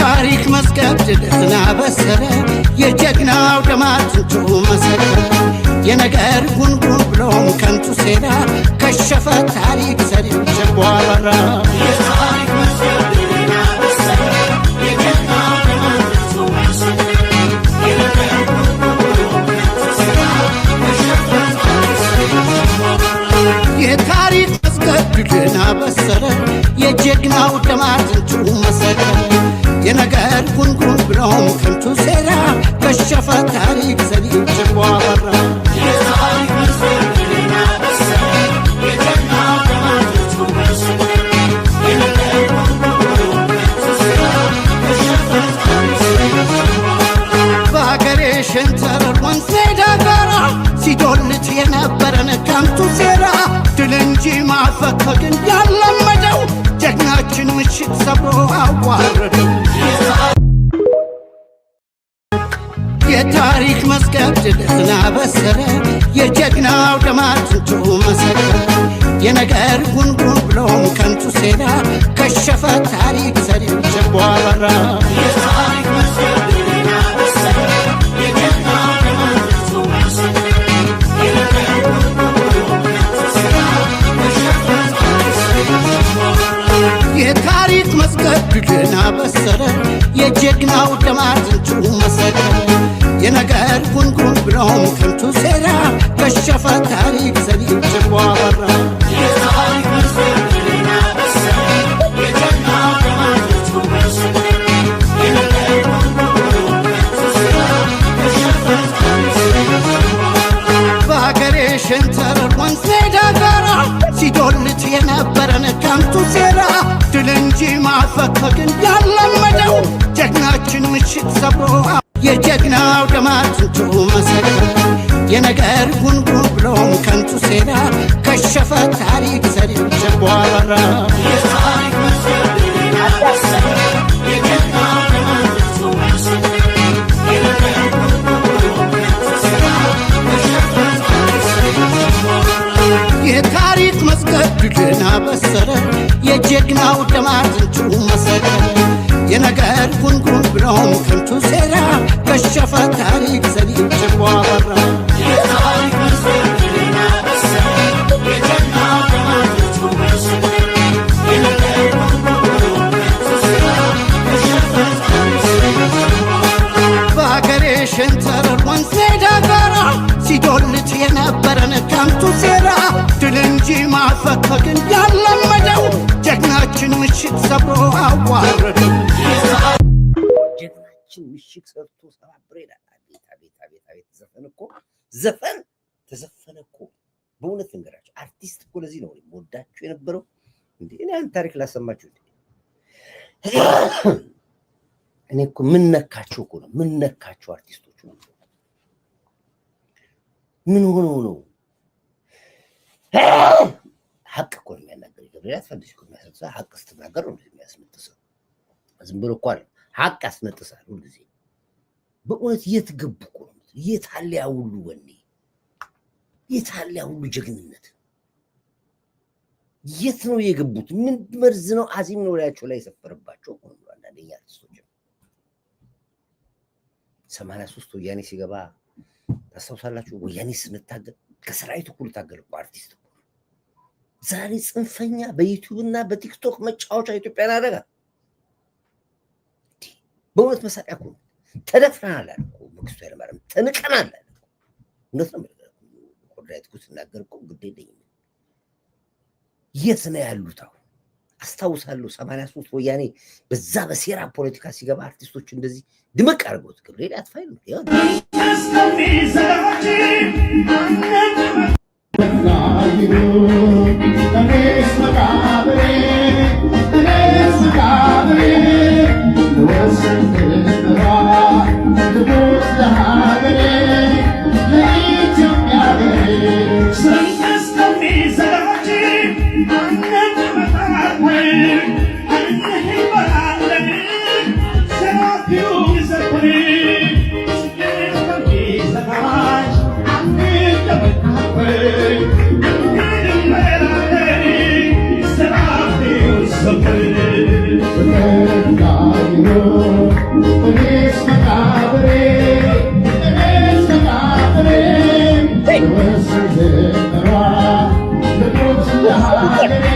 የታሪክ መዝገብ ድልና በሰረ የጀግናው ደማትንቱ መሰረ የነገር ጉንጉን ብሎም ከንቱ ሴራ ከሸፈ ታሪክ ሰሪው ጀቦ አበራ የታሪክ መዝገብ ድልና በሰረ የጀግናው ደማትንቱ መሰረ የነገር ጉንጉን ብሎም ከንቱ ሴራ ከሸፈ ታሪክ ሰሪው ጀቦ አበራ የታሪክ መዝገብ ድልና በሰረ የጀግናው ደማትንቱ መሰረ የነገር ጉንጉን ብሎም ከንቱ ሴራ ከሸፈ ታሪክ ሰሪው ጀቦ አበራ የታሪክ መዝገብ ድልና በሰረ የጀግናው ደማትንቱ መሰረ የነገር ጉንጉን ብሎም ከንቱ ሴራ ከሸፈ ታሪክ ሰሪው ጀቦ አበራ በሀገሬ ሸንተረር ወንዝ ሜዳ ጋራ ሲዶልት የነበረን ከንቱ ሴራ ድል እንጂ ማፈግፈግን ያለመደው ጀግናችን ምሽት ሰብሮ አዋረደው የታሪክ መዝገብ ድልና በሰረ የጀግናው ደማትንቱ መሰረ የነገር ጉንጉን ብሎም ከንቱ ሴራ ከሸፈ ታሪክ ሰሪው ጀቦ አበራ የታሪክ መዝገብ ድልና በሰረ የጀግናው ደማትንቱ መሰረ የነገር ጉንጉን ብሎም ከንቱ ሴራ ከሸፈ ታሪክ ሰሪው ጀቦ አበራ የታሪክ መዝገብ ድልና በሰረ የጀግናው ደማትንቱ መሰረ የነገር ጉንጉን ብሎም ከንቱ ሴራ ከሸፈ ታሪክ ሰሪው ጀቦ አበራ የታሪክ መዝገብ ድልና በሰረ የጀግናው ደማትንቱ መሰረ የነገር ጉንጉን ብሎም ከንቱ ሴራ ከሸፈ ታሪክ ሰሪው ጀቦ አበራ በሀገሬ ሸንተረር ወንዝ ሜዳ ጋራ ሲዶልት የነበረን ከንቱ ሴራ ድል እንጂ ማፈግፈግን ያለመደው ጀግናችን ምሽት ሰብሮ የጀግናው ደማትንቱ መሰረ የነገር ጉንጉን ብሎም ከንቱ ሴራ ከሸፈ ታሪክ ሰሪው ጀቦ አበራ የታሪክ መዝገብ ድልና በሰረ የጀግናው ደማትንቱ መሰረ የነገር ጉንጉን ብሎም ከንቱ ሴራ ከሸፈ ታሪክ ሰሪው ጀቦ አበራ የታሪክ መዝገብ ድልና በሰረ የጀግናው ደማትንቱ መሰረ የነገር ጉንጉን ብሎም ከንቱ ሴራ ከሸፈ ታሪክ ሰሪው ጀቦ አበራ የታሪክ መዝገብ ድልና በሰረ የጀግናው ደማትንቱ መሰረ የነገር ጉንጉን ብሎም ከንቱ ሴራ ከሸፈ ታሪክ ሰሪው ጀቦ አበራ በሀገሬ ሸንተረር ወንዝ ሜዳ ጋራ ሲዶልት የነበረን ከንቱ ሴራ ድል እንጂ ማፈግፈግን ያለመደው ጀግናችን ምሽት ሰብሮ አዋረደው ጀግናችን ምሽት ሰርቶ ሰባብሮ ይላል። አቤት አቤት አቤት አቤት ዘፈን እኮ ዘፈን ተዘፈነ እኮ በእውነት እንገራችሁ አርቲስት እኮ ለዚህ ነው ወዳችሁ የነበረው እንዴ እኔ አንተ ታሪክ ላሰማችሁ እንዴ እኔ እኮ ምን ነካችሁ እኮ ነው ምን ነካችሁ አርቲስቶቹ ምን ሆኖ ነው ሐቅ እኮ ነው የሚያናገር ገብርኤል አትፈልሽ እኮ የሚያስነጥሳ ሐቅ ስትናገር ነው የሚያስነጥሰው ዝም ብሎ እኮ አለ ሐቅ ያስነጥሳል ሁልጊዜ በእውነት የት ገቡ እኮ ነው የት አለ ያ ሁሉ ወኔ የት አለ ያ ሁሉ ጀግንነት የት ነው የገቡት ምን መርዝ ነው አዚም ነው ላያቸው ላይ የሰፈረባቸው እኮ ነው አንደኛ አርቲስቶች 83 ወያኔ ሲገባ ታስታውሳላችሁ ወያኔ ስንታገል ከሰራዊቱ ሁሉ ታገል እኮ አርቲስት እኮ ዛሬ ጽንፈኛ በዩቲዩብ እና በቲክቶክ መጫወቻ ኢትዮጵያን አደረጋ በእውነት መሳቂያ እኮ ተደፍረናል እኮ መንግስቱ ኃይለማርያም ተንቀናል እኮ እውነት ነው ኮዳይት ኩት እናገር እኮ ግድ የለኝም የት ነው ያሉት አሁን አስታውሳለሁ 83 ወያኔ በዛ በሴራ ፖለቲካ ሲገባ አርቲስቶች እንደዚህ ድምቅ አድርገውት ገብርኤል አትፋይ ነው ያው Thank you.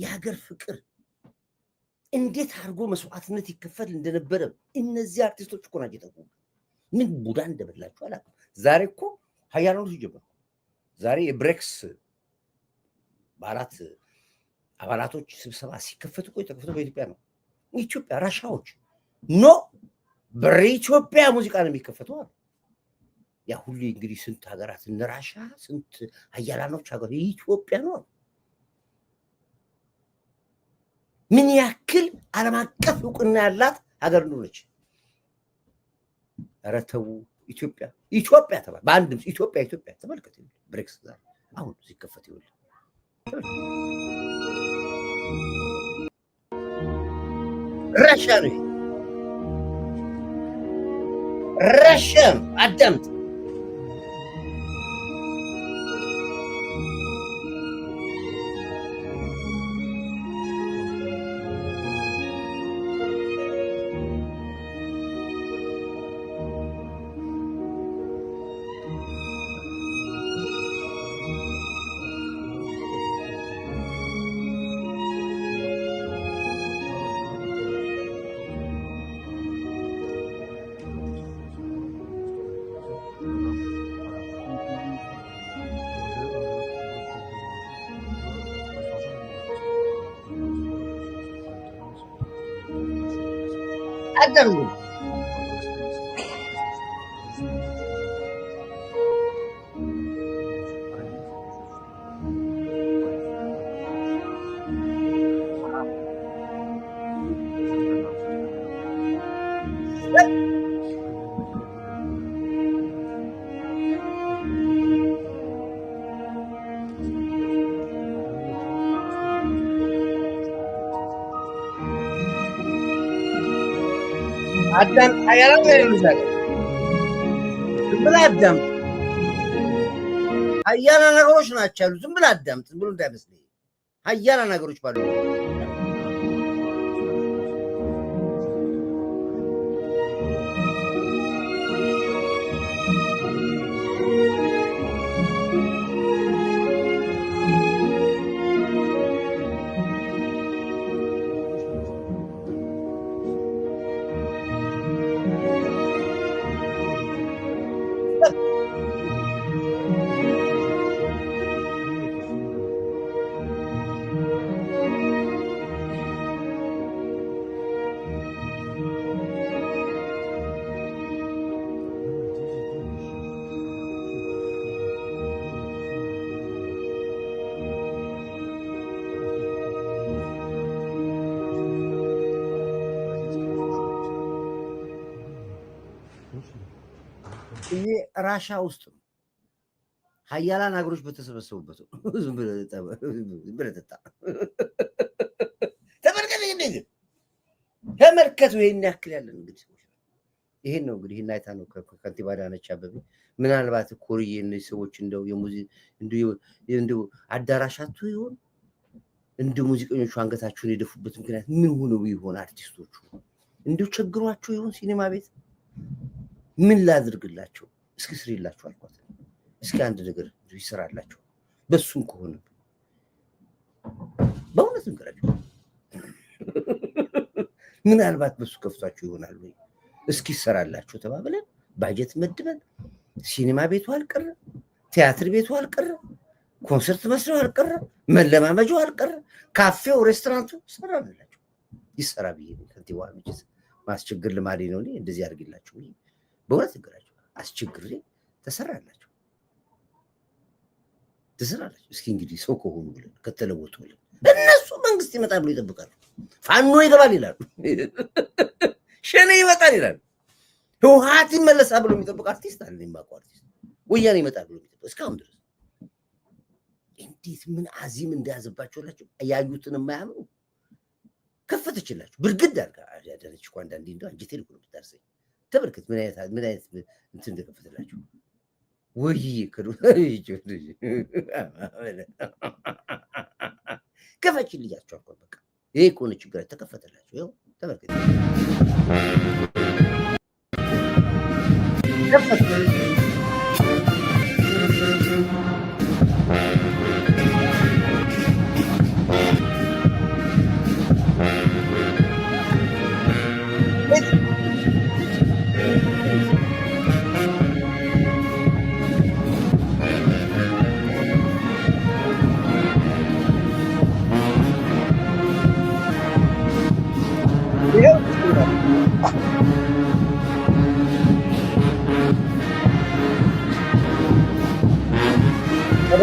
የሀገር ፍቅር እንዴት አድርጎ መስዋዕትነት ይከፈል እንደነበረ እነዚህ አርቲስቶች እኮ ናቸው የጠቁሙ። ምን ቡዳ እንደበላችሁ አላውቅም። ዛሬ እኮ ሀያላኖች ጀመሩ። ዛሬ የብሬክስ በአራት አባላቶች ስብሰባ ሲከፈት እኮ የተከፈተው በኢትዮጵያ ነው። ኢትዮጵያ ራሻዎች ኖ በኢትዮጵያ ሙዚቃ ነው የሚከፈተው አሉ። ያ ሁሉ እንግዲህ ስንት ሀገራት እነ ራሻ ስንት ሀያላኖች ሀገር ኢትዮጵያ ነው። ምን ያክል ዓለም አቀፍ እውቅና ያላት ሀገር እንደሆነች ኧረ ተው። ኢትዮጵያ ተባለ በአንድ ድምፅ ኢትዮጵያ ተመልከት። ብሬክስ ዛሬ አሁን ሲከፈት ይውል ራሻ ነው። ራሻም አዳምጥ። አዳምጡ። አዳም ሀያላን ነው የሚዛገ ዝም ብለህ አዳምጥ። ሀያላን ነገሮች ናቸው ያሉ። ዝም ብለህ አዳምጥ። ዝም ብሎ እንዳይመስልህ ሀያላን ነገሮች ባሉ ይሄ ራሻ ውስጥ ነው። ሀያላን ሀገሮች በተሰበሰቡበት ዝም ብለህ ጠጣ። ተመልከቱ። ይሄን ያክል ያለን እንግዲህ ይሄን ነው እንግዲህ ይሄን አይታ ነው ከንቲባ አዳነች አቤቤ ምናልባት ኮሪዬ እነዚህ ሰዎች እንደው እንደው አዳራሻቱ ይሆን እንደው ሙዚቀኞቹ አንገታቸውን የደፉበት ምክንያት ምን ሆነው ይሆን? አርቲስቶቹ እንደው ቸግሯቸው ይሆን? ሲኒማ ቤት ምን ላድርግላቸው? እስኪ ስሪላቸው አልኳት። እስኪ አንድ ነገር ይሰራላቸው። በሱም ከሆነ በእውነት እንገራቸው ምናልባት በሱ ከፍቷቸው ይሆናል ወይ? እስኪ ይሰራላቸው ተባብለን ባጀት መድበን ሲኒማ ቤቱ አልቀረ፣ ቲያትር ቤቱ አልቀረ፣ ኮንሰርት መስሪያው አልቀረ፣ መለማመጃው አልቀረ፣ ካፌው ሬስቶራንቱ ሰራላቸው። ይሰራ ብዬ ከንቲባ ልጅ ማስቸግር ልማዴ ነው። እንደዚህ አድርግላቸው በእውነት እንገራቸው። አስቸግሬ ተሰራላቸው። እስኪ እንግዲህ ሰው ከሆኑ ብለን ከተለወጡልን እነሱ መንግስት ይመጣል ብሎ ይጠብቃሉ። ፋኖ ይገባል ይላሉ፣ ሸኔ ይመጣል ይላሉ፣ ህወሓት ይመለሳል ብሎ የሚጠብቅ አርቲስት አለ። የማውቀው አርቲስት ወያኔ ይመጣል ብሎ የሚጠብቅ እስካሁን ድረስ እንዴት ምን አዚም እንደያዘባቸውላቸው ያዩትን የማያምኑ ከፈተችላቸው። ብርግድ አድርጋ አዳነች እኮ አንዳንዴ እንደው አንጀቴን እኮ ነው የምታርሰኝ። ተመልከት ምን አይነት እንትን እንደከፈተላቸው። ወይ ከፈችልያቸው አልኳት። በቃ ይሄ እኮ ነው ችግር። ተከፈተላቸው። ይኸው ተመልከት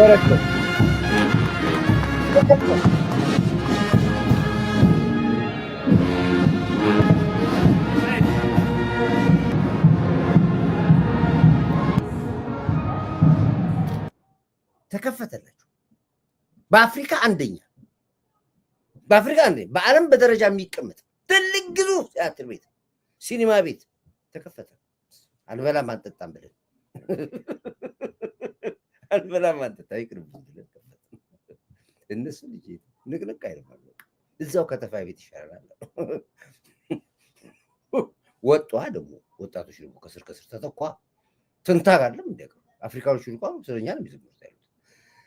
ተከፈተላችሁ። በአፍሪካ አንደኛ በዓለም በደረጃ የሚቀመጥ ትልቅ ግዙፍ ቲያትር ቤት ሲኒማ ቤት ተከፈተ። አልበላም አንጠጣም ብለን ይቅርብን ብለን እነሱ ልጅ ንቅንቅ አይደለም እዛው ከተፋ ቤት ይሻላል። ወጧ ደግሞ ወጣቶች ደግሞ ከስር ተተኳ ትንታግ አይደለም እንደ አፍሪካኖች እንኳን ስለኛ ነው የሚዘምሩት ያሉት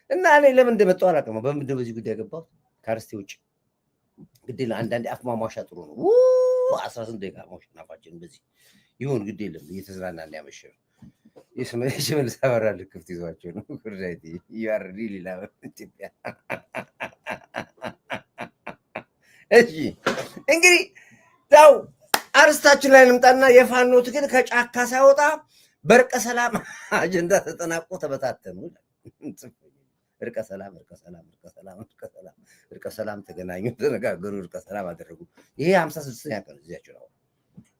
እና እኔ ለምን እንደመጣሁ አላውቅም። በምንድን በዚህ ጉዳይ ገባሁ ካርስቴ ውጭ ግዴ ለአንዳንድ አፍ ማሟሻ ጥሩ ነው። 18 ደቂቃ ማሽናፋችን በዚህ ይሁን ግዴ የለም እየተዝናናን ያመሸው የሽመልስ አበራ ልክፍት ይዟቸው ነው ጉዳይቲ ያርዲ ሌላ ኢትዮጵያ። እሺ እንግዲህ ታው አርስታችን ላይ ልምጣና የፋኖ ትግል ከጫካ ሳይወጣ በርቀ ሰላም አጀንዳ ተጠናቆ ተበታተኑ። እርቀ ሰላም ተገናኙ፣ ተነጋገሩ፣ እርቀ ሰላም አደረጉ። ይሄ 56ኛ ቀን እዚያቸው ነው።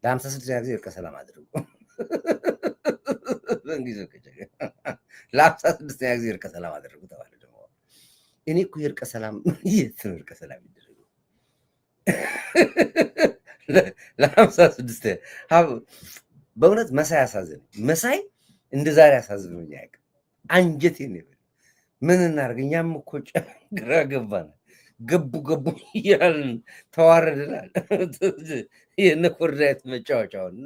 ለ56ኛ ጊዜ እርቀ ሰላም አደረጉ። ለ56ኛ ጊዜ እርቀ ሰላም አደረጉ ተባለ። ደግሞ እኔ እኮ የእርቀ ሰላም የት ነው እርቀ ሰላም ይደረገው? ለ56 በእውነት መሳይ አሳዘነኝ። መሳይ እንደ ዛሬ አሳዝኖኝ አያውቅም። አንጀቴን ይበል። ምን እናድርግ? እኛም እኮ ግራ ገባን። ገቡ እያልን ተዋረድናል። የነኮርዳይት መጫወቻውን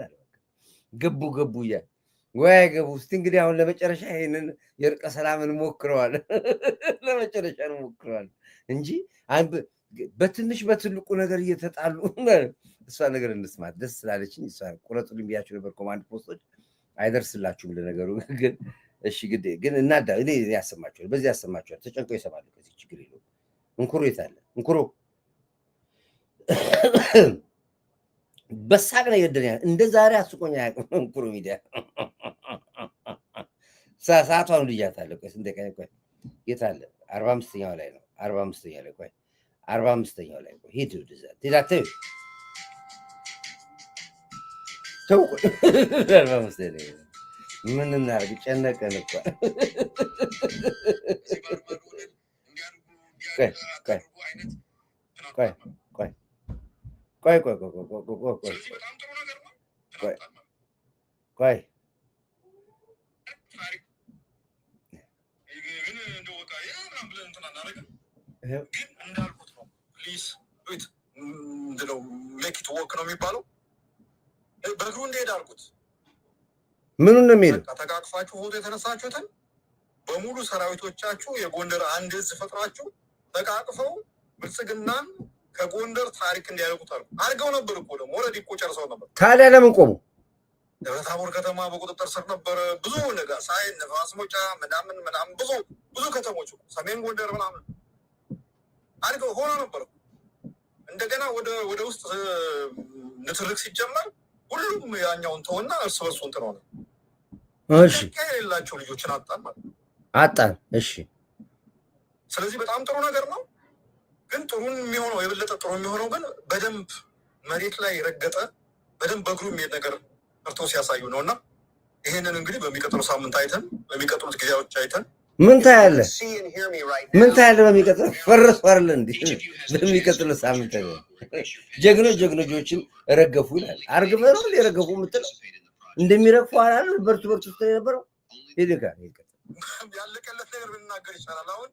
ገቡ እያል ወይ አይገቡ። እስቲ እንግዲህ አሁን ለመጨረሻ ይሄንን የእርቀ ሰላምን ሞክረዋል። ለመጨረሻ ነው ሞክረዋል እንጂ በትንሽ በትልቁ ነገር እየተጣሉ እሷ ነገር እንስማት ደስ ስላለችኝ እሷ ቁረጡልኝ ብያችሁ ነበር። ኮማንድ ፖስቶች አይደርስላችሁም ለነገሩ ግን እሺ ግን እናዳ እኔ ያሰማችኋል፣ በዚህ ያሰማችኋል። ተጨንቀው ይሰማሉ። ከዚህ ችግር የለውም። እንኩሮ የታለ እንኩሮ? በሳቅ ነው የገደለኝ። እንደ ዛሬ አስቆኛ አያውቅም እንኩሮ ሚዲያ። ሰዓቷን ልያታለ። ቆይ ስንት ቀን ቆይ የታለ? 45ኛው ላይ ነው። 45ኛው ላይ ቆይ 45ኛው ላይ ቆይ ሂድ ወደዛ ትዳተው ተው ቆይ 45 ምን እናድርግ? ጨነቀን እኮ ቆይ እንዳልኩት ነው። ፕሊዝ ምንድነው ሜክ ወክ ነው የሚባለው። በእግሩ እንደሄድ አልኩት። ምኑን ነው የሚሄደው? ተቃቅፋችሁ ፎቶ የተነሳችሁትን በሙሉ ሰራዊቶቻችሁ የጎንደር አንድ እዝ ፈጥራችሁ ተቃቅፈው ብልጽግናን ከጎንደር ታሪክ እንዲያደርጉት አድርገው ነበር እኮ። ደግሞ ኦልሬዲ እኮ ጨርሰው ነበር። ታዲያ ለምን ቆሙ? ደብረታቦር ከተማ በቁጥጥር ስር ነበረ። ብዙ ነገር ሳይ ነፋስ መውጫ ምናምን ብዙ ከተሞች ሰሜን ጎንደር ምናምን አድርገው ሆኖ ነበር። እንደገና ወደ ውስጥ ንትርክ ሲጀመር ሁሉም ያኛውን ተውና እርስ በርሱ እንትን ሆነ። እሺ የሌላቸው ልጆችን አጣን ማለት አጣን። እሺ ስለዚህ በጣም ጥሩ ነገር ነው። ግን ጥሩን የሚሆነው የበለጠ ጥሩ የሚሆነው ግን በደንብ መሬት ላይ ረገጠ በደንብ በእግሩ የሚሄድ ነገር ሰርቶ ሲያሳዩ ነው። እና ይሄንን እንግዲህ በሚቀጥሉ ሳምንት አይተን በሚቀጥሉት ጊዜዎች አይተን ምን ታያለህ? በሚቀጥለው ፈረሱ አይደለ እንዴ? በሚቀጥለው ሳምንት ጀግኖችን ረገፉ ይላል። አርግፈ ነው የረገፉ የምትለው እንደሚረግፉ አላል። በርቱ ውስጥ የነበረው ሄደጋ ያለቀለት ነገር ብንናገር ይቻላል። አሁን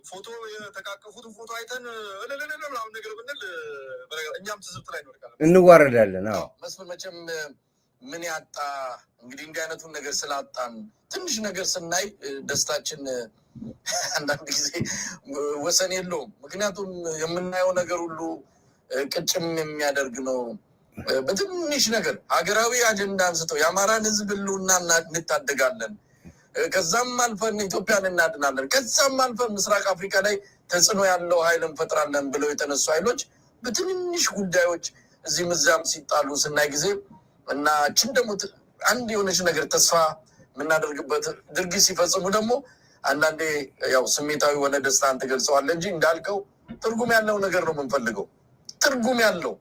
ፎቶ የተቃቀፉትን ፎቶ አይተን ምናምን ነገር ብንል እኛም ትዝብት ላይ እንዋረዳለን። አዎ መስፍን መቼም ምን ያጣ እንግዲህ እንዲህ አይነቱን ነገር ስላጣን ትንሽ ነገር ስናይ ደስታችን አንዳንድ ጊዜ ወሰን የለውም። ምክንያቱም የምናየው ነገር ሁሉ ቅጭም የሚያደርግ ነው። በትንሽ ነገር ሀገራዊ አጀንዳ አንስተው የአማራን ሕዝብ ህልውና እንታደጋለን፣ ከዛም አልፈን ኢትዮጵያን እናድናለን፣ ከዛም አልፈን ምስራቅ አፍሪካ ላይ ተጽዕኖ ያለው ኃይል እንፈጥራለን ብለው የተነሱ ኃይሎች በትንንሽ ጉዳዮች እዚህም እዚያም ሲጣሉ ስናይ ጊዜ እና ችን ደግሞ አንድ የሆነች ነገር ተስፋ የምናደርግበት ድርጊት ሲፈጽሙ ደግሞ አንዳንዴ ያው ስሜታዊ ሆነ ደስታን ትገልጸዋለህ እንጂ እንዳልከው ትርጉም ያለው ነገር ነው የምንፈልገው። ትርጉም ያለው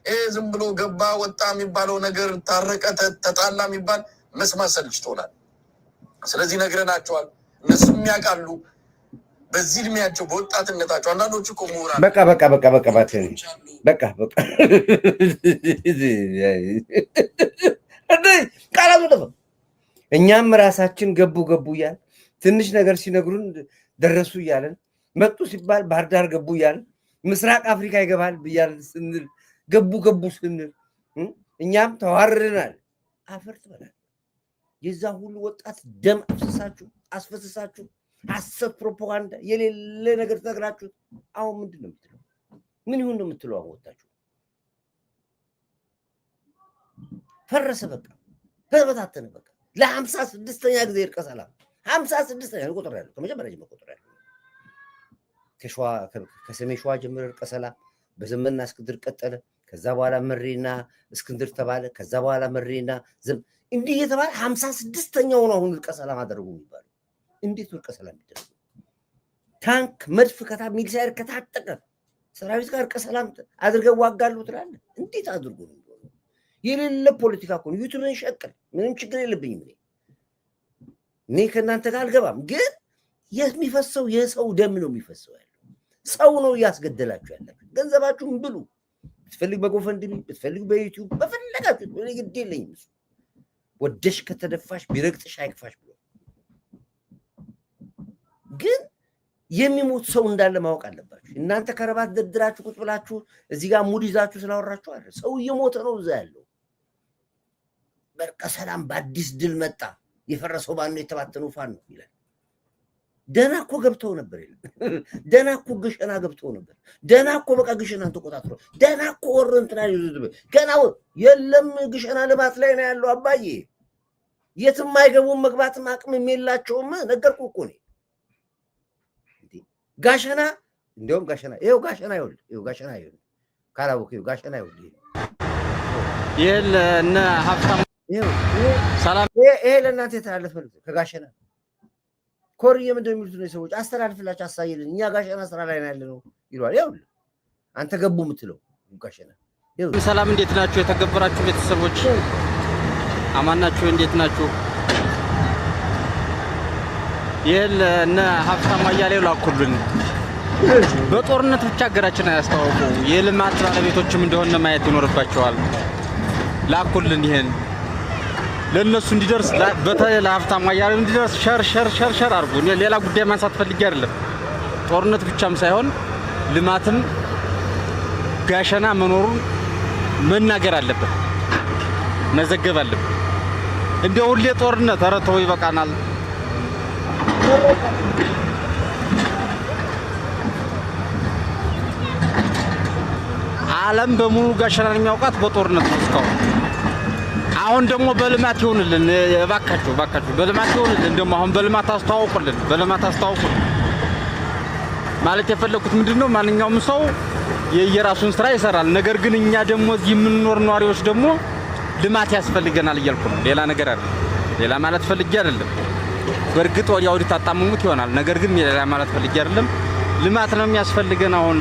ይሄ ዝም ብሎ ገባ ወጣ የሚባለው ነገር ታረቀ ተጣላ የሚባል መስማት ሰልችቶናል። ስለዚህ ነግረናቸዋል፣ እነሱም ያውቃሉ። በዚህ እድሜያቸው በወጣትነታቸው አንዳንዶቹ እኮ ምሁራን በቃ እኛም ራሳችን ገቡ እያል ትንሽ ነገር ሲነግሩን ደረሱ እያለን መጡ ሲባል ባህር ዳር ገቡ እያለን ምስራቅ አፍሪካ ይገባል ብያል ስንል ገቡ ስንል እኛም ተዋርደናል። አፈር ትበላል። የዛ ሁሉ ወጣት ደም አስፈስሳችሁ ሐሰት ፕሮፓጋንዳ የሌለ ነገር ተነግራችሁ አሁን ምንድን ነው የምትለው? ምን ይሁን ነው የምትለው? አሁን ወጣችሁ ፈረሰ፣ በቃ ተበታተነ። በቃ ለ56ኛ ጊዜ እርቀ ሰላም 56ኛ ቁጥር ያለው ከመጀመሪያ ጀምሮ ቁጥር ያለው ከሰሜን ሸዋ ጀምሮ እርቀ ሰላም በዘመንና እስክንድር ቀጠለ። ከዛ በኋላ መሬና እስክንድር ተባለ። ከዛ በኋላ መሬና እንዲህ የተባለ 56ኛው ነው አሁን እርቀ ሰላም አደረጉ የሚባለው። እንዴት እርቀ ሰላም ይደረግ? ታንክ መድፍ ሚሊሻር ከታጠቀ ሰራዊት ጋር እርቀ ሰላም አድርገው ዋጋሉ ትላለህ? እንዴት አድርጎ ነው? የሌለ ፖለቲካ እኮ ነው። ዩቲዩብን ሸቅል፣ ምንም ችግር የለብኝም እኔ ከእናንተ ጋር አልገባም። ግን የሚፈሰው የሰው ደም ነው የሚፈሰው ያለው። ሰው ነው እያስገደላችሁ ያላችሁ። ገንዘባችሁን ብሉ። ብትፈልግ በጎፈንድሚ ብትፈልግ በዩቲዩብ በፈለጋችሁት ግድ የለኝም። እሱ ወደሽ ከተደፋሽ ቢረግጥሽ አይክፋሽ ብሎ ግን የሚሞት ሰው እንዳለ ማወቅ አለባችሁ። እናንተ ከረባት ደርድራችሁ ቁጭ ብላችሁ እዚህ ጋር ሙድ ይዛችሁ ስላወራችሁ አይደል። ሰው እየሞተ ነው እዛ ያለው። በርቀ ሰላም በአዲስ ድል መጣ። የፈረሰው ባን ነው የተባተነው ፋን ነው ይላል። ደና እኮ ገብተው ነበር ይላል። ደና እኮ ግሸና ገብተው ነበር። ደና እኮ በቃ ግሸናን ተቆጣጥሮ ደና እኮ ወረንትና ይዙብ ገና የለም ግሸና ልማት ላይ ነው ያለው። አባዬ የትም አይገቡም፣ መግባትም አቅም የላቸውም። ነገርኩ እኮ ነው። ጋሸና እንደውም ጋሸና ይኸው ጋሸና ይኸውልህ ካላወቅ ይኸው ጋሸና ይኸውልህ እነ ሀብታም ሰላም ይሄ ለእናንተ የተላለፈ ከጋሸና ኮርዬ ምንድን ነው የሚሉት ነው ሰዎች አስተላልፍላችሁ አሳይልን። እኛ ጋሸና ስራ ላይ ነው ያለነው ይሏል። ይኸውልህ አንተ ገቡ የምትለው ጋሸና። ሰላም እንዴት ናችሁ? የተከበራችሁ ቤተሰቦች አማን ናችሁ? እንዴት ናችሁ? እነ ሀብታም አያሌው ላኩልን። በጦርነት ብቻ ሀገራችን አያስተዋውቁ የልማት ባለቤቶችም እንደሆነ ማየት ይኖርባቸዋል። ላኩልን። ይሄን ለነሱ እንዲደርስ በተለይ ለሀብታም አያሌው እንዲደርስ ሸር አድርጉ። ሌላ ጉዳይ ማንሳት ፈልጌ አይደለም። ጦርነት ብቻም ሳይሆን ልማትም ጋሸና መኖሩን መናገር አለበት፣ መዘገብ አለበት። እንደ ሁሌ ጦርነት ኧረ ተው ይበቃናል። ዓለም በሙሉ ጋሸናን የሚያውቃት በጦርነት ነው እስካሁን። አሁን ደግሞ በልማት ይሆንልን እባካችሁ በልማት ይሆንልን። ደግሞ አሁን በልማት አስተዋውቁልን ማለት የፈለኩት ምንድነው፣ ማንኛውም ሰው የየራሱን ስራ ይሰራል። ነገር ግን እኛ ደግሞ እዚህ የምንኖር ነዋሪዎች ደግሞ ልማት ያስፈልገናል እያልኩ ነው። ሌላ ነገር አይደለም። ሌላ ማለት ፈልጌ አይደለም። በእርግጥ ወዲያው ታጣምሙት ይሆናል። ነገር ግን ሌላ ማለት ፈልጌ አይደለም። ልማት ነው የሚያስፈልገን። አሁን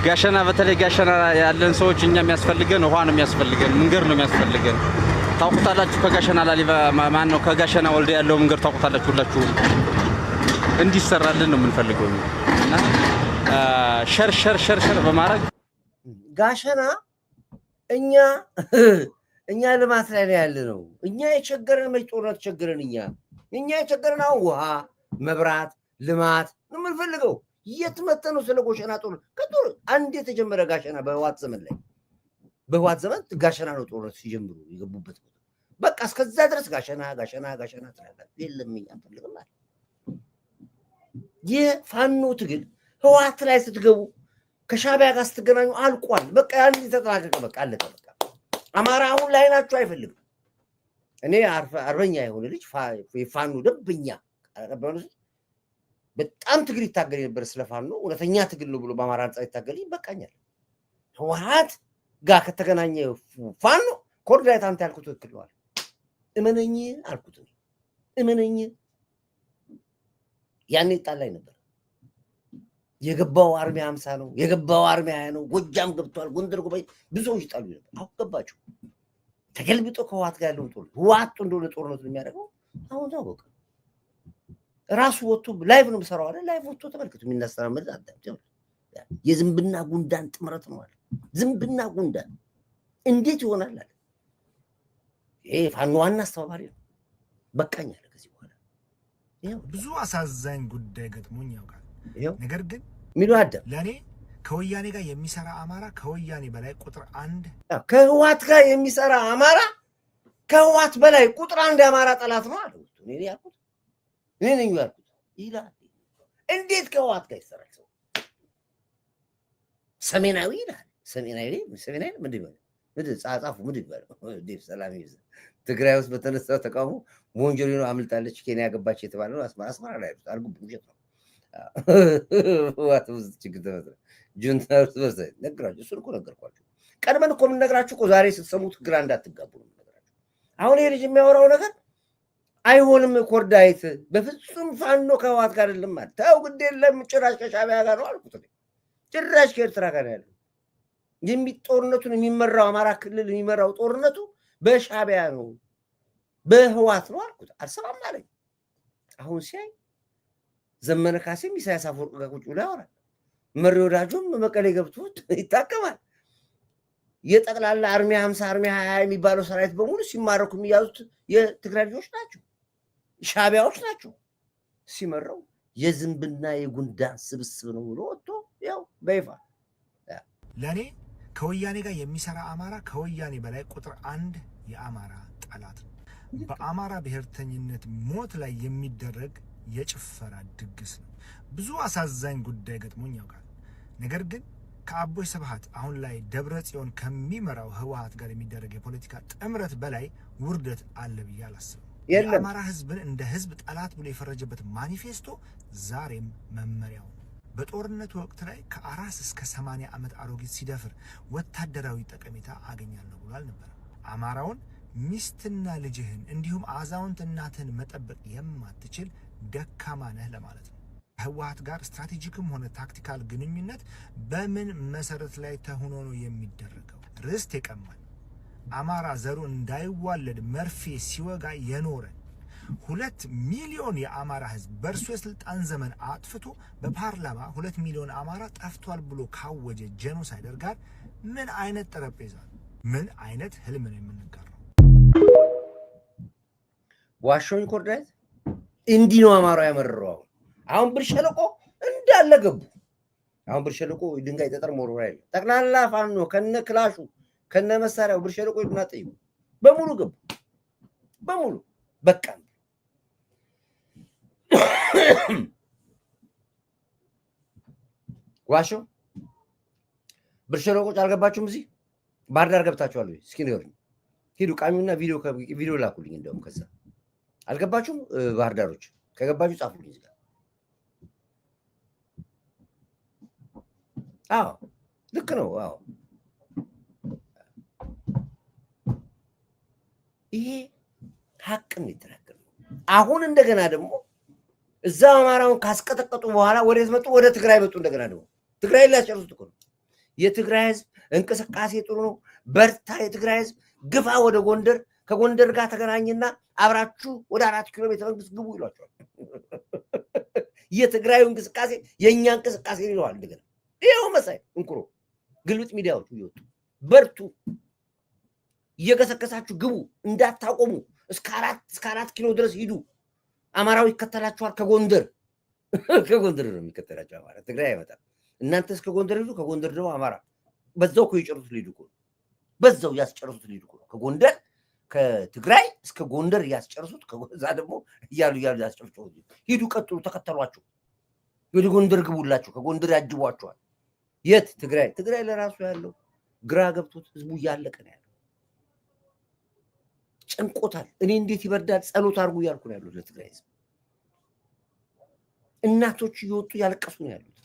ጋሸና በተለይ ጋሸና ያለን ሰዎች እኛ የሚያስፈልገን ውሃ ነው የሚያስፈልገን፣ መንገድ ነው የሚያስፈልገን። ታውቁታላችሁ። ከጋሸና ላሊበላ ማን ነው ከጋሸና ወልደ ያለው መንገድ ታውቁታላችሁ ሁላችሁ። እንዲሰራልን ነው የምንፈልገው እና ሸር በማድረግ ጋሸና እኛ ልማት ላይ ነው ያለነው። እኛ የቸገረን መች ጦርነት ቸገረን? እኛ የቸገረን አሁን ውሃ፣ መብራት፣ ልማት ነው የምንፈልገው። የት መተህ ነው ስለ ጎሸና ጦርነት? ከጦር አንድ የተጀመረ ጋሸና በህዋት ዘመን ጋሸና ነው ጦርነት ሲጀምሩ የገቡበት። በቃ እስከዛ ድረስ ጋሸና ትላላችሁ። የለም እኛ አንፈልግም አለ። የፋኖ ትግል ህዋት ላይ ስትገቡ ከሻዕቢያ ጋር ስትገናኙ አልቋል። በቃ ያን ተጠናቀቀ። በቃ አለቀ። በቃ አማራ አሁን ላይ ናችሁ አይፈልግም። እኔ አርበኛ የሆነ ልጅ የፋኖ ደንበኛ በጣም ትግል ይታገል ነበር። ስለፋኖ እውነተኛ ትግል ነው ብሎ በአማራ አንጻር ይታገል ይበቃኛል። ህወሓት ጋር ከተገናኘ ፋኖ ኮርዳይት አንተ ያልኩት ትክክል ነው። እመነኝ አልኩት። እመነኝ ያኔ ጣላይ ነበር። የገባው አርሚ 50 ነው፣ የገባው አርሚ 20 ነው። ጎጃም ገብቷል፣ ጎንደር ጎባይ ብዙዎች ይጣሉ ነበር። አሁን ገባቸው። ተገልብጦ ከህወሓት ጋር ያለው ጦር ህወሓት እንደሆነ ጦርነቱ የሚያደርገው አሁን ታወቀ። ራሱ ወጥቶ ላይቭ ነው የምሰራው አይደል? ላይቭ ወጥቶ ተመልክቶ የሚናስተራመድ አዳምጪው። የዝምብና ጉንዳን ጥምረት ነው አለ። ዝምብና ጉንዳን እንዴት ይሆናል አለ። ይሄ ፋኖ ዋና አስተባባሪ ነው። በቃኝ አለ። ከዚህ በኋላ ብዙ አሳዛኝ ጉዳይ ገጥሞኝ ያውቃል። ነገር ግን ሚሉ አዳም ለኔ ከወያኔ ጋር የሚሰራ አማራ ከወያኔ በላይ ቁጥር 1፣ ከህወሓት ጋር የሚሰራ አማራ ከህወሓት በላይ ቁጥር 1 የአማራ ጠላት ነው አለ። እኔ ያልኩት እኔ ነኝ ያልኩት ይላል። እንዴት ከህወሓት ጋር ይሰራል ሰው? ሰሜናዊ ይላል። ሰሜናዊ ምንድን ነው? ጻጻፉ ምንድን ነው? ዴቭ ሰላም ይብዛ። ትግራይ ውስጥ በተነሳው ተቃውሞ ሞንጆሪኖ አምልጣለች ኬንያ ገባች የተባለው አስመራ ላይ አርጉ ውሸት ነው። ህወሓት ውስጥ ችግር ተፈጥሮ ጁንታ ውስጥ ነግራችሁ እሱን እኮ ነገርኳችሁ። ቀድመን እኮ የምንነግራችሁ እኮ ዛሬ ስትሰሙት ግራ እንዳትጋቡ ነው የምንነግራችሁ። አሁን ይሄ ልጅ የሚያወራው ነገር አይሆንም። ኮርዳይት በፍጹም ፋኖ ከህወሓት ጋር አይደለም ማለት ተው፣ ግድ የለም ጭራሽ ከሻዕቢያ ጋር ነው አልኩት። ጭራሽ ከኤርትራ ጋር ያለው ጦርነቱን የሚመራው አማራ ክልል የሚመራው ጦርነቱ በሻዕቢያ ነው በህወሓት ነው አልኩት። አልሰማም አለኝ። አሁን ሲያይ ዘመነ ካሴም ኢሳያስ አፈወርቂ ጋር ቁጭ ብሎ ያወራል። መሪ ወዳጁም መቀሌ ገብቶ ይታከማል። የጠቅላላ አርሚ 50 አርሚ 20 የሚባለው ሰራዊት በሙሉ ሲማረኩ የሚያዙት የትግራይ ልጆች ናቸው፣ ሻዕቢያዎች ናቸው። ሲመራው የዝንብና የጉንዳን ስብስብ ነው ብሎ ወጥቶ ያው በይፋ ለኔ ከወያኔ ጋር የሚሰራ አማራ ከወያኔ በላይ ቁጥር 1 የአማራ ጠላት ነው። በአማራ ብሔርተኝነት ሞት ላይ የሚደረግ የጭፈራ ድግስ ነው። ብዙ አሳዛኝ ጉዳይ ገጥሞኝ ያውቃል። ነገር ግን ከአቦይ ስብሃት አሁን ላይ ደብረ ጽዮን ከሚመራው ህወሓት ጋር የሚደረግ የፖለቲካ ጥምረት በላይ ውርደት አለ ብዬ አላስብም። የአማራ ህዝብን እንደ ህዝብ ጠላት ብሎ የፈረጀበት ማኒፌስቶ ዛሬም መመሪያው ነው። በጦርነቱ ወቅት ላይ ከአራስ እስከ 80 ዓመት አሮጊት ሲደፍር ወታደራዊ ጠቀሜታ አገኛለሁ ብሎ አልነበረም። አማራውን ሚስትና ልጅህን እንዲሁም አዛውንት እናትህን መጠበቅ የማትችል ደካማ ነህ ለማለት ነው። ከህወሓት ጋር ስትራቴጂክም ሆነ ታክቲካል ግንኙነት በምን መሰረት ላይ ተሆኖ ነው የሚደረገው? ርስት የቀማን አማራ ዘሩ እንዳይዋለድ መርፌ ሲወጋ የኖረ 2 ሚሊዮን የአማራ ህዝብ በእርሱ የስልጣን ዘመን አጥፍቶ በፓርላማ 2 ሚሊዮን አማራ ጠፍቷል ብሎ ካወጀ ጄኖሳይደር ጋር ምን አይነት ጠረጴዛ ምን አይነት ህልም ነው የምንጋራው? ዋሾኝ ኮርዳይት እንዲህ ነው አማራ ያመረረው። አሁን ብር ሸለቆ እንዳለ ገቡ። አሁን ብር ሸለቆ ድንጋይ ጠጠር ሞሮራ አይደል ጠቅላላ ፋኖ ከነ ክላሹ ከነ መሳሪያው ብር ሸለቆ ይናጠዩ በሙሉ ገቡ። በሙሉ በቃ ዋሾ ብር ሸለቆ አልገባችሁም? እዚህ ባህር ዳር ገብታችኋል ወይ? እስኪ ንገሩኝ። ሂዱ ቃኙና ቪዲዮ ላኩልኝ። እንደውም ከዛ አልገባችሁም? ባህር ዳሮች ከገባችሁ ጻፉልኝ እዚህ ጋር። አዎ ልክ ነው። አዎ ይሄ ሀቅን ይተናገር። አሁን እንደገና ደግሞ እዛ አማራውን ካስቀጠቀጡ በኋላ ወዴት መጡ? ወደ ትግራይ መጡ። እንደገና ደግሞ ትግራይ ላይ ያስጨርሱት እኮ ነው። የትግራይ ህዝብ እንቅስቃሴ ጥሩ ነው፣ በርታ። የትግራይ ህዝብ ግፋ ወደ ጎንደር፣ ከጎንደር ጋር ተገናኝና አብራችሁ ወደ 4 ኪሎ ሜትር መንግስት ግቡ ይሏቸዋል። የትግራዩ እንቅስቃሴ የእኛ እንቅስቃሴ ይለዋል። እንደገና ይኸው መሳይ እንኩሮ ግልብጥ ሚዲያዎች ይወጡ፣ በርቱ፣ እየገሰገሳችሁ ግቡ፣ እንዳታቆሙ፣ እስከ 4 ኪሎ ድረስ ሂዱ። አማራው ይከተላችኋል። ከጎንደር ነው የሚከተላችሁ አማራ። ትግራይ አይመጣም። እናንተ እስከ ጎንደር ሂዱ፣ ከጎንደር ደግሞ አማራ በዛው እኮ ይጨርሱት ሊሄዱ እኮ ነው። በዛው ያስጨርሱት ሊሄዱ እኮ ነው። ከጎንደር ከትግራይ እስከ ጎንደር ያስጨርሱት፣ ከዛ ደግሞ እያሉ ያስጨርሱት። ሂዱ፣ ቀጥሉ፣ ተከተሏቸው፣ ወደ ጎንደር ግቡላችሁ፣ ከጎንደር ያጅቧቸዋል። የት? ትግራይ ለራሱ ያለው ግራ ገብቶት ህዝቡ እያለቀ ነው ያለው። ጨንቆታል። እኔ እንዴት ይበርዳል ጸሎት አድርጉ እያልኩ ነው ያሉት ለትግራይ ህዝብ። እናቶች እየወጡ ያለቀሱ ነው ያሉት።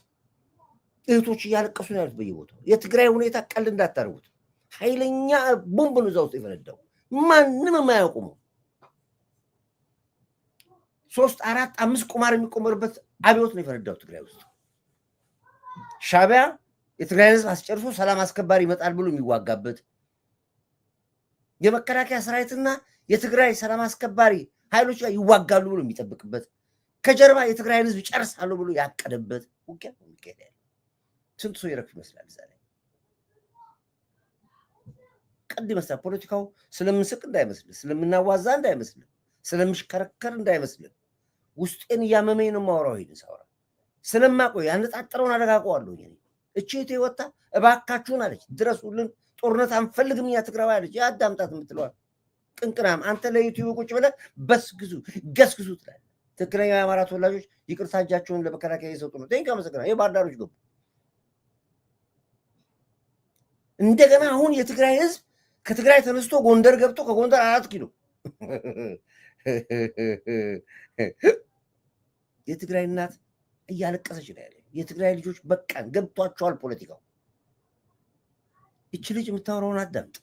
እህቶች እያለቀሱ ነው ያሉት በየቦታው። የትግራይ ሁኔታ ቀልድ እንዳታደርጉት። ኃይለኛ ቦምብ ነው እዛ ውስጥ የፈነዳው። ማንም የማያውቁመው 3፣ 4፣ 5 ቁማር የሚቆመርበት አብዮት ነው የፈነዳው ትግራይ ውስጥ። ሻዕቢያ የትግራይ ህዝብ አስጨርሶ ሰላም አስከባሪ ይመጣል ብሎ የሚዋጋበት የመከላከያ ሰራዊትና የትግራይ ሰላም አስከባሪ ኃይሎች ጋር ይዋጋሉ ብሎ የሚጠብቅበት ከጀርባ የትግራይ ህዝብ ጨርሳሉ ብሎ ያቀደበት ውጊያ ነው የሚካሄደው። ስንት ሰው ይረክ ይመስላል ዛሬ ቀድ ይመስላል። ፖለቲካው ስለምንስቅ እንዳይመስል፣ ስለምናዋዛ እንዳይመስል፣ ስለምሽከረከር እንዳይመስል ውስጤን እያመመኝ ነው የማወራው። ይሄን ሳወራ ስለማቆይ ያነጣጠረውን አደጋቀዋለሁ። እቺ ወጣ እባካችሁን አለች ድረሱልን፣ ጦርነት አንፈልግም እኛ ትግራዋይ አለች። ያዳምጣት የምትለዋል ቅንቅናም አንተ ለዩቲዩብ ቁጭ ብለህ ገስግሱ ትላለህ። ትክክለኛ የአማራ ተወላጆች ይቅርታ እጃቸውን ለመከላከያ እየሰጡ ነው። ቴንክ አመሰግናለሁ። የባህር ዳሮች ገቡ። እንደገና አሁን የትግራይ ህዝብ ከትግራይ ተነስቶ ጎንደር ገብቶ ከጎንደር 4 ኪሎ የትግራይ እናት እያለቀሰች ነው ያለ። የትግራይ ልጆች በቃን ገብቷቸዋል ፖለቲካው። እቺ ልጅ የምታወራውን አዳምጥ።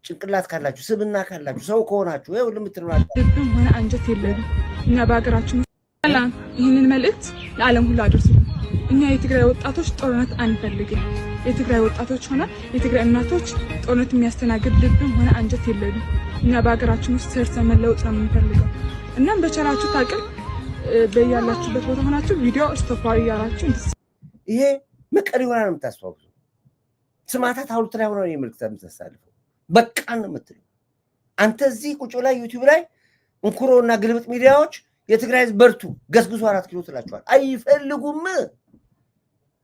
ጭንቅላት ካላችሁ ስብና ካላችሁ ሰው ከሆናችሁ ይኸው ለምትሉና ልብም ሆነ አንጀት የለም። እኛ በሀገራችን ሰላም ይህንን መልእክት ለዓለም ሁሉ አድርሱ። እኛ የትግራይ ወጣቶች ጦርነት አንፈልግም። የትግራይ ወጣቶች ሆነ የትግራይ እናቶች ጦርነት የሚያስተናግድ ልብም ሆነ አንጀት የለም። እኛ በሀገራችን ውስጥ ሰርተን መለወጥ ነው የምንፈልገው። እናም በቸራችሁ ታቅም በያላችሁበት ቦታ ሆናችሁ ቪዲዮ ስቶፓሪ ያራችሁ ይሄ መቀሪ ሆና ነው የምታስተዋውቁ። ስማታት ሐውልት ላይ ሆነ ነው መልእክት የምታሳልፈው። በቃን ነው የምትለው። አንተ እዚህ ቁጭ ላይ ዩቲዩብ ላይ እንኩሮና ግልብጥ ሚዲያዎች የትግራይ ህዝብ በርቱ ገስግሱ 4 ኪሎ ትላቸዋል። አይፈልጉም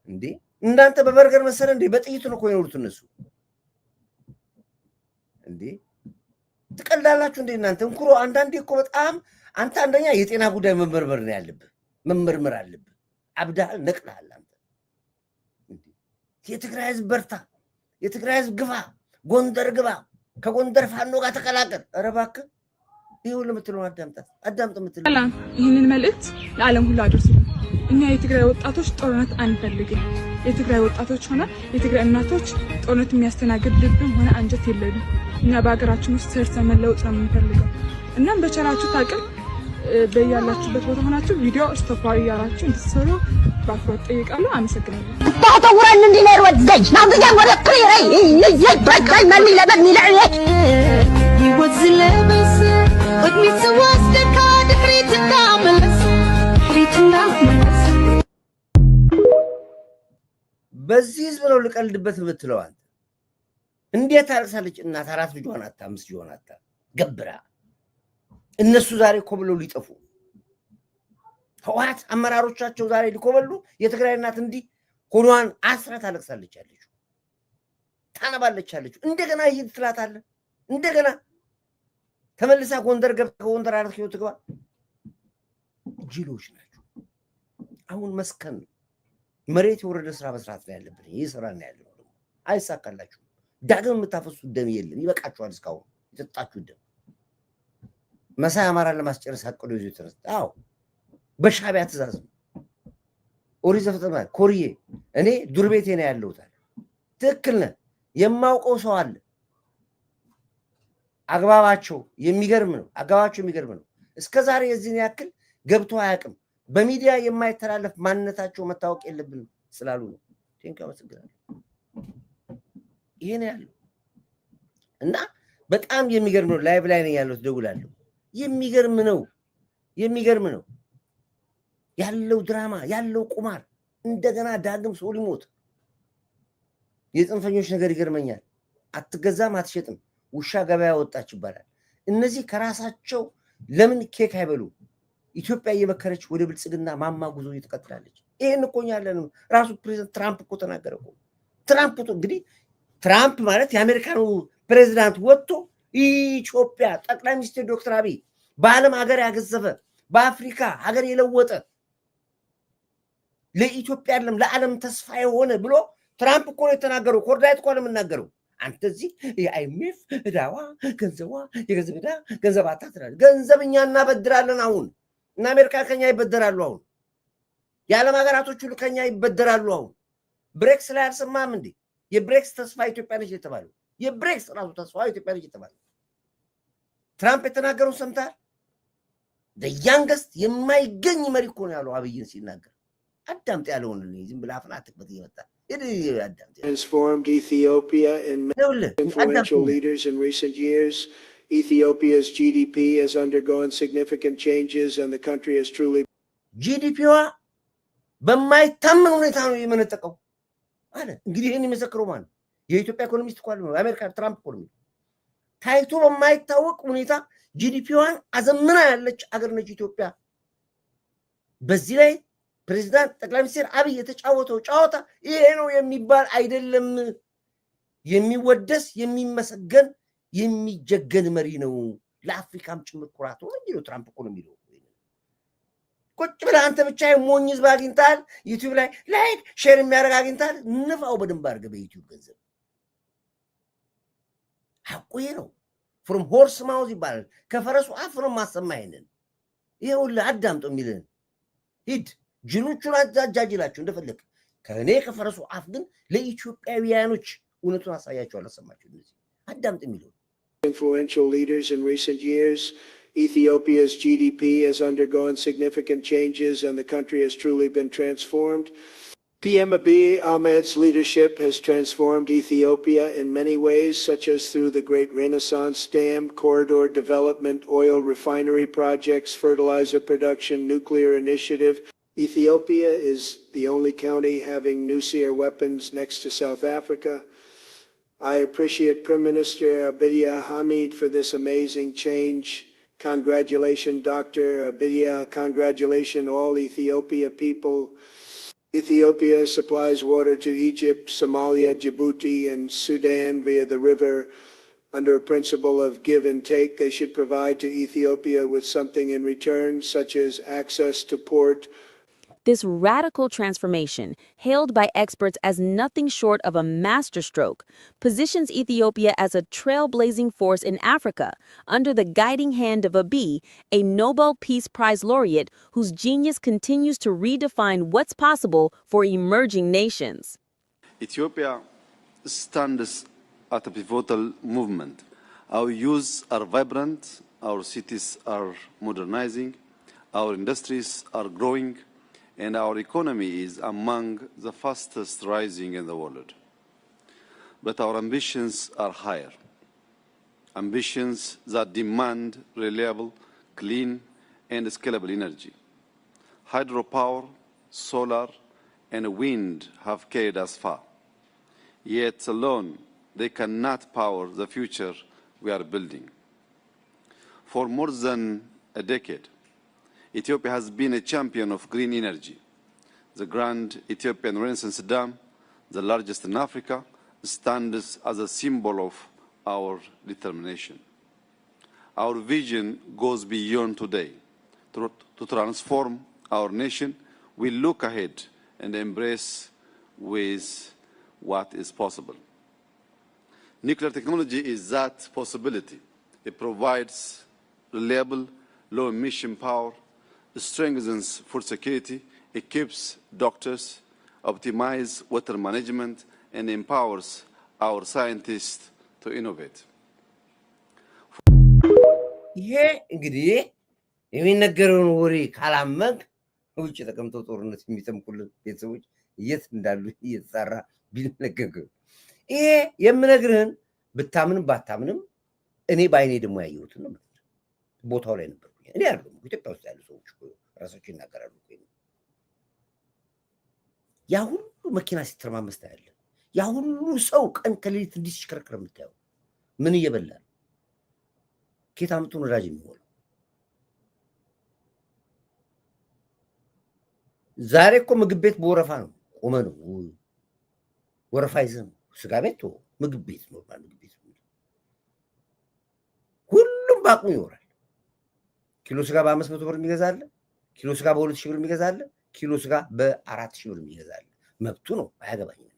እንዴ እንዳንተ በበርገር መሰለ እንዴ? በጥይት ነው እኮ የኖሩት እነሱ እንዴ። ትቀልዳላችሁ እንዴ እናንተ? እንኩሮ አንዳንዴ እኮ በጣም አንተ አንደኛ የጤና ጉዳይ መመርመር ነው ያለብህ፣ መመርመር አለብህ። አብዳል ነቅላል አንተ እንዴ። የትግራይ ህዝብ በርታ፣ የትግራይ ህዝብ ግፋ፣ ጎንደር ግባ፣ ከጎንደር ፋኖ ጋር ተቀላቀል። ኧረ እባክህ ይሁን ለምትለው አዳምጥ የምትለው ሰላም ይህንን መልእክት ለዓለም ሁሉ አድርሱ። እኛ የትግራይ ወጣቶች ጦርነት አንፈልግም። የትግራይ ወጣቶች ሆነ የትግራይ እናቶች ጦርነት የሚያስተናግድ ልብም ሆነ አንጀት የለም። እኛ በሀገራችን ውስጥ ሰርተን መለወጥ ነው የምንፈልገው። እናም በቸራችሁ ታቅም በያላችሁበት ቦታ ሆናችሁ ቪዲዮ ስቶፓሪ ያራችሁ እንድትሰሩ በአክብሮት ጠይቃለሁ። አመሰግናለሁ። ታውተውራን እንዲነር ወደጅ ናብያ ወረክሪ ረይ ይይ ማን ለበን ይልዕየት ይወዝለበስ ወድሚስ ወስደካ ድሕሪት እንዳመለስ ድሕሪት እንዳመለስ በዚህ ህዝብ ነው ልቀልድበት የምትለው አንተ። እንዴት ታርሳለች እናት 4 ልጇን አታ 5 ልጇን አታ ገብራ። እነሱ ዛሬ ኮብለው ሊጠፉ ህወሓት አመራሮቻቸው ዛሬ ሊኮበሉ የትግራይ እናት እንዲህ ሆኗን አስራ ታለቅሳለች አለች፣ ታነባለች አለች። እንደገና ይሄድ ትላታለ። እንደገና ተመልሳ ጎንደር ገብታ ጎንደር 4 ኪሎ ትገባ። ጅሎች ናቸው። አሁን መስከን መሬት የወረደ ስራ መስራት ነው ያለብን። ይሄ ስራ ነው ያለው። አይሳካላችሁ። ዳግም የምታፈሱት ደም የለም። ይበቃችኋል። እስካሁን የጠጣችሁት ደም መሳይ አማራን ለማስጨረስ አቅዶ ይዞ ተነሳ። አዎ በሻዕቢያ ትእዛዝ ነው። ኦሪት ዘፍጥረት ኮርዬ እኔ ዱር ቤቴ ነው ያለሁት። ትክክል ነህ። የማውቀው ሰው አለ። አግባባቸው የሚገርም ነው። አግባባቸው የሚገርም ነው። እስከዛሬ የዚህን ያክል ገብቶ አያውቅም። በሚዲያ የማይተላለፍ ማንነታቸው መታወቅ የለብንም ስላሉ ነው። ቴንክ አመሰግናለሁ። ይሄ ነው ያለው እና በጣም የሚገርም ነው። ላይቭ ላይ ነኝ ያለሁት፣ ደውላለሁ። የሚገርም ነው። የሚገርም ነው ያለው ድራማ ያለው ቁማር። እንደገና ዳግም ሰው ሊሞት። የጽንፈኞች ነገር ይገርመኛል። አትገዛም አትሸጥም፣ ውሻ ገበያ ወጣች ይባላል። እነዚህ ከራሳቸው ለምን ኬክ አይበሉ? ኢትዮጵያ እየመከረች ወደ ብልጽግና ማማ ጉዞ እየተቀጥላለች። ይሄን እኮ ያለን ራሱ ፕሬዝዳንት ትራምፕ እኮ ተናገረ እኮ። ትራምፕ እንግዲህ ትራምፕ ማለት የአሜሪካኑ ፕሬዝዳንት ወጥቶ ኢትዮጵያ ጠቅላይ ሚኒስትር ዶክተር አብይ በዓለም ሀገር ያገዘፈ በአፍሪካ ሀገር የለወጠ ለኢትዮጵያ አይደለም ለዓለም ተስፋ የሆነ ብሎ ትራምፕ እኮ ነው የተናገረው። ኮርዳይት እኮ ነው የምናገረው። አንተ እዚህ የአይኤምኤፍ ዕዳዋ ገንዘቧ የገንዘብ ዕዳ ገንዘብ አታትራለህ። ገንዘብ እኛ እናበድራለን። አሁን እና አሜሪካ ከኛ ይበደራሉ። አሁን የዓለም ሀገራቶች ሁሉ ከኛ ይበደራሉ። አሁን ብሬክስ ላይ አልሰማህም እንዴ? የብሬክስ ተስፋ ኢትዮጵያ ነች የተባለው። የብሬክስ ራሱ ተስፋ ኢትዮጵያ ነች የተባለው ትራምፕ የተናገረውን ሰምተሃል? the youngest የማይገኝ መሪ እኮ ነው ያለው አብይን ሲናገር አዳምጥ ያለውን ዝም ብላ አፍናትበት ይመጣ transformed Ethiopia in influential leaders in recent years. Ethiopia's GDP has undergone significant changes and the country has truly GDP-ዋ በማይታመን ሁኔታ ነው የመነጠቀው አለ እንግዲህ ይሄን የሚመሰክረው ማን የኢትዮጵያ ኢኮኖሚስት እኮ ነው አሜሪካ ትራምፕ እኮ ነው ታይቶ በማይታወቅ ሁኔታ GDP-ዋን አዘምና ያለች አገር ነች ኢትዮጵያ በዚህ ላይ ፕሬዝዳንት ጠቅላይ ሚኒስትር አብይ የተጫወተው ጫወታ ይሄ ነው የሚባል አይደለም የሚወደስ የሚመሰገን የሚጀገን መሪ ነው ለአፍሪካም ጭምር ኩራት ነው እንጂ ትራምፕ እኮ ነው የሚለው ቁጭ ብለህ አንተ ብቻ ሞኝ ህዝብ አግኝታል ዩቲዩብ ላይ ላይክ ሼር የሚያደርግ አግኝታል ንፋው በደንብ አድርገህ በዩቲዩብ ገንዘብ ሐቁ ይሄ ነው from horse mouth ይባላል ከፈረሱ አፍ ነው ማሰማይነን ይሄው አዳምጦ የሚልን ሂድ ጅሎቹን አጃጅላችሁ እንደፈለክ ከኔ ከፈረሱ አፍ ግን ለኢትዮጵያውያኖች እውነቱን አሳያቸዋለሁ አሰማችሁ እንደዚህ አዳምጥ የሚለው influential leaders in recent years. Ethiopia's GDP has undergone significant changes and the country has truly been transformed. PM Abiy Ahmed's leadership has transformed Ethiopia in many ways, such as through the Great Renaissance Dam, corridor development, oil refinery projects, fertilizer production, nuclear initiative. Ethiopia is the only county having nuclear weapons next to South Africa. I appreciate Prime Minister Abiy Ahmed for this amazing change. Congratulations, Dr. Abiy. Congratulations, all Ethiopia people. Ethiopia supplies water to Egypt, Somalia, Djibouti, and Sudan via the river. Under a principle of give and take, they should provide to Ethiopia with something in return, such as access to port. This radical transformation, hailed by experts as nothing short of a masterstroke, positions Ethiopia as a trailblazing force in Africa, under the guiding hand of Abiy, a Nobel Peace Prize laureate whose genius continues to redefine what's possible for emerging nations. Ethiopia stands at a pivotal movement. Our youths are vibrant, our cities are modernizing, our industries are growing, and our economy is among the fastest rising in the world. But our ambitions are higher. Ambitions that demand reliable, clean, and scalable energy. Hydropower, solar, and wind have carried us far. Yet alone, they cannot power the future we are building. For more than a decade, Ethiopia has been a champion of green energy. The Grand Ethiopian Renaissance Dam, the largest in Africa, stands as a symbol of our determination. Our vision goes beyond today. To transform our nation, we look ahead and embrace with what is possible. Nuclear technology is that possibility. It provides reliable, low-emission power, strengthens food security, equips doctors, optimizes water management, and empowers our scientists to innovate. ይሄ እንግዲህ የሚነገረውን ወሬ ካላመንክ ውጭ ተቀምጠው ጦርነት የሚጠምቁልን ቤተሰቦች የት እንዳሉ እየተጣራ ቢነገር ይሄ የምነግርህን ብታምንም ባታምንም እኔ ባይኔ ደግሞ ያየሁት ነው ቦታው ላይ ነበር እኔ አይደለም ኢትዮጵያ ውስጥ ያሉ ሰዎች ራሳቸው ይናገራሉ ያ ሁሉ መኪና ሲተረማመስ ታያለ ያ ሁሉ ሰው ቀን ከሌሊት እንዲሽከረከር የምታየው ምን እየበላ ኬት አምጡ ነዳጅ የሚሞላው ዛሬ እኮ ምግብ ቤት በወረፋ ነው ቆመ ነው ወረፋ ይዘን ስጋ ቤት ምግብ ቤት ነው ምግብ ቤት ሁሉም ባቁ ይወራል ኪሎ ስጋ በ500 ብር የሚገዛል ኪሎ ስጋ በ2000 ብር የሚገዛል ኪሎ ስጋ በ4000 ብር የሚገዛል መብቱ ነው አያገባኝም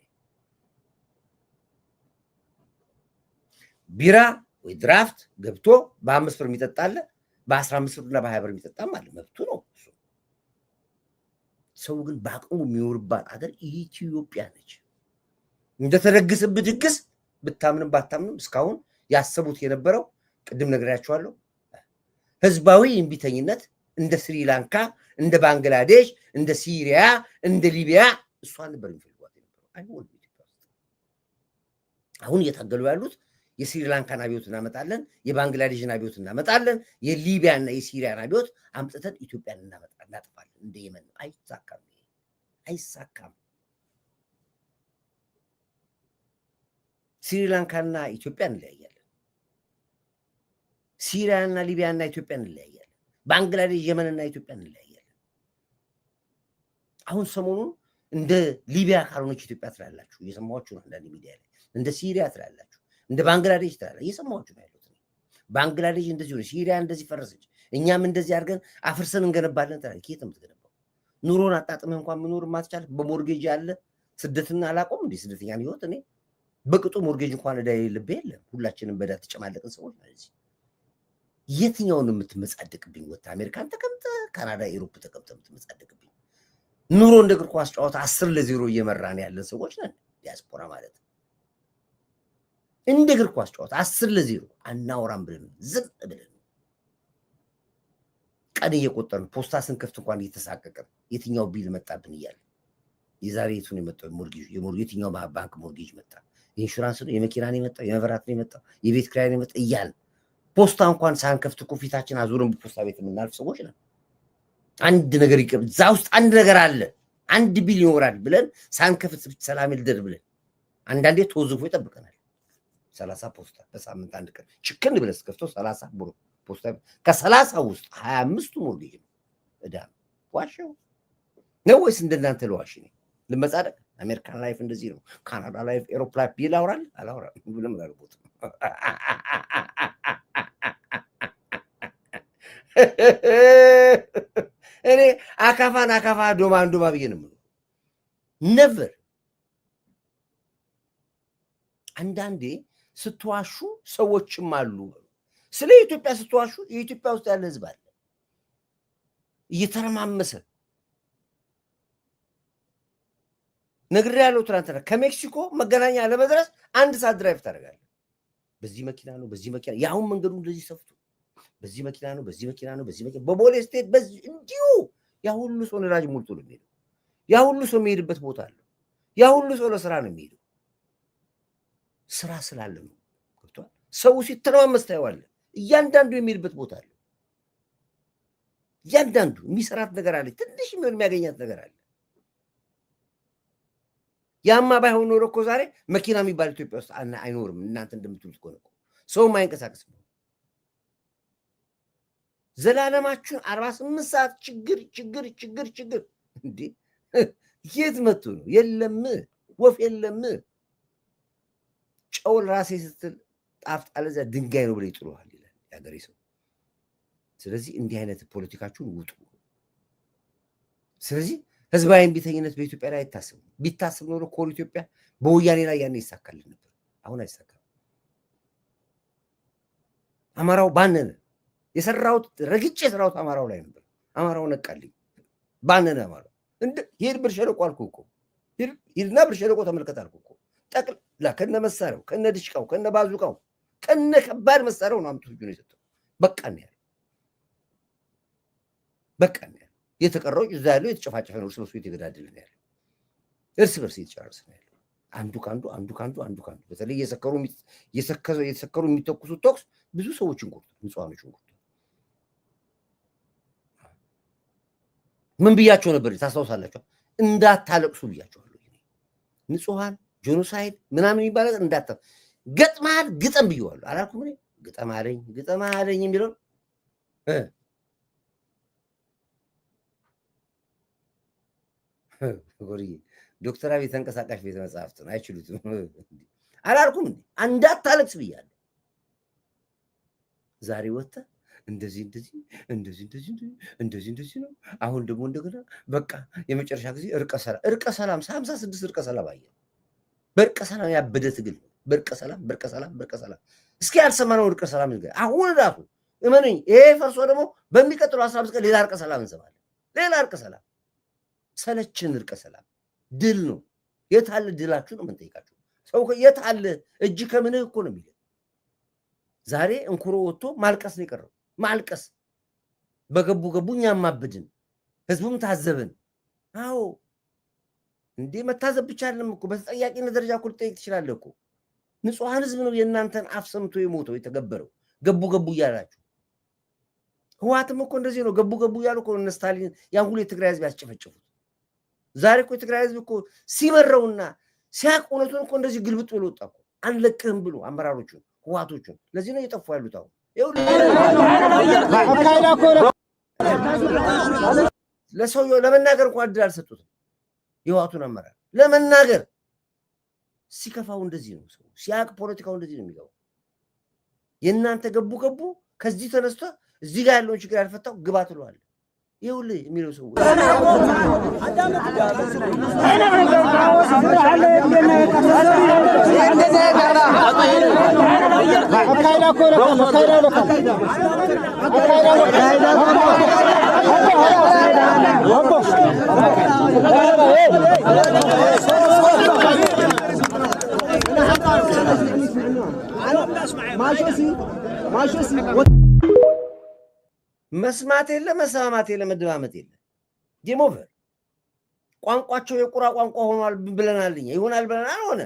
ቢራ ወይ ድራፍት ገብቶ በ5 ብር የሚጠጣል በ15 ብርና በ20 ብር የሚጠጣም አለ መብቱ ነው ሰው ግን ባቁ የሚወርባት አገር ኢትዮጵያ ነች እንደተደግስብህ ድግስ ብታምንም ባታምንም እስካሁን ያሰቡት የነበረው ቅድም ነግሬያችኋለሁ ህዝባዊ እንቢተኝነት እንደ ስሪላንካ እንደ ባንግላዴሽ እንደ ሲሪያ እንደ ሊቢያ እሷን ነበር የሚፈልጓት የነበረው። አይሆንም ኢትዮጵያ ውስጥ አሁን እየታገሉ ያሉት የስሪላንካን አብዮት እናመጣለን፣ የባንግላዴሽን አብዮት እናመጣለን፣ የሊቢያና የሲሪያን አብዮት አምጥተን ኢትዮጵያን እናጠፋለን እንደ የመን። አይሳካም፣ አይሳካም። ስሪላንካና ኢትዮጵያ እንለያያለን። ሲሪያና ሊቢያና ኢትዮጵያ እንለያያለን። ባንግላዴሽ የመንና ኢትዮጵያ እንለያያለን። አሁን ሰሞኑን እንደ ሊቢያ ካልሆነች ኢትዮጵያ ትላላችሁ፣ እየሰማችሁ ነው። አንዳንድ ሚዲያ ላይ እንደ ሲሪያ ትላላችሁ፣ እንደ ባንግላዴሽ ትላላችሁ፣ እየሰማችሁ ነው ያሉት። ባንግላዴሽ እንደዚህ ሆነ፣ ሲሪያ እንደዚህ ፈረሰች፣ እኛም እንደዚህ አድርገን አፍርሰን እንገነባለን ትላለች። ከየት የምትገነባው? ኑሮን አጣጥመህ እንኳን መኖር ማትቻል በሞርጌጅ ያለ ስደትና አላቆም እንዴ ስደተኛን ህይወት እኔ በቅጡ ሞርጌጅ እንኳን እዳ የሌለብህ የለም። ሁላችንም በዳ ተጨማለቅን ሰዎች ነው። እዚህ የትኛውን የምትመጻደቅብኝ? ወጣ አሜሪካን ተቀምጠ ካናዳ፣ ኢሮፕ ተቀምጠ የምትመጻደቅብኝ? ኑሮ እንደ እግር ኳስ ጨዋታ 10-0 እየመራን ያለን ሰዎች ነን። ዲያስፖራ ማለት እንደ እግር ኳስ ጨዋታ 10-0 አናወራም ብለን ዝም ብለን ቀን እየቆጠርን ፖስታ ስንከፍት እንኳን እየተሳቀቀን የትኛው ቢል መጣብን እያለ የዛሬ የቱን የመጣው ሞርጌጅ የትኛው ባንክ ሞርጌጅ መጣ፣ የኢንሹራንስ ነው፣ የመኪና ነው የመጣው፣ የመብራት ነው የመጣው፣ የቤት ኪራይ ነው የመጣው እያለ ፖስታ እንኳን ሳንከፍት እኮ ፊታችን አዙረን በፖስታ ቤት የምናልፍ ሰዎች ነን። አንድ ነገር ይቀር እዛ ውስጥ አንድ ነገር አለ 1 ቢሊዮን ይኖራል ብለን ሳንከፍት ሰላም ይልደር ብለን አንዳንዴ ተወዝፎ ይጠብቀናል። 30 ፖስታ በሳምንት አንድ ቀን ችክን ብለህ ስከፍተው 30 ብር ፖስታ ከ30 ውስጥ 25ቱ ሞርጌጅ ነው እዳ ነው። ዋሽው ነው ወይስ እንደናንተ ለዋሽ ነው ልመጻደቅ? አሜሪካን ላይፍ እንደዚህ ነው፣ ካናዳ ላይፍ ኤሮፕላን ቢል አላወራም ብለም አልቦት እኔ አካፋን አካፋ ዶማን ዶማ ብዬ ነው ነበር። አንዳንዴ ስትዋሹ ሰዎችም አሉ። ስለ ኢትዮጵያ ስትዋሹ የኢትዮጵያ ውስጥ ያለ ህዝብ አለ እየተረማመሰ ነግሬ ያለው ትናንትና ከሜክሲኮ መገናኛ ለመድረስ 1 ሰዓት ድራይቭ ታደርጋለህ። በዚህ መኪና ነው በዚህ መኪና ያሁን መንገዱ እንደዚህ ሰፍቶ በዚህ መኪና ነው በዚህ መኪና ነው በዚህ መኪና በቦሌ ስቴት በዚህ እንዲሁ ያ ሁሉ ሰው ነዳጅ ሞልቶ ነው የሚሄደው። ያ ሁሉ ሰው የሚሄድበት ቦታ አለ። ያ ሁሉ ሰው ለስራ ነው የሚሄደው። ስራ ስላለ ነው። ገብቶሃል? ሰው ሲተረማመስ ታየዋለህ። እያንዳንዱ የሚሄድበት ቦታ አለ። እያንዳንዱ የሚሰራት ነገር አለ። ትንሽ የሚያገኛት ነገር አለ። ያማ ባይሆን ኖሮ እኮ ዛሬ መኪና የሚባል ኢትዮጵያ ውስጥ አይኖርም። እናንተ እንደምትሉት ከሆነ ሰውም አይንቀሳቀስም። ዘላለማችሁን 48 ሰዓት ችግር ችግር ችግር ችግር እንዴ! የት መጡ ነው? የለም ወፍ የለም። ጨው ራሴ ስትል ጣፍጥ አለዛ ድንጋይ ነው ብለ ይጥሩሃል ይላል ያገሬ ሰው። ስለዚህ እንዲህ አይነት ፖለቲካችሁን ውጡ። ስለዚህ ህዝባዊ እምቢተኝነት በኢትዮጵያ ላይ አይታሰብም። ቢታሰብ ኖሮ ኮር ኢትዮጵያ በወያኔ ላይ ያኔ ይሳካልን ነበር። አሁን አይሳካም። አማራው ባነነ። የሰራሁት ረግጬ የሰራሁት አማራው ላይ ነበር። አማራው ነቃልኝ፣ ባነነ። አማራው ሂድ ብር ሸለቆ አልኩ እኮ ሂድና ብር ሸለቆ ተመልከት አልኩ እኮ። ጠቅላ ከነ መሳሪያው ከነ ድሽቃው ከነ ባዙቃው ከነ ከባድ መሳሪያው ነው አምጥቶ ነው የሰጠው። በቃ ነው ያለው። በቃ ነው ያለው። የተቀረው እዛ ያለው የተጨፋጨፈ ነው። እርስ በርሱ የተገዳደለ ነው ያለው። እርስ በርስ የተጨረሰ ነው ያለው። አንዱ ካንዱ አንዱ ካንዱ አንዱ ካንዱ። በተለይ የሰከሩ የሚተኩሱት ተኩስ ብዙ ሰዎችን ቆርጧል፣ ንጹሃኖችን ቆርጧል። ምን ብያቸው ነበር ታስታውሳላችሁ? እንዳታለቅሱ ብያቸዋለሁ። ንጹሃን ጄኖሳይድ ምናምን የሚባለው እንዳታ ገጥማል ግጠም ብየዋለሁ አላልኩም? እኔ ግጠም አለኝ የሚለው ዶክተር አብይ ተንቀሳቃሽ ቤተ መጽሐፍት ነው አይችሉትም አላልኩም? እንዴ እንዳታለቅስ ብያለሁ። ዛሬ ወጥተህ እንደዚህ ነው። አሁን ደግሞ እንደገና በቃ የመጨረሻ ጊዜ እርቀ ሰላም 56 እርቀ ሰላም አየህ። በእርቀ ሰላም ያበደ ትግል ነው። በእርቀ ሰላም እስኪ ያልሰማነው እርቀ ሰላም ነው። አሁን ራሱ እመኑኝ ይሄ ፈርሶ ደግሞ በሚቀጥለው 15 ቀን ሌላ እርቀ ሰላም እንሰማለን። ሌላ እርቀ ሰላም ሰለችን። እርቀ ሰላም ድል ነው። የት አለ ድላችሁ ነው የምንጠይቃችሁ። ሰው የት አለ እጅ ከምንህ እኮ ነው የሚለው። ዛሬ እንኩሮ ወጥቶ ማልቀስ ነው የቀረው። ማልቀስ በገቡ እኛም ማብድን ህዝቡም ታዘብን አዎ እንዴ መታዘብ ብቻ አይደለም እኮ በተጠያቂነት ደረጃ እኮ ልጠይቅ ትችላለህ እኮ ንጹሃን ህዝብ ነው የእናንተን አፍ ሰምቶ የሞተው የተገበረው ገቡ እያላችሁ ህዋትም እኮ እንደዚህ ነው ገቡ እያሉ እኮ እነ ስታሊን ያን ሁሉ የትግራይ ህዝብ ያስጨፈጨፉት ዛሬ እኮ የትግራይ ህዝብ እኮ ሲመረውና ሲያቅ እውነቱን እኮ እንደዚህ ግልብጥ ብሎ ወጣ እኮ አንለቅህም ብሎ አመራሮቹን ህዋቶቹን ለዚህ ነው እየጠፉ ያሉት አሁን ለሰውየው ለመናገር እንኳን እድል አልሰጡትም የህዋቱን አመራር ለመናገር ሲከፋው እንደዚህ ነው ሰው ሲያቅ ፖለቲካው እንደዚህ ነው የሚገባው የእናንተ ገቡ ከዚህ ተነስቶ እዚህ ጋር ያለውን ችግር ያልፈታው ግባ ትሏል ይኸውልህ የሚለው ሰው መስማት የለ መስማማት የለ መደማመጥ የለ ዲሞቨር ቋንቋቸው የቁራ ቋንቋ ሆኗል ብለናልኝ ይሆናል ብለናል ሆነ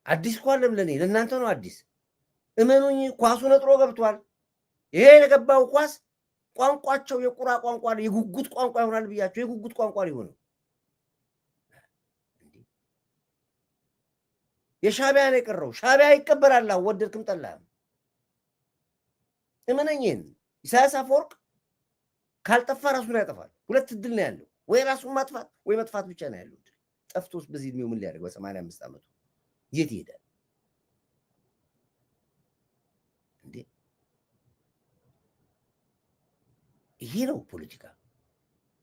አዲስ ቋለም ለኔ ለእናንተ ነው አዲስ እመኑኝ ኳሱ ነጥሮ ገብቷል ይሄ የገባው ኳስ ቋንቋቸው የቁራ ቋንቋ የጉጉት ቋንቋ ይሆናል ብያቸው የጉጉት ቋንቋ ሊሆን የሻቢያ ነው የቀረው ሻቢያ ይቀበላል ወደድክም ጠላህም እመነኝን ኢሳያስ አፈወርቅ ካልጠፋ ራሱን ያጠፋል ሁለት እድል ነው ያለው ወይ ራሱን ማጥፋት ወይ መጥፋት ብቻ ነው ያለው ጠፍቶስ በዚህ እድሜው ምን ሊያደርግ በ85 ዓመቱ የት ይሄዳል እንዴ ይሄ ነው ፖለቲካ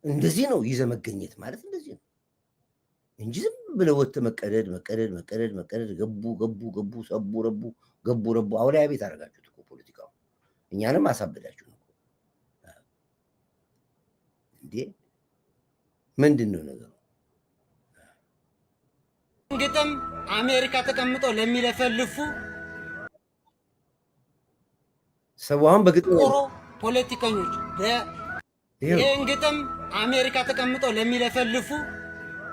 እንደዚህ ነው ይዘመገኘት ማለት እንደዚህ ነው እንጂ ዝም ብለው ወጥተህ መቀደድ ገቡ ሰቡ ረቡ አውሪያ ቤት አደረጋችሁት እኮ ፖለቲካው እኛንም አሳበዳችሁ ነው እንዴ ምንድነው ነገሩ ግጥም አሜሪካ ተቀምጠው ለሚለፈልፉ ሰዋን በግጥም ፖለቲከኞች ይሄን ግጥም አሜሪካ ተቀምጠው ለሚለፈልፉ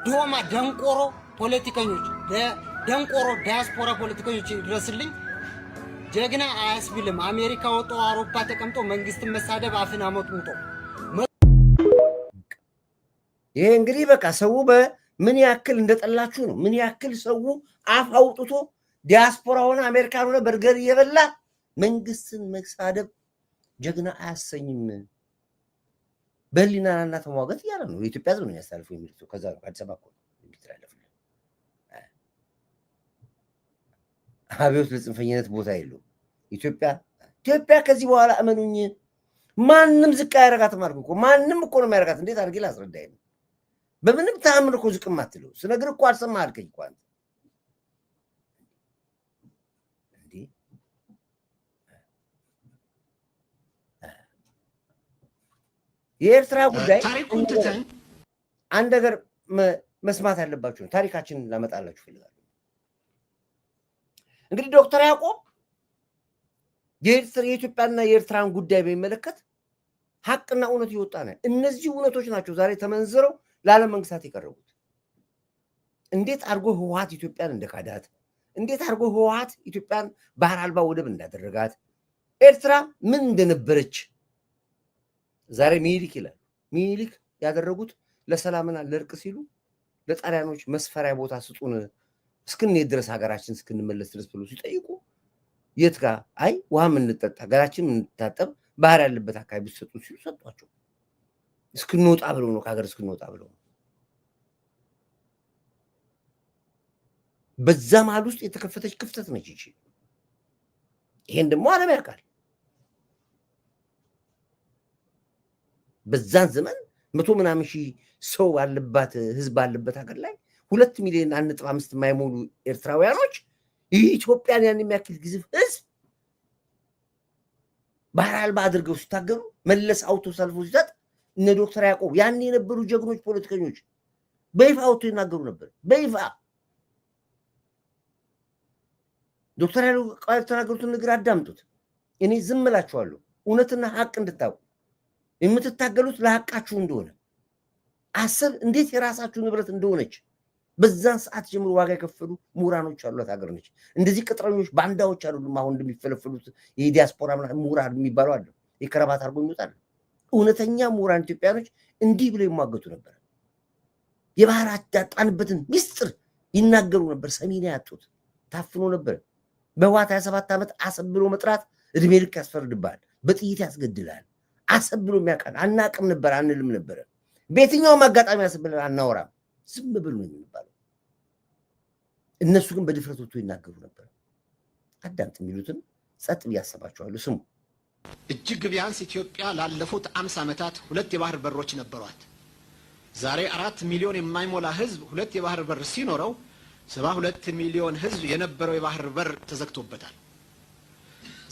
ዶማ ደንቆሮ ፖለቲከኞች ደንቆሮ ዲያስፖራ ፖለቲከኞች ድረስልኝ ጀግና አያስብልም አሜሪካ ወጦ አውሮፓ ተቀምጦ መንግስትን መሳደብ አፍን አመጡንጦ ይሄ እንግዲህ በቃ ሰው በምን ያክል እንደጠላችሁ ነው ምን ያክል ሰው አፍ አውጥቶ ዲያስፖራ ሆነ አሜሪካን ሆነ በርገር እየበላ መንግስትን መሳደብ ጀግና አያሰኝም በሊናና ተሟገት ያለ ነው የኢትዮጵያ ህዝብ ነው ያሳልፈው የሚሉት ከዛ አዲስ አበባ እኮ የሚተላለፈው አብዮት ለጽንፈኝነት ቦታ የለው ኢትዮጵያ ከዚህ በኋላ እመኑኝ ማንም ዝቅ ያረጋት ማለት እኮ ማንም እኮ ነው የሚያረጋት እንዴት አድርጌ ላስረዳኝ በምንም ተአምር እኮ ዝቅ ማትለው ስነግር እኮ አልሰማህ አልከኝ እኮ አንተ እንዴ የኤርትራ ጉዳይ አንድ ነገር መስማት ያለባችሁ ታሪካችንን ላመጣላችሁ ፈልጋለሁ እንግዲህ ዶክተር ያዕቆብ የኢትዮጵያና የኤርትራን ጉዳይ በሚመለከት ሐቅና እውነት ይወጣ ነው እነዚህ እውነቶች ናቸው ዛሬ ተመንዝረው ለዓለም መንግስታት የቀረቡት እንዴት አድርጎ ህወሓት ኢትዮጵያን እንደካዳት እንዴት አድርጎ ህወሓት ኢትዮጵያን ባህር አልባ ወደብ እንዳደረጋት ኤርትራ ምን እንደነበረች ዛሬ ሚኒሊክ ይላል ሚኒሊክ ያደረጉት ለሰላምና ለእርቅ ሲሉ ለጣሊያኖች መስፈሪያ ቦታ ስጡን እስክንሄድ ድረስ ሀገራችን እስክንመለስ ድረስ ብሎ ሲጠይቁ የት ጋር አይ ውሃ የምንጠጣ ሀገራችን የምንታጠብ ባህር ያለበት አካባቢ ሲሰጡ ሲሉ ሰጧቸው እስክንወጣ ብለው ነው ከሀገር እስክንወጣ ብለው ነው በዛ መሀል ውስጥ የተከፈተች ክፍተት ነች ይቺ ይሄን ደግሞ ዓለም ያውቃል በዛን ዘመን 100 ምናምን ሺህ ሰው አለባት ህዝብ አለበት ሀገር ላይ 2 ሚሊዮን 1.5 የማይሞሉ ኤርትራውያኖች ኢትዮጵያን ያን የሚያክል ግዝፍ ህዝብ ባህር አልባ አድርገው ሲታገሩ መለስ አውቶ ሰልፎ ሲሰጥ እነ ዶክተር ያዕቆብ ያን የነበሩ ጀግኖች ፖለቲከኞች በይፋ አውቶ ይናገሩ ነበር በይፋ ዶክተር ያዕቆብ ተናገሩትን ነገር አዳምጡት እኔ ዝም እላችኋለሁ። እውነትና ሀቅ እንድታውቁ የምትታገሉት ለሀቃችሁ እንደሆነ አሰብ እንዴት የራሳችሁ ንብረት እንደሆነች በዛን ሰዓት ጀምሮ ዋጋ የከፈሉ ምሁራኖች ያሏት ሀገር ነች። እንደዚህ ቅጥረኞች ባንዳዎች አይደሉም። አሁን እንደሚፈለፈሉት የዲያስፖራ ምሁራን የሚባሉ አለ፣ የከረባት አድርጎ ይወጣል። እውነተኛ ምሁራን ኢትዮጵያኖች እንዲህ ብለው ይሟገቱ ነበር። የባህር አዳጣንበትን ሚስጥር ይናገሩ ነበር። ሰሚና ያጡት ታፍኖ ነበር። በህወሓት 27 ዓመት አሰብ ብሎ መጥራት እድሜ ልክ ያስፈርድብሃል፣ በጥይት ያስገድላል። አሰብ ብሎ የሚያውቃል አናቅም ነበር አንልም ነበር። በየትኛውም አጋጣሚ አሰብ ብለን አናወራም፣ ዝም ብሎ ነው የሚባለው። እነሱ ግን በድፍረት ወጥቶ ይናገሩ ነበር። አዳምጥ የሚሉትን ጸጥ ብያሰባቸዋለሁ። ስሙ። እጅግ ቢያንስ ኢትዮጵያ ላለፉት 50 ዓመታት 2 የባህር በሮች ነበሯት። ዛሬ 4 ሚሊዮን የማይሞላ ህዝብ 2 የባህር በር ሲኖረው 72 ሚሊዮን ህዝብ የነበረው የባህር በር ተዘግቶበታል።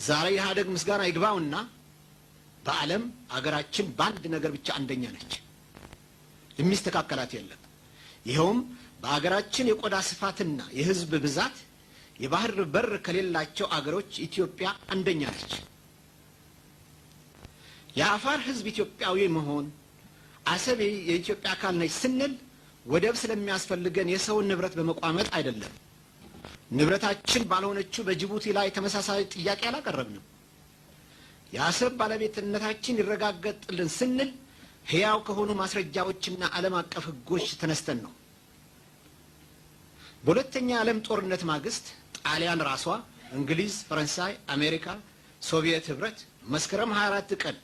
ዛሬ ኢህአዴግ ምስጋና ይግባውና በዓለም አገራችን በአንድ ነገር ብቻ አንደኛ ነች፣ የሚስተካከላት የለም። ይኸውም በአገራችን የቆዳ ስፋትና የህዝብ ብዛት የባህር በር ከሌላቸው አገሮች ኢትዮጵያ አንደኛ ነች። የአፋር ህዝብ ኢትዮጵያዊ መሆን አሰብ የኢትዮጵያ አካል ነች ስንል ወደብ ስለሚያስፈልገን የሰውን ንብረት በመቋመጥ አይደለም። ንብረታችን ባልሆነችው በጅቡቲ ላይ ተመሳሳይ ጥያቄ አላቀረብንም። የአሰብ ባለቤትነታችን ይረጋገጥልን ስንል ህያው ከሆኑ ማስረጃዎችና ዓለም አቀፍ ህጎች ተነስተን ነው። በሁለተኛ ዓለም ጦርነት ማግስት ጣሊያን ራሷ፣ እንግሊዝ፣ ፈረንሳይ፣ አሜሪካ፣ ሶቪየት ህብረት መስከረም 24 ቀን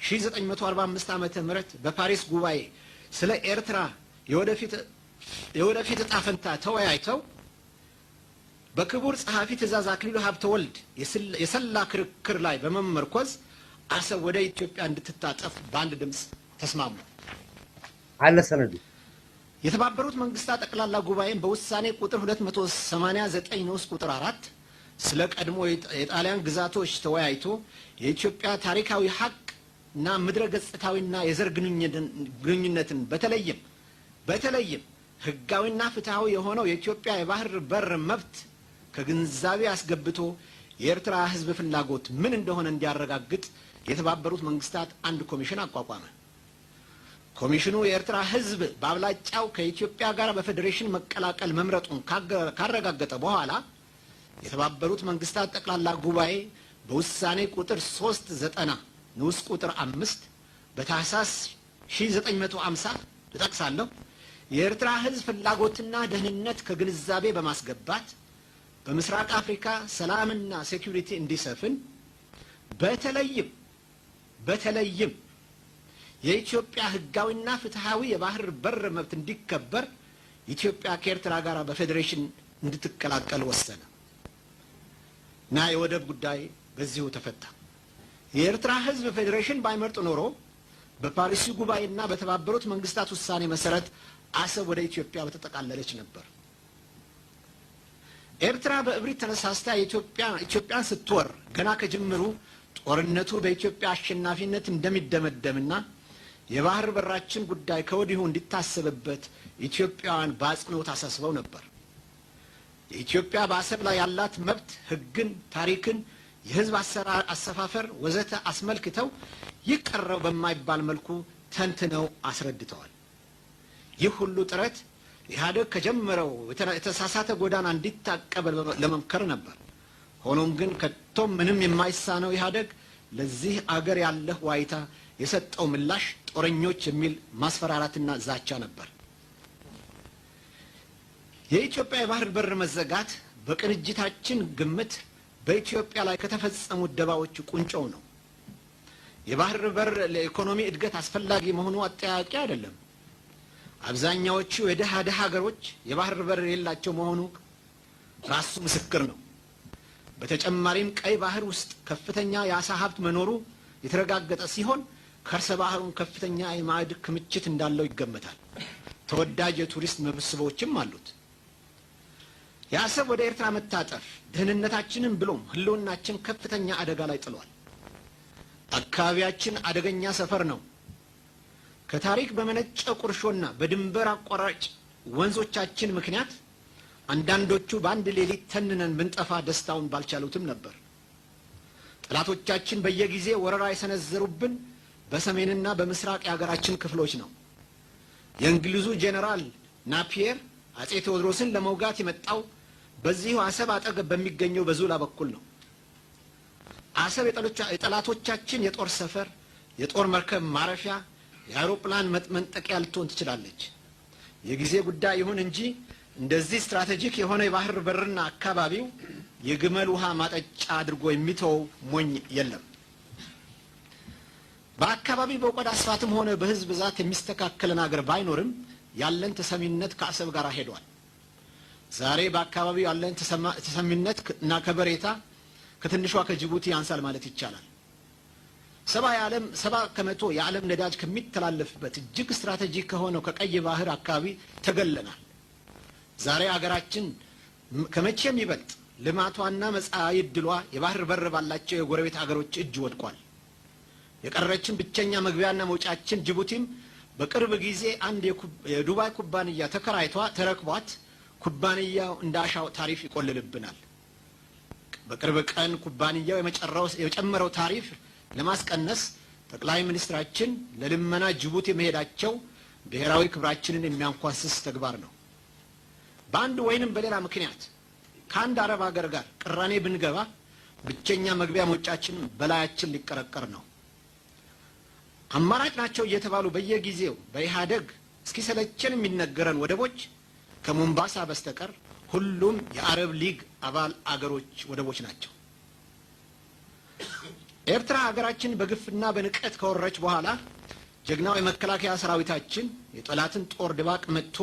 1945 ዓመተ ምህረት በፓሪስ ጉባኤ ስለ ኤርትራ የወደፊት ዕጣ ፈንታ ተወያይተው በክቡር ጸሐፊ ትእዛዝ አክሊሉ ሀብተወልድ የሰላ ክርክር ላይ በመመርኮዝ አሰብ ወደ ኢትዮጵያ እንድትታጠፍ በአንድ ድምፅ ተስማሙ። አለ ሰነዱ። የተባበሩት መንግስታት ጠቅላላ ጉባኤን በውሳኔ ቁጥር 289 ንዑስ ቁጥር 4 ስለ ቀድሞ የጣሊያን ግዛቶች ተወያይቶ የኢትዮጵያ ታሪካዊ ሀቅ እና ምድረ ገጽታዊና የዘር ግንኙነትን በተለይም ህጋዊና ፍትሃዊ የሆነው የኢትዮጵያ የባህር በር መብት ከግንዛቤ አስገብቶ የኤርትራ ህዝብ ፍላጎት ምን እንደሆነ እንዲያረጋግጥ የተባበሩት መንግስታት አንድ ኮሚሽን አቋቋመ። ኮሚሽኑ የኤርትራ ህዝብ በአብላጫው ከኢትዮጵያ ጋር በፌዴሬሽን መቀላቀል መምረጡን ካረጋገጠ በኋላ የተባበሩት መንግስታት ጠቅላላ ጉባኤ በውሳኔ ቁጥር 390 ንዑስ ቁጥር 5 በታህሳስ 1950 ልጠቅሳለሁ የኤርትራ ህዝብ ፍላጎትና ደህንነት ከግንዛቤ በማስገባት በምስራቅ አፍሪካ ሰላምና ሴኩሪቲ እንዲሰፍን በተለይም የኢትዮጵያ ህጋዊና ፍትሃዊ የባህር በር መብት እንዲከበር ኢትዮጵያ ከኤርትራ ጋር በፌዴሬሽን እንድትቀላቀል ወሰነ እና የወደብ ጉዳይ በዚሁ ተፈታ። የኤርትራ ህዝብ ፌዴሬሽን ባይመርጥ ኖሮ በፓሪስ ጉባኤና በተባበሩት መንግስታት ውሳኔ መሰረት አሰብ ወደ ኢትዮጵያ በተጠቃለለች ነበር። ኤርትራ በእብሪት ተነሳስታ ኢትዮጵያን ስትወር ገና ከጅምሩ ጦርነቱ በኢትዮጵያ አሸናፊነት እንደሚደመደምና የባህር በራችን ጉዳይ ከወዲሁ እንዲታሰብበት ኢትዮጵያውያን በአጽንኦት አሳስበው ነበር። የኢትዮጵያ በአሰብ ላይ ያላት መብት ህግን፣ ታሪክን፣ የህዝብ አሰፋፈር ወዘተ አስመልክተው ይቀረው በማይባል መልኩ ተንትነው አስረድተዋል። ይህ ሁሉ ጥረት ኢህአዴግ ከጀመረው የተሳሳተ ጎዳና እንዲታቀብ ለመምከር ነበር። ሆኖም ግን ከቶም ምንም የማይሳነው ኢህአዴግ ለዚህ አገር ያለህ ዋይታ የሰጠው ምላሽ ጦረኞች የሚል ማስፈራራትና ዛቻ ነበር። የኢትዮጵያ የባህር በር መዘጋት በቅንጅታችን ግምት በኢትዮጵያ ላይ ከተፈጸሙ ደባዎች ቁንጮው ነው። የባህር በር ለኢኮኖሚ እድገት አስፈላጊ መሆኑ አጠያቂ አይደለም። አብዛኛዎቹ የደሃ ሀገሮች የባህር በር የሌላቸው መሆኑ ራሱ ምስክር ነው። በተጨማሪም ቀይ ባህር ውስጥ ከፍተኛ የአሳ ሀብት መኖሩ የተረጋገጠ ሲሆን ከርሰ ባህሩን ከፍተኛ የማዕድን ክምችት እንዳለው ይገመታል። ተወዳጅ የቱሪስት መስህቦችም አሉት። የአሰብ ወደ ኤርትራ መታጠፍ ደህንነታችንን ብሎም ህልውናችን ከፍተኛ አደጋ ላይ ጥሏል። አካባቢያችን አደገኛ ሰፈር ነው። ከታሪክ በመነጨ ቁርሾና በድንበር አቋራጭ ወንዞቻችን ምክንያት አንዳንዶቹ በአንድ ሌሊት ተንነን ብንጠፋ ደስታውን ባልቻሉትም ነበር። ጠላቶቻችን በየጊዜው ወረራ የሰነዘሩብን በሰሜንና በምስራቅ የሀገራችን ክፍሎች ነው። የእንግሊዙ ጄኔራል ናፒየር አጼ ቴዎድሮስን ለመውጋት የመጣው በዚሁ አሰብ አጠገብ በሚገኘው በዙላ በኩል ነው። አሰብ የጠላቶቻችን የጦር ሰፈር፣ የጦር መርከብ ማረፊያ፣ የአውሮፕላን መንጠቂያ ልትሆን ትችላለች። የጊዜ ጉዳይ ይሁን እንጂ እንደዚህ ስትራቴጂክ የሆነ የባህር በርና አካባቢው የግመል ውሃ ማጠጫ አድርጎ የሚተው ሞኝ የለም። በአካባቢው በቆዳ ስፋትም ሆነ በህዝብ ብዛት የሚስተካከለን አገር ባይኖርም ያለን ተሰሚነት ከአሰብ ጋር ሄዷል። ዛሬ በአካባቢው ያለን ተሰሚነት እና ከበሬታ ከትንሿ ከጅቡቲ ያንሳል ማለት ይቻላል። 70% የዓለም ነዳጅ ከሚተላለፍበት እጅግ ስትራቴጂክ ከሆነው ከቀይ ባህር አካባቢ ተገለናል። ዛሬ አገራችን ከመቼም ይበልጥ ልማቷና መጻኢ ዕድሏ የባህር በር ባላቸው የጎረቤት አገሮች እጅ ወድቋል። የቀረችን ብቸኛ መግቢያና መውጫችን ጅቡቲም በቅርብ ጊዜ አንድ የዱባይ ኩባንያ ተረክቧት ኩባንያው እንዳሻው ታሪፍ ይቆልልብናል። በቅርብ ቀን ኩባንያው የጨመረው ታሪፍ ለማስቀነስ ጠቅላይ ሚኒስትራችን ለልመና ጅቡቲ መሄዳቸው ብሔራዊ ክብራችንን የሚያንኳስስ ተግባር ነው። በአንድ ወይንም በሌላ ምክንያት ከአንድ አረብ ሀገር ጋር ቅራኔ ብንገባ ብቸኛ መግቢያ መውጫችን በላያችን ሊቀረቀር ነው። አማራጭ ናቸው እየተባሉ በየጊዜው በኢህአደግ እስኪሰለቸን የሚነገረን ወደቦች ከሞምባሳ በስተቀር ሁሉም የአረብ ሊግ አባል አገሮች ወደቦች ናቸው። ኤርትራ ሀገራችን በግፍና በንቀት ከወረረች በኋላ ጀግናው የመከላከያ ሰራዊታችን የጠላትን ጦር ድባቅ መጥቶ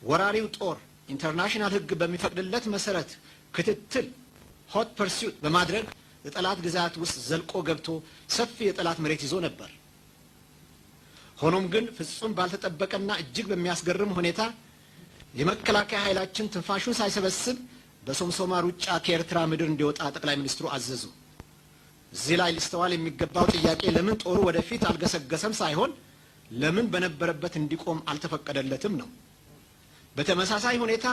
ወራሪው ጦር ኢንተርናሽናል ሕግ በሚፈቅድለት መሰረት ክትትል ሆት ፐርሱት በማድረግ የጠላት ግዛት ውስጥ ዘልቆ ገብቶ ሰፊ የጠላት መሬት ይዞ ነበር። ሆኖም ግን ፍጹም ባልተጠበቀና እጅግ በሚያስገርም ሁኔታ የመከላከያ ኃይላችን ትንፋሹን ሳይሰበስብ በሶምሶማ ሩጫ ከኤርትራ ምድር እንዲወጣ ጠቅላይ ሚኒስትሩ አዘዙ። እዚህ ላይ ሊስተዋል የሚገባው ጥያቄ ለምን ጦሩ ወደፊት አልገሰገሰም ሳይሆን ለምን በነበረበት እንዲቆም አልተፈቀደለትም ነው። በተመሳሳይ ሁኔታ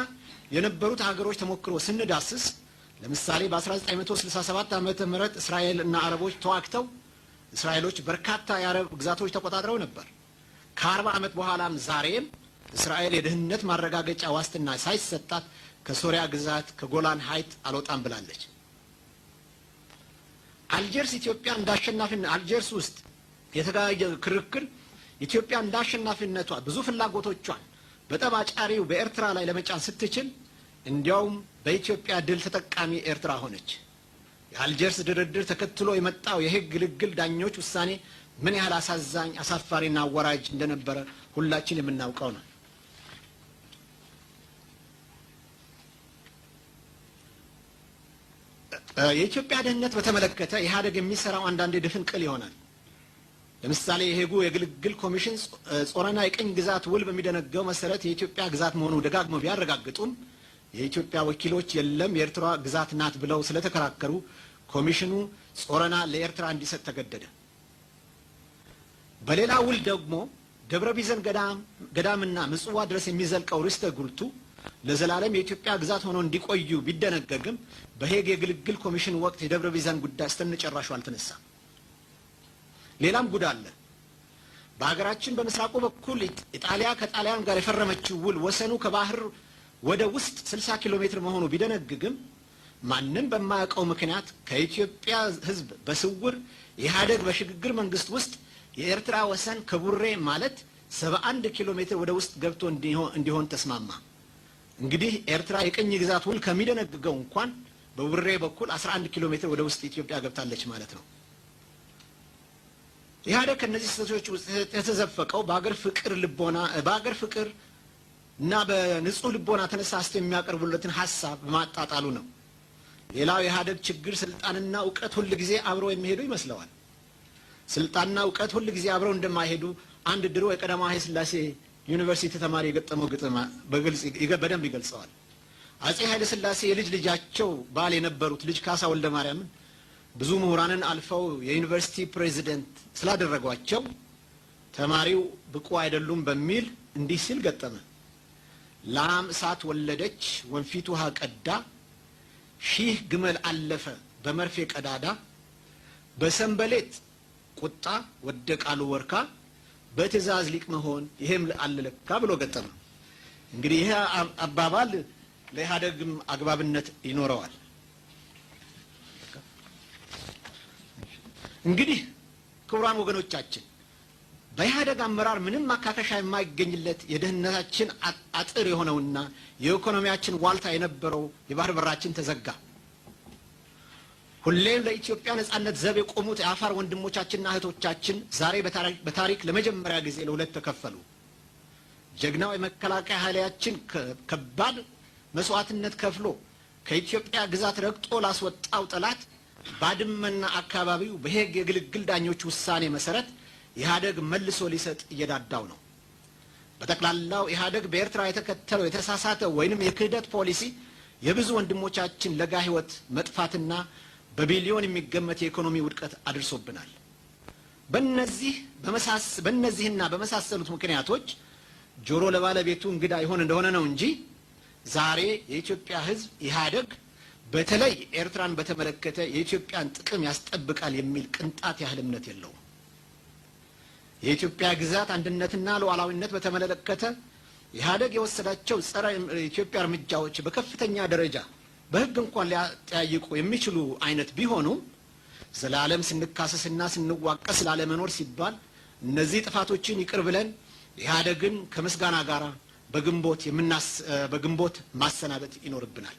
የነበሩት ሀገሮች ተሞክሮ ስንዳስስ ለምሳሌ በ1967 ዓመተ ምህረት እስራኤል እና አረቦች ተዋግተው እስራኤሎች በርካታ የአረብ ግዛቶች ተቆጣጥረው ነበር። ከ40 ዓመት በኋላም ዛሬም እስራኤል የደህንነት ማረጋገጫ ዋስትና ሳይሰጣት ከሶሪያ ግዛት ከጎላን ሀይት አልወጣም ብላለች። አልጀርስ ኢትዮጵያ እንዳሸናፊነት አልጀርስ ውስጥ የተካሄደ ክርክር ኢትዮጵያ እንዳሸናፊነቷ ብዙ ፍላጎቶቿን በጠባጫሪው በኤርትራ ላይ ለመጫን ስትችል እንዲያውም በኢትዮጵያ ድል ተጠቃሚ ኤርትራ ሆነች። የአልጀርስ ድርድር ተከትሎ የመጣው የህግ ግልግል ዳኞች ውሳኔ ምን ያህል አሳዛኝ አሳፋሪና አወራጅ እንደነበረ ሁላችን የምናውቀው ነው። የኢትዮጵያ ደህንነት በተመለከተ ኢህአደግ የሚሰራው አንዳንድ ድፍንቅል ይሆናል። ለምሳሌ የሄጉ የግልግል ኮሚሽን ጾረና የቀኝ ግዛት ውል በሚደነገው መሰረት የኢትዮጵያ ግዛት መሆኑ ደጋግመው ቢያረጋግጡም የኢትዮጵያ ወኪሎች የለም የኤርትራ ግዛት ናት ብለው ስለተከራከሩ ኮሚሽኑ ጾረና ለኤርትራ እንዲሰጥ ተገደደ። በሌላ ውል ደግሞ ደብረ ቢዘን ገዳምና ምጽዋ ድረስ የሚዘልቀው ርስተ ጉልቱ ለዘላለም የኢትዮጵያ ግዛት ሆኖ እንዲቆዩ ቢደነገግም በሄግ የግልግል ኮሚሽን ወቅት የደብረ ቢዘን ጉዳይ እስተነጨራሹ አልተነሳም። ሌላም ጉድ አለ። በሀገራችን በምስራቁ በኩል ኢጣሊያ ከጣሊያን ጋር የፈረመችው ውል ወሰኑ ከባህር ወደ ውስጥ 60 ኪሎ ሜትር መሆኑ ቢደነግግም ማንም በማያውቀው ምክንያት ከኢትዮጵያ ሕዝብ በስውር ኢህአደግ በሽግግር መንግስት ውስጥ የኤርትራ ወሰን ከቡሬ ማለት 71 ኪሎ ሜትር ወደ ውስጥ ገብቶ እንዲሆን ተስማማ። እንግዲህ ኤርትራ የቀኝ ግዛት ውል ከሚደነግገው እንኳን በቡሬ በኩል 11 ኪሎ ሜትር ወደ ውስጥ ኢትዮጵያ ገብታለች ማለት ነው። ኢህአደግ ከነዚህ ስህተቶች ውስጥ የተዘፈቀው በአገር ፍቅር እና በንጹህ ልቦና ተነሳስቶ የሚያቀርቡለትን ሐሳብ በማጣጣሉ ነው። ሌላው የኢህአደግ ችግር ስልጣንና ዕውቀት ሁሉ ጊዜ አብረው የሚሄዱ ይመስለዋል። ስልጣንና ዕውቀት ሁሉ ጊዜ አብረው እንደማይሄዱ አንድ ድሮ የቀዳማዊ ኃይለ ሥላሴ ዩኒቨርሲቲ ተማሪ የገጠመው ግጥም በደንብ ይገልጸዋል። አጼ ኃይለ ሥላሴ የልጅ ልጃቸው ባል የነበሩት ልጅ ካሳ ወልደ ማርያምን ብዙ ምሁራንን አልፈው የዩኒቨርሲቲ ፕሬዚደንት ስላደረጓቸው ተማሪው ብቁ አይደሉም በሚል እንዲህ ሲል ገጠመ። ላም እሳት ወለደች ወንፊት ውሃ ቀዳ፣ ሺህ ግመል አለፈ በመርፌ ቀዳዳ፣ በሰንበሌጥ ቁጣ ወደቃሉ ወርካ በትእዛዝ ሊቅ መሆን ይሄም አለለካ ብሎ ገጠመ። እንግዲህ ይሄ አባባል ለኢህአደግም አግባብነት ይኖረዋል። እንግዲህ ክቡራን ወገኖቻችን በኢህአደግ አመራር ምንም ማካከሻ የማይገኝለት የደህንነታችን አጥር የሆነውና የኢኮኖሚያችን ዋልታ የነበረው የባህር በራችን ተዘጋ። ሁሌም ለኢትዮጵያ ነጻነት ዘብ የቆሙት የአፋር ወንድሞቻችንና እህቶቻችን ዛሬ በታሪክ ለመጀመሪያ ጊዜ ለሁለት ተከፈሉ። ጀግናው የመከላከያ ኃይላችን ከባድ መስዋዕትነት ከፍሎ ከኢትዮጵያ ግዛት ረግጦ ላስወጣው ጠላት ባድመና አካባቢው በሄግ የግልግል ዳኞች ውሳኔ መሰረት ኢህአደግ መልሶ ሊሰጥ እየዳዳው ነው። በጠቅላላው ኢህአደግ በኤርትራ የተከተለው የተሳሳተ ወይንም የክህደት ፖሊሲ የብዙ ወንድሞቻችን ለጋ ህይወት መጥፋትና በቢሊዮን የሚገመት የኢኮኖሚ ውድቀት አድርሶብናል። በእነዚህና በመሳሰሉት ምክንያቶች ጆሮ ለባለቤቱ እንግዳ ይሆን እንደሆነ ነው እንጂ ዛሬ የኢትዮጵያ ህዝብ ኢህአደግ በተለይ ኤርትራን በተመለከተ የኢትዮጵያን ጥቅም ያስጠብቃል የሚል ቅንጣት ያህል እምነት የለውም። የኢትዮጵያ ግዛት አንድነትና ሉዓላዊነት በተመለከተ ኢህአደግ የወሰዳቸው ጸረ ኢትዮጵያ እርምጃዎች በከፍተኛ ደረጃ በህግ እንኳን ሊያጠያይቁ የሚችሉ አይነት ቢሆኑ ዘላለም ስንካሰስና ስንዋቀስ ላለመኖር ሲባል እነዚህ ጥፋቶችን ይቅር ብለን ኢህአደግን ከምስጋና ጋር በግንቦት ማሰናበት ይኖርብናል።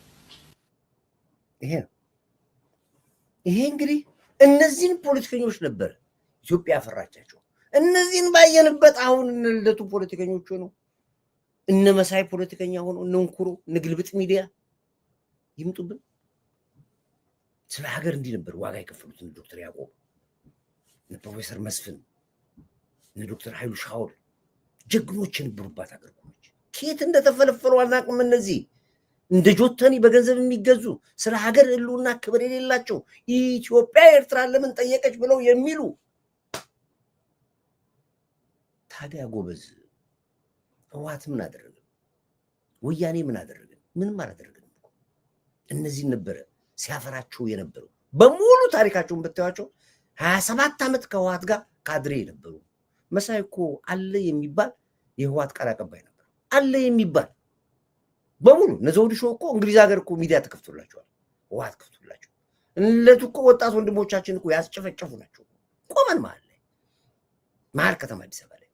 ይሄ እንግዲህ እነዚህን ፖለቲከኞች ነበር ኢትዮጵያ ያፈራቻቸው። እነዚህን ባየንበት አሁን እነ ልደቱ ፖለቲከኞች ሆነው እነ መሳይ ፖለቲከኛ ሆነው እነ እንኩሮ እነ ግልብጥ ሚዲያ ይምጡብን። ስለ ሀገር እንዲህ ነበር ዋጋ የከፈሉት እነ ዶክተር ያዕቆብ እነ ፕሮፌሰር መስፍን እነ ዶክተር ኃይሉ ሻውል ጀግኖች የነበሩባት ሀገር ነች። ከየት እንደተፈለፈሉ አናውቅም። እነዚህ እንደ ጆተኒ በገንዘብ የሚገዙ ስለ ሀገር ህልውና ክብር የሌላቸው ኢትዮጵያ ኤርትራን ለምን ጠየቀች ብለው የሚሉ ታዲያ ጎበዝ ህወሓት ምን አደረገ? ወያኔ ምን አደረገ? ምንም አላደረገም። እነዚህ ነበረ ሲያፈራቸው የነበረው በሙሉ ታሪካቸውን ብታዩቸው 27 ዓመት ከህወሓት ጋር ካድሬ የነበሩ። መሳይ እኮ አለ የሚባል የህወሓት ቃል አቀባይ ነበር። አለ የሚባል በሙሉ ነዘውድ ሾው እኮ እንግሊዝ ሀገር እኮ ሚዲያ ተከፍቶላቸዋል። ህወሓት ከፍቶላቸው እነቱ እኮ ወጣት ወንድሞቻችን እኮ ያስጨፈጨፉ ናቸው። ቆመን መሀል ከተማ አዲስ አበባ ላይ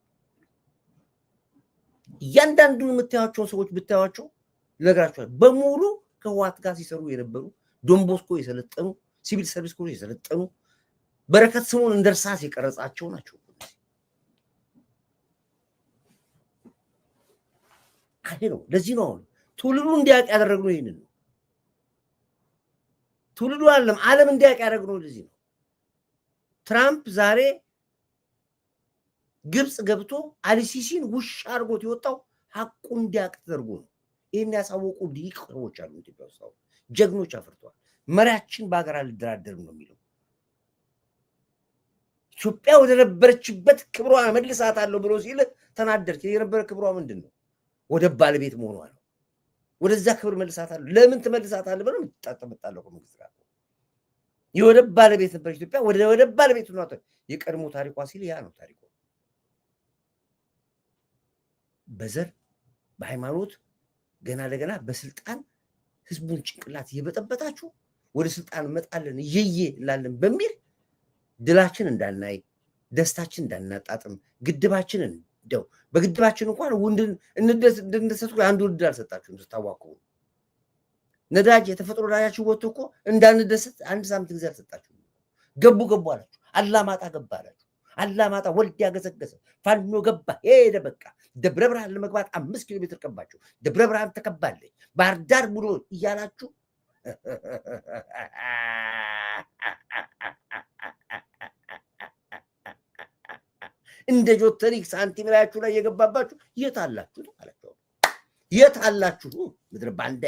እያንዳንዱን የምታዩቸውን ሰዎች ብታዩቸው ይነግራቸዋል። በሙሉ ከህወሓት ጋር ሲሰሩ የነበሩ ዶንቦስኮ የሰለጠኑ ሲቪል ሰርቪስ ኮሌጅ የሰለጠኑ በረከት ስምኦን እንደርሳስ የቀረጻቸው ናቸው። አይ ነው ለዚህ ነው ትውልዱ እንዲያውቅ ያደረግነው። ይሄንን ነው ትውልዱ ዓለም እንዲያውቅ ያደረግነው። ለዚህ ነው ትራምፕ ዛሬ ግብጽ ገብቶ አልሲሲን ውሻ አድርጎት የወጣው ሐቁ እንዲያውቅ ተደርጎ ነው። ይሄን ያሳወቁ ሊቅ ሰዎች አሉ ኢትዮጵያ ውስጥ ጀግኖች አፍርተዋል። መሪያችን በሀገር አልደራደርም ነው የሚለው። ኢትዮጵያ ወደ ነበረችበት ክብሯ መልሳታለሁ ብሎ ሲል ተናደርክ። የነበረ ክብሯ ምንድን ነው? ወደ ባለቤት መሆኗ ነው። ወደዛ ክብር መልሳታለሁ። ለምን ትመልሳታለህ ብለው ተጣጣጣለው ከመንግስት ጋር የወደ ባለቤት ነበር ኢትዮጵያ። ወደ ባለቤት ነው የቀድሞ ታሪኳ ሲል ያ ነው ታሪኳ። በዘር በሃይማኖት ገና ለገና በስልጣን ህዝቡን ጭንቅላት እየበጠበጣችሁ ወደ ስልጣን መጣለን እየየ እንላለን በሚል ድላችን እንዳናይ ደስታችን እንዳናጣጥም ግድባችንን እንደው በግድባችን እንኳን ወንድን እንደሰጡ አንድ ወንድ አልሰጣችሁም። ተታዋቁ ነዳጅ የተፈጥሮ ነዳጃችሁ ወጥቶ እኮ እንዳንደሰት አንድ ሳምንት ጊዜ አልሰጣችሁም። ገቡ አላችሁ። አላማጣ ገባ አላችሁ። አላማጣ ወልዲያ ገሰገሰ። ፋኖ ገባ ሄደ። በቃ ደብረ ብርሃን ለመግባት 5 ኪሎ ሜትር ቀባችሁ። ደብረ ብርሃን ተከባለች። ባህር ዳር ሙሉ እያላችሁ እንደ ጆተኒክ ሳንቲም ላያችሁ ላይ የገባባችሁ የት አላችሁ አላችሁ። የት አላችሁ? ምድር ባንዳ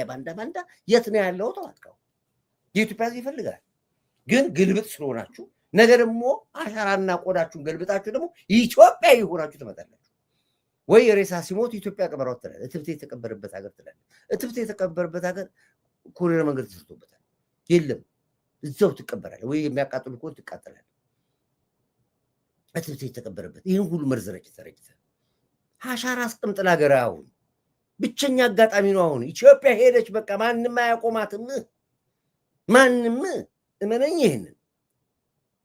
የት ነው ያለው? ተዋጥቀው የኢትዮጵያ ሕዝብ ይፈልጋል። ግን ግልብጥ ስለሆናችሁ ነገ ደግሞ አሻራና ቆዳችሁን ገልብጣችሁ ደግሞ ኢትዮጵያ ይሆናችሁ ትመጣላችሁ። ወይ ሬሳ ሲሞት ኢትዮጵያ ቀበሯት ትላለህ። እትብቴ የተቀበረበት ሀገር ትላለህ። እትብቴ የተቀበረበት ሀገር ኮሪደር መንገድ ተሰርቶበታል። የለም እዛው ትቀበራለህ ወይ የሚያቃጥሉ እኮ ትቃጠላለህ። እትብት የተቀበረበት ይህን ሁሉ መርዘረጭ ተረጭተ አሻራ አስቀምጥ ለሀገር። አሁን ብቸኛ አጋጣሚ ነው። አሁን ኢትዮጵያ ሄደች፣ በቃ ማንም አያቆማትም። ማንም እመነኝ። ይህንን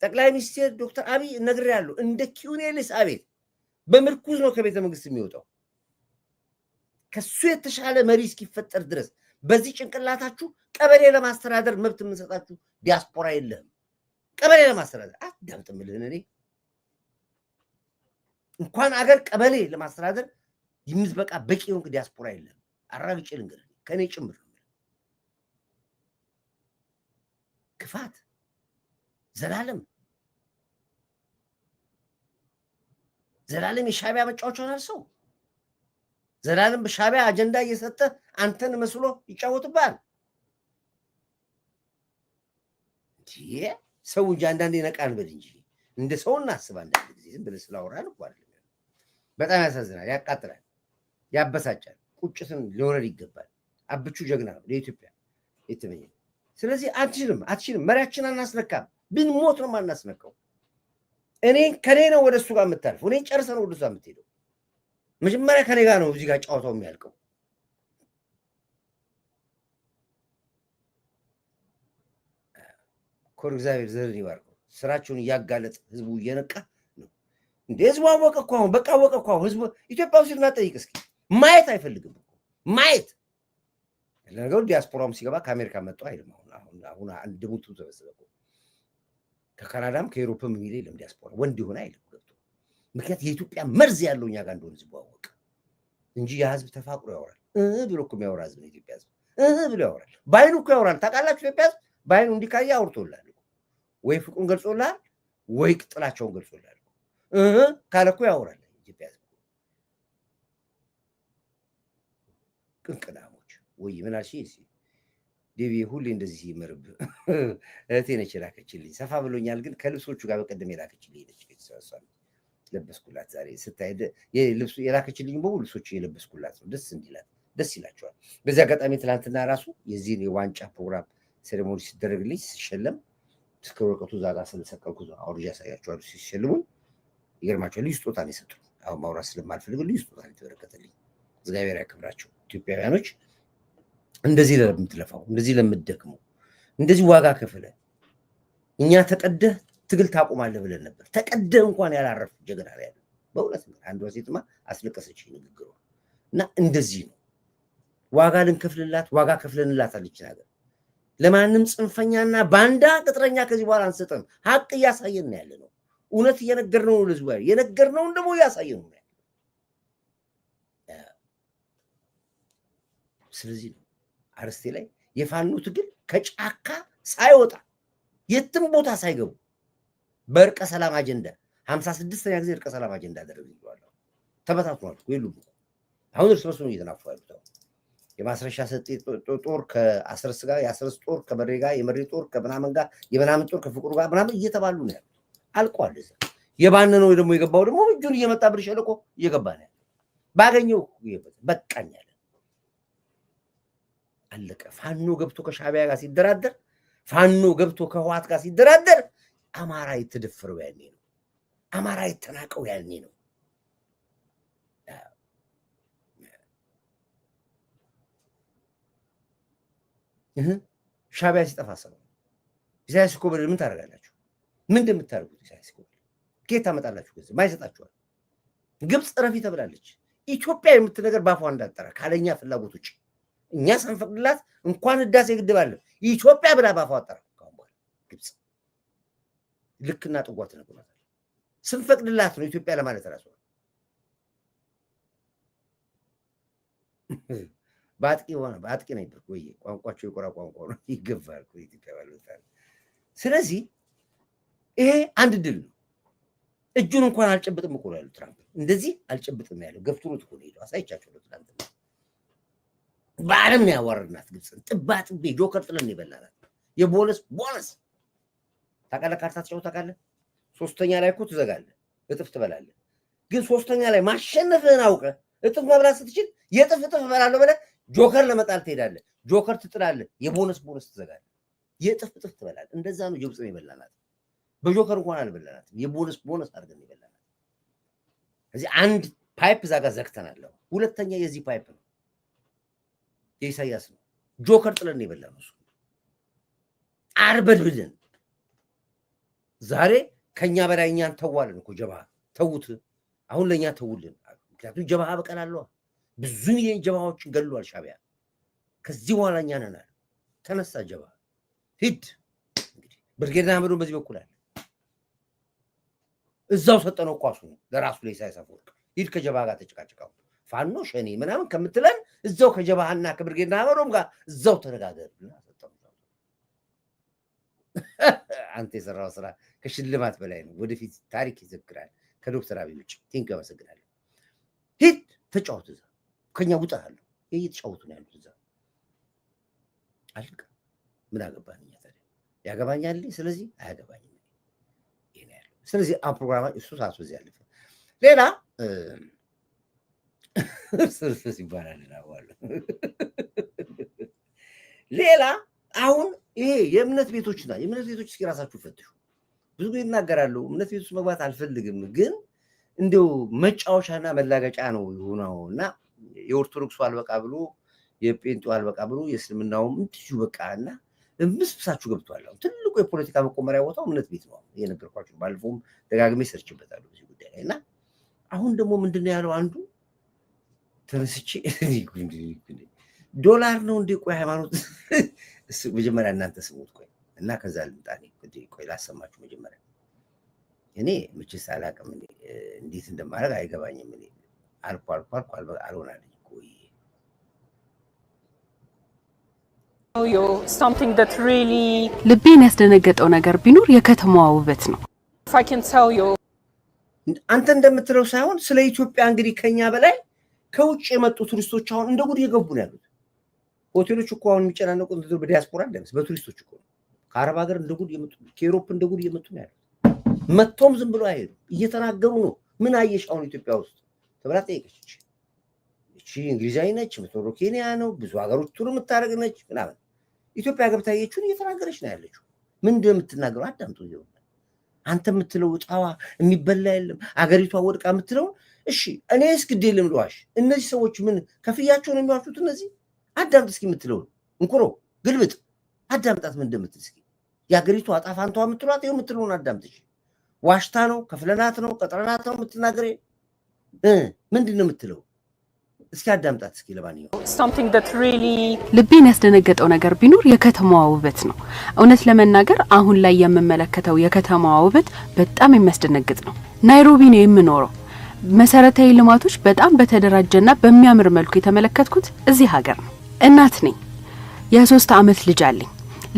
ጠቅላይ ሚኒስትር ዶክተር አብይ እነግርሃለሁ፣ እንደ ኪዩኔልስ አቤት በምርኩዝ ነው ከቤተ መንግስት የሚወጣው። ከሱ የተሻለ መሪ እስኪፈጠር ድረስ በዚህ ጭንቅላታችሁ ቀበሌ ለማስተዳደር መብት የምንሰጣችሁ ዲያስፖራ የለህም። ቀበሌ ለማስተዳደር አዳምጥምልህን እኔ እንኳን አገር ቀበሌ ለማስተዳደር የምትበቃ በቂ የሆንክ ዲያስፖራ የለህም። አራግጬ ልንገርህ ከእኔ ጭምር ነው። ክፋት ዘላለም የሻዕቢያ መጫወቻ ሆናል። ሰው ዘላለም በሻዕቢያ አጀንዳ እየሰጠ አንተን መስሎ ይጫወትብሃል። ሰው እንጂ አንዳንዴ ነቃን በል እንጂ እንደ ሰው እናስብ። አንዳንድ ጊዜ ዝም ብለህ ስላወራን እኮ አይደለም። በጣም ያሳዝናል፣ ያቃጥላል፣ ያበሳጫል። ቁጭትን ሊወረድ ይገባል። አብቹ ጀግና ነው ለኢትዮጵያ የተመኘ። ስለዚህ አትችልም። መሪያችን አናስነካም። ብንሞት ነው የማናስነካው። ከኔ ነው ወደ እሱ ጋር የምታልፈው። እኔ ጨርሰ ነው ወደ እሷ የምትሄደው። መጀመሪያ ከኔ ጋር ነው እዚህ ጋር ጨዋታው የሚያልቀው። ኮር እግዚአብሔር ዘርን ይባርከው። ስራቸውን እያጋለጥ ህዝቡ እየነቃ ነው እንደ ህዝቡ አወቀ እኮ አሁን በቃ አወቀ እኮ አሁን ህዝቡ ኢትዮጵያ ውስጥ ጠይቅ እስኪ። ማየት አይፈልግም እኮ ማየት። ለነገሩ ዲያስፖራም ሲገባ ከአሜሪካ መጣ አይደለም። አሁን አንድ ሙቱ ተበሰበ። ከካናዳም ከዩሮፕም የሚል የለም ዲያስፖራ ወንድ ይሆን አይልም ገብቶ። ምክንያት የኢትዮጵያ መርዝ ያለው እኛ ጋር እንደሆነ ህዝቡ አወቀ እንጂ ያ ህዝብ ተፋቅሮ ያወራል ብሎ እኮ የሚያወራ ህዝብ ነው ኢትዮጵያ ህዝብ ብሎ ያወራል። ባይኑ እኮ ያወራል። ታውቃላችሁ ኢትዮጵያ ህዝብ ባይኑ እንዲካያ አውርቶላል። ወይ ፍቅሩን ገልጾላል ወይ ጥላቸውን ገልጾላል። ካለ እኮ ያወራል ኢትዮጵያ ህዝብ። ቅንቅናሞች ወይ ምን አልሽ ዴቪ ሁሌ እንደዚህ ሲመርብ እህቴ ነች የላከችልኝ። ሰፋ ብሎኛል ግን ከልብሶቹ ጋር በቀደም የላከችልኝ ነች። ቤተሰብ ለበስኩላት ዛሬ ስታይ ልብሱ የላከችልኝ በሙሉ ልብሶቹ የለበስኩላት ነው። ደስ እንዲላት ደስ ይላቸዋል። በዚህ አጋጣሚ ትናንትና ራሱ የዚህን የዋንጫ ፕሮግራም ሴሬሞኒ ሲደረግልኝ ሲሸለም እስከ ወረቀቱ ዛጋ ስለሰቀልኩ አውርጃ ያሳያቸዋል። ሲሸልሙኝ ይገርማቸዋል። ልዩ ስጦታ ነው የሰጡኝ። አሁን ማውራት ስለማልፈልግ ልዩ ስጦታ ነው የተበረከተልኝ። እግዚአብሔር ያክብራቸው። ኢትዮጵያውያኖች እንደዚህ ለምትለፋው፣ እንደዚህ ለምትደክመው፣ እንደዚህ ዋጋ ከፍለ እኛ ተቀደህ ትግል ታቆማለህ ብለን ነበር። ተቀደህ እንኳን ያላረፍ ጀግና ላይ ያለ በእውነት አንዷ ሴትማ አስለቀሰች ንግግሯ። እና እንደዚህ ነው ዋጋ ልንከፍልላት፣ ዋጋ ከፍለንላታል ይችን ሀገር። ለማንም ጽንፈኛና ባንዳ ቅጥረኛ ከዚህ በኋላ አንሰጥም። ሀቅ እያሳየን ያለ ነው። እውነት እየነገርነው ነው። ለዚህ የነገርነውን ደግሞ እያሳየን ነው። ስለዚህ ነው አርስቴ ላይ የፋኖ ትግል ከጫካ ሳይወጣ የትም ቦታ ሳይገቡ በእርቀ ሰላም አጀንዳ 56ኛ ጊዜ እርቀ ሰላም አጀንዳ አደረግን ይሏል። ተበታትኗል ሁሉም። አሁን እርስ በርስ ነው እየተናፉ ያሉት። የማስረሻ ሰጤ ጦር ከአስረስ ጋር፣ የአስረስ ጦር ከመሬ ጋር፣ የመሬ ጦር ከምናምን ጋር፣ የምናምን ጦር ከፍቅሩ ጋር ምናምን እየተባሉ ነው ያሉት። አልቋል። እዛ የባነነው ደግሞ የገባው ደግሞ እጁን እየመጣ ብር ሸለቆ እየገባ ነው ያለው። ባገኘው በቃኛል አለቀ። ፋኖ ገብቶ ከሻዕቢያ ጋር ሲደራደር፣ ፋኖ ገብቶ ከህወሓት ጋር ሲደራደር አማራ የተደፈረው ያኔ ነው። አማራ የተናቀው ያኔ ነው። ሻዕቢያ ሲጠፋ ሰው ኢሳያስ እኮ ምን ታደርጋላችሁ? ምን እንደምታደርጉት ኢሳያስ እኮ ከየት ታመጣላችሁ? ገንዘብ ማይሰጣችኋል። ግብፅ ረፊ ተብላለች። ኢትዮጵያ የምትነገር ባፏ እንዳጠራ ካለኛ ፍላጎት ውጭ እኛ ሳንፈቅድላት እንኳን ህዳሴ ግድብ አለ ኢትዮጵያ ብላ ባፏ አጠራ። ካሁን በኋላ ግብፅ ልክና ጥጓት ነግሯታል። ስንፈቅድላት ነው ኢትዮጵያ ለማለት ራሱ በአጥቂ ሆነ በአጥቂ ነው ይብር ወይ ቋንቋቸው የቆራ ቋንቋ ነው ይገባል እኮ ኢትዮጵያ ባለውታል። ስለዚህ ይሄ አንድ ድል ነው። እጁን እንኳን አልጨብጥም እኮ ነው ያለው ትራምፕ። እንደዚህ አልጨብጥም ያለው ገፍትሮት እኮ ነው ሄደው አሳይቻቸው ነው ትናንት። በዓለም ነው ያዋረድናት ግብፅን። ጥባጥቤ ጆከር ጥለን ይበላናል። የቦነስ ታውቃለህ፣ ካርታ ተጫውተህ ታውቃለህ። ሶስተኛ ላይ እኮ ትዘጋለህ፣ እጥፍ ትበላለህ። ግን ሶስተኛ ላይ ማሸነፍህን አውቀህ እጥፍ መብላት ስትችል የጥፍ እጥፍ እበላለሁ ብለህ ጆከር ለመጣል ትሄዳለህ። ጆከር ትጥላለህ፣ የቦነስ ትዘጋለህ። የጥፍ ትበላል እንደዛ ነው ግብጽን የበላናት በጆከር እንኳን አልበላናትም የቦነስ አድርገን የበላናት እዚህ አንድ ፓይፕ ዛጋ ዘግተናል ሁለተኛ የዚህ ፓይፕ ነው የኢሳያስ ነው ጆከር ጥለን የበላነው እሱ አርበድብደን ዛሬ ከኛ በላይ እኛን ተዋልን እኮ ጀባሃ ተውት አሁን ለኛ ተውልን ምክንያቱም ጀባሃ በቀላለሁ ብዙ ሚሊዮን ጀባሃዎችን ገሏል ሻቢያ ከዚህ በኋላ እኛ ነን ተነሳ ጀባሃ ሂድ እንግዲህ ብርጌድ አህመዱ በዚህ በኩል አለ እዛው ሰጠነው ቋሱ ለራሱ ለኢሳያስ አፈወርቅ ሂድ ከጀባሃ ጋር ተጨቃጭቃው ፋኖ ሸኔ ምናምን ከምትለን እዛው ከጀባሃና ከብርጌድ አህመዱም ጋር እዛው ተነጋገርና ሰጠነው አንተ የሰራው ስራ ከሽልማት በላይ ነው ወደፊት ታሪክ ይዘክራል ከዶክተር አብይ ውጭ ቲንክ ያመሰግናል ሂድ ተጫወት እዛ ከኛ ውጣሃለሁ እየተጫወቱ ነው ያሉት እዛ አልካ ምን አገባኝ ታዲያ ያገባኛል ስለዚህ አያገባኝም ይሄ ነው ያለው ስለዚህ ፕሮግራም እሱ ሳሱ እዚህ ያለፈ ሌላ ስርስ ይባላል ሌላ አሁን ይሄ የእምነት ቤቶችና የእምነት ቤቶች እስኪ ራሳችሁ ፈትሹ ብዙ ጊዜ ይናገራሉ እምነት ቤቶች መግባት አልፈልግም ግን እንደው መጫወቻና መላገጫ ነው የሆነውና የኦርቶዶክሱ አልበቃ ብሎ የጴንጤው አልበቃ ብሎ የእስልምናውም እንዲሁ በቃና ምስብሳችሁ ገብቷል ትልቁ የፖለቲካ መቆመሪያ ቦታው እምነት ቤት ነው የነገርኳችሁ ባለፈውም ደጋግሜ ሰርችበታለሁ በዚህ ጉዳይ ላይና አሁን ደግሞ ምንድነው ያለው አንዱ ተነስቼ ዶላር ነው እንደ ቆይ ሃይማኖት መጀመሪያ እናንተ ስሙት ቆይ እና ከዛ ልምጣኔ ቆይ ላሰማችሁ መጀመሪያ እኔ መቼስ አላውቅም እንዴት እንደማደርግ አይገባኝም እኔ አልኩ አልሆናለኝ ቆይ ልቤን ያስደነገጠው ነገር ቢኖር የከተማዋ ውበት ነው አንተ እንደምትለው ሳይሆን ስለ ኢትዮጵያ እንግዲህ ከኛ በላይ ከውጭ የመጡ ቱሪስቶች አሁን እንደ ጉድ እየገቡ ነው ያሉት ሆቴሎች እኮ አሁን የሚጨናነቁት በዲያስፖራ እንደምስ በቱሪስቶች እኮ ከአረብ ሀገር እንደ ጉድ እየመጡ ከዩሮፕ እንደ ጉድ እየመጡ ነው ያሉት መጥቶም ዝም ብሎ አይሄዱ እየተናገሩ ነው ምን አየሽ አሁን ኢትዮጵያ ውስጥ ተብላ ጠየቀች እቺ እንግሊዛዊ ነች ምትኖረው ኬንያ ነው ብዙ ሀገሮች ቱር የምታደርግ ነች ምናምን ኢትዮጵያ ገብታ ያየችውን እየተናገረች ነው ያለችው ምን እንደምትናገረው አዳምጡ ይሁን አንተ የምትለው ጣዋ የሚበላ የለም አገሪቷ ወድቃ የምትለው እሺ እኔስ ግዴለም ልዋሽ እነዚህ ሰዎች ምን ከፍያቸው ነው የሚዋሹት እነዚህ አዳምጥ እስኪ የምትለው እንኩሮ ግልብጥ አዳምጣት ምን እንደምትል እስኪ ያገሪቷ አጣፋንቷ የምትሏት ይሄው የምትለውን አዳምጥሽ ዋሽታ ነው ከፍለናት ነው ቀጥረናት ነው የምትናገረ ምንድነው የምትለው እስኪ አዳምጣት እስኪ ለማንኛውም ልቤን ያስደነገጠው ነገር ቢኖር የከተማዋ ውበት ነው እውነት ለመናገር አሁን ላይ የምመለከተው የከተማዋ ውበት በጣም የሚያስደነግጥ ነው ናይሮቢ ነው የምኖረው መሰረታዊ ልማቶች በጣም በተደራጀና በሚያምር መልኩ የተመለከትኩት እዚህ ሀገር ነው እናት ነኝ የ3 አመት ልጅ አለኝ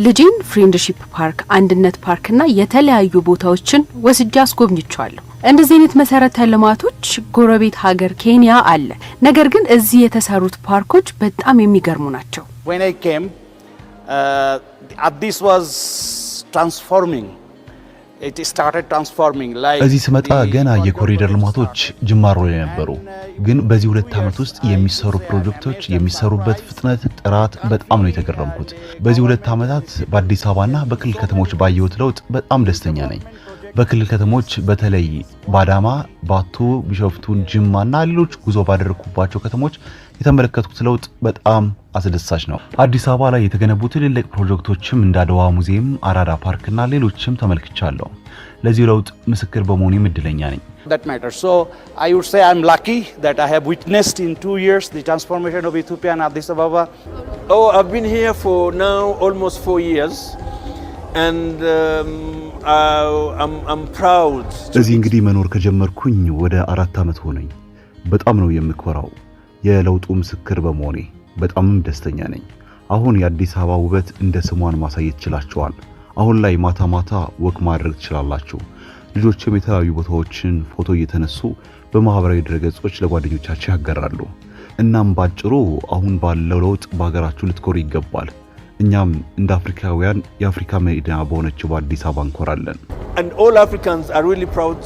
ልጅን ፍሬንድሺፕ ፓርክ አንድነት ፓርክና የተለያዩ ቦታዎችን ወስጄ አስጎብኝቻለሁ እንደዚህ አይነት መሰረታዊ ልማቶች ጎረቤት ሀገር ኬንያ አለ ነገር ግን እዚህ የተሰሩት ፓርኮች በጣም የሚገርሙ ናቸው when I came this was transforming it started transforming like እዚህ ስመጣ ገና የኮሪደር ልማቶች ጅማሮ ላይ ነበሩ ግን በዚህ 2 አመት ውስጥ የሚሰሩ ፕሮጀክቶች የሚሰሩበት ፍጥነት ጥራት በጣም ነው የተገረምኩት በዚህ 2 አመታት በአዲስ አበባና በክልል ከተሞች ባየሁት ለውጥ በጣም ደስተኛ ነኝ በክልል ከተሞች በተለይ ባዳማ ባቱ ቢሾፍቱን ጅማና ሌሎች ጉዞ ባደረኩባቸው ከተሞች የተመለከትኩት ለውጥ በጣም አስደሳች ነው አዲስ አበባ ላይ የተገነቡ ትልልቅ ፕሮጀክቶችም እንደ አድዋ ሙዚየም አራዳ ፓርክና ሌሎችም ተመልክቻለሁ ለዚህ ለውጥ ምስክር በመሆኔ እድለኛ ነኝ that matters so I would say I'm lucky that I have witnessed in 2 years the transformation of Ethiopia and Addis Ababa I've been here for now almost 4 years and I'm proud እዚህ እንግዲህ መኖር ከጀመርኩኝ ወደ 4 አመት ሆነኝ በጣም ነው የምኮራው የለውጡ ምስክር በመሆኔ በጣም ደስተኛ ነኝ አሁን የአዲስ አበባ ውበት እንደ ስሟን ማሳየት ይችላልችዋል አሁን ላይ ማታ ማታ ወክ ማድረግ ትችላላችሁ ልጆችም የተለያዩ ቦታዎችን ፎቶ እየተነሱ በማህበራዊ ድረገጾች ለጓደኞቻቸው ያጋራሉ እናም ባጭሩ አሁን ባለው ለውጥ በአገራችሁ ልትኮሩ ይገባል እኛም እንደ አፍሪካውያን የአፍሪካ መዲና በሆነችው በአዲስ አበባ እንኮራለን and all Africans are really proud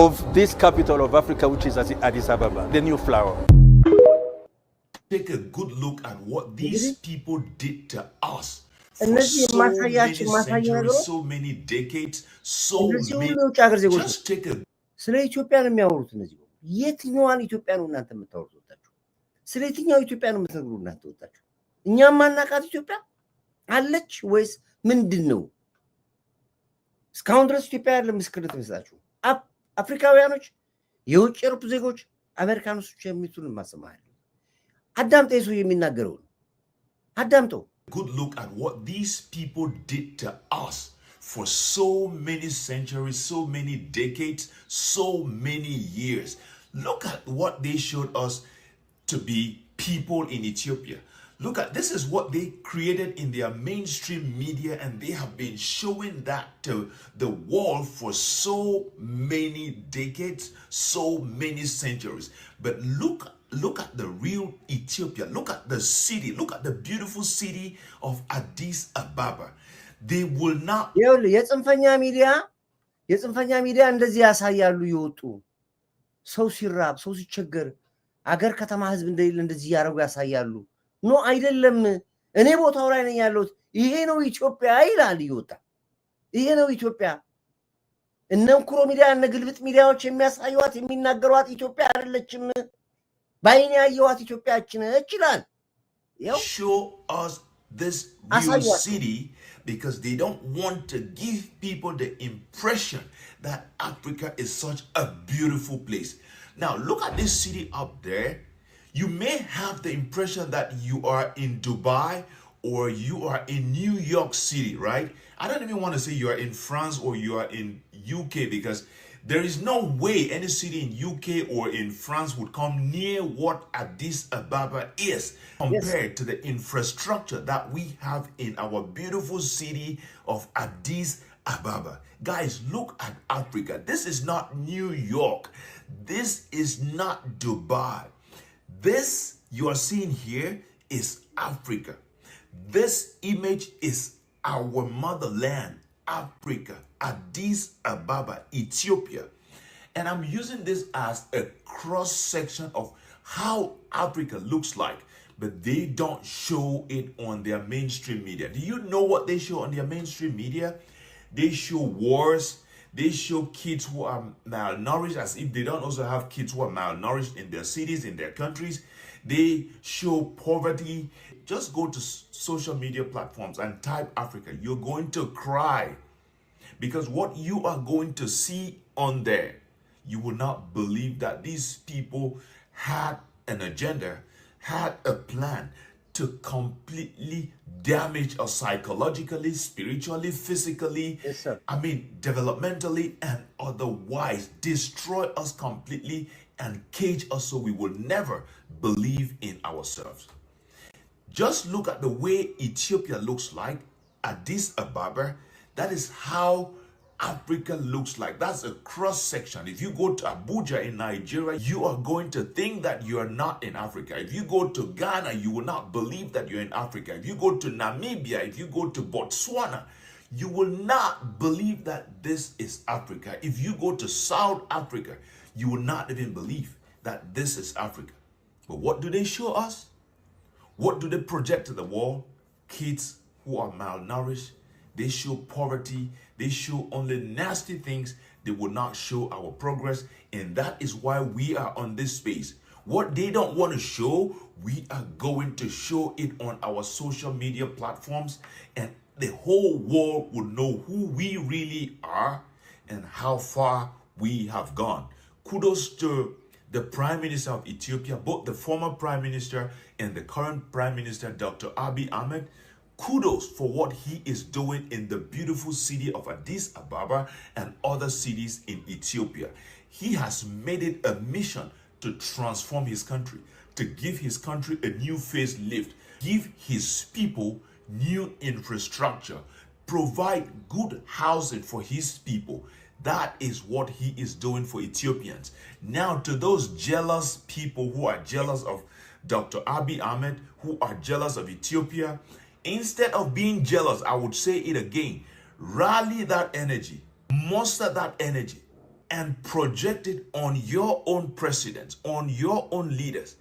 of this capital of Africa which is Addis Ababa the new flower Take a good look at what these people did to us for so many centuries, so many decades, so many. Just take a ስለ ኢትዮጵያ ነው የሚያወሩት እነዚህ የትኛዋን ኢትዮጵያ ነው እናንተ የምታወሩት ወጣችሁ ስለ የትኛው ኢትዮጵያ ነው የምትነግሩት እናንተ ወጣችሁ እኛም ማናቃት ኢትዮጵያ አለች ወይስ ምንድነው እስካሁን ድረስ ኢትዮጵያ ያለ ምስክርነት መስላችሁ አፍሪካውያኖች የውጭ የሩፕ ዜጎች አሜሪካኖች የሚቱን ማሰማል አዳምጠው ሰው የሚናገረው አዳምጠው good look at what these people did to us for so many centuries, so many decades, so many years. Look at what they showed us to be people in Ethiopia. Look at, this is what they created in their mainstream media, and they have been showing that to the world for so many decades, so many centuries. But look at the real Ethiopia. Look at the city. Look at the beautiful city of Addis Ababa. They will not. የጽንፈኛ ሚዲያ እንደዚህ ያሳያሉ ይወጡ ሰው ሲራብ ሰው ሲቸገር አገር ከተማ ህዝብ እንደሌለ እንደዚህ ያረጉ ያሳያሉ ኖ አይደለም እኔ ቦታው ላይ ነኝ ያለሁት ይሄ ነው ኢትዮጵያ ይላል ይወጣ ይሄ ነው ኢትዮጵያ እነንኩሮ ሚዲያ እና ግልብጥ ሚዲያዎች የሚያሳዩት የሚናገሩት ኢትዮጵያ አይደለችም ባይኔ ያየዋት ኢትዮጵያችን ይችላል show us this real city because they don't want to give people the impression that Africa is such a beautiful place. Now look at this city up there. You may have the impression that you are in Dubai or you are in New York City, right? I don't even want to say you are in France or you are in UK because there is no way any city in UK or in France would come near what Addis Ababa is compared to the infrastructure that we have in our beautiful city of Addis Ababa. Guys, look at Africa. This is not New York. This is not Dubai. This you are seeing here is Africa. This image is our motherland, Africa, Addis Ababa, Ethiopia. And I'm using this as a cross section of how Africa looks like, but they don't show it on their mainstream media. Do you know what they show on their mainstream media? They show wars. They show kids who are malnourished as if they don't also have kids who are malnourished in their cities, in their countries. They show poverty. Just go to social media platforms and type Africa. You're going to cry because what you are going to see on there, you will not believe that these people had an agenda, had a plan to completely damage us psychologically, spiritually, physically, developmentally, and otherwise destroy us completely and cage us so we will never believe in ourselves. Just look at the way Ethiopia looks like, Addis Ababa. That is how Africa looks like. That's a cross section. If you go to Abuja in Nigeria, you are going to think that you are not in Africa. If you go to Ghana, you will not believe that you're in Africa. If you go to Namibia, if you go to Botswana, you will not believe that this is Africa. If you go to South Africa, you will not even believe that this is Africa. But what do they show us? What do they project to the wall? Kids who are malnourished. They show poverty. They show only nasty things. They will not show our progress. And that is why we are on this space. What they don't want to show, we are going to show it on our social media platforms. And the whole world will know who we really are and how far we have gone. Kudos to the Prime Minister of Ethiopia, both the former Prime Minister and the current Prime Minister, Dr. Abiy Ahmed. Kudos for what he is doing in the beautiful city of Addis Ababa and other cities in Ethiopia. He has made it a mission to transform his country, to give his country a new facelift, give his people new infrastructure, provide good housing for his people. That is what he is doing for Ethiopians. Now, to those jealous people who are jealous of Dr. Abiy Ahmed, who are jealous of Ethiopia, instead of being jealous, I would say it again, rally that energy, muster that energy, and project it on your own presidents, on your own leaders,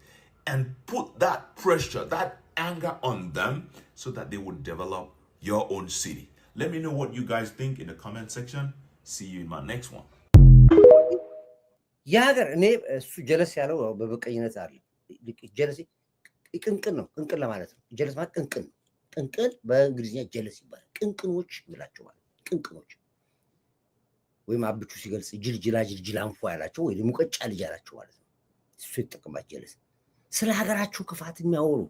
and put that pressure, that anger on them so that they would develop your own city. Let me know what you guys think in the comment section. See you in my next one. ያገር እኔ እሱ ጀለስ ያለው በበቀኝነት አይደለም ጀለስ ቅንቅን ነው ቅንቅን ለማለት ነው ጀለስ ማለት ቅንቅን ቅንቅን በእንግሊዝኛ ጀለስ ይባላል ቅንቅኖች ይላቸው ማለት ቅንቅኖች ወይም አብቹ ሲገልጽ ጅልጅል አንፎ ያላቸው ወይ ሙቀጫ ልጅ ያላቸው ማለት ነው እሱ ይተቀማጭ ጀለስ ስለ ሀገራቸው ክፋት የሚያወሩ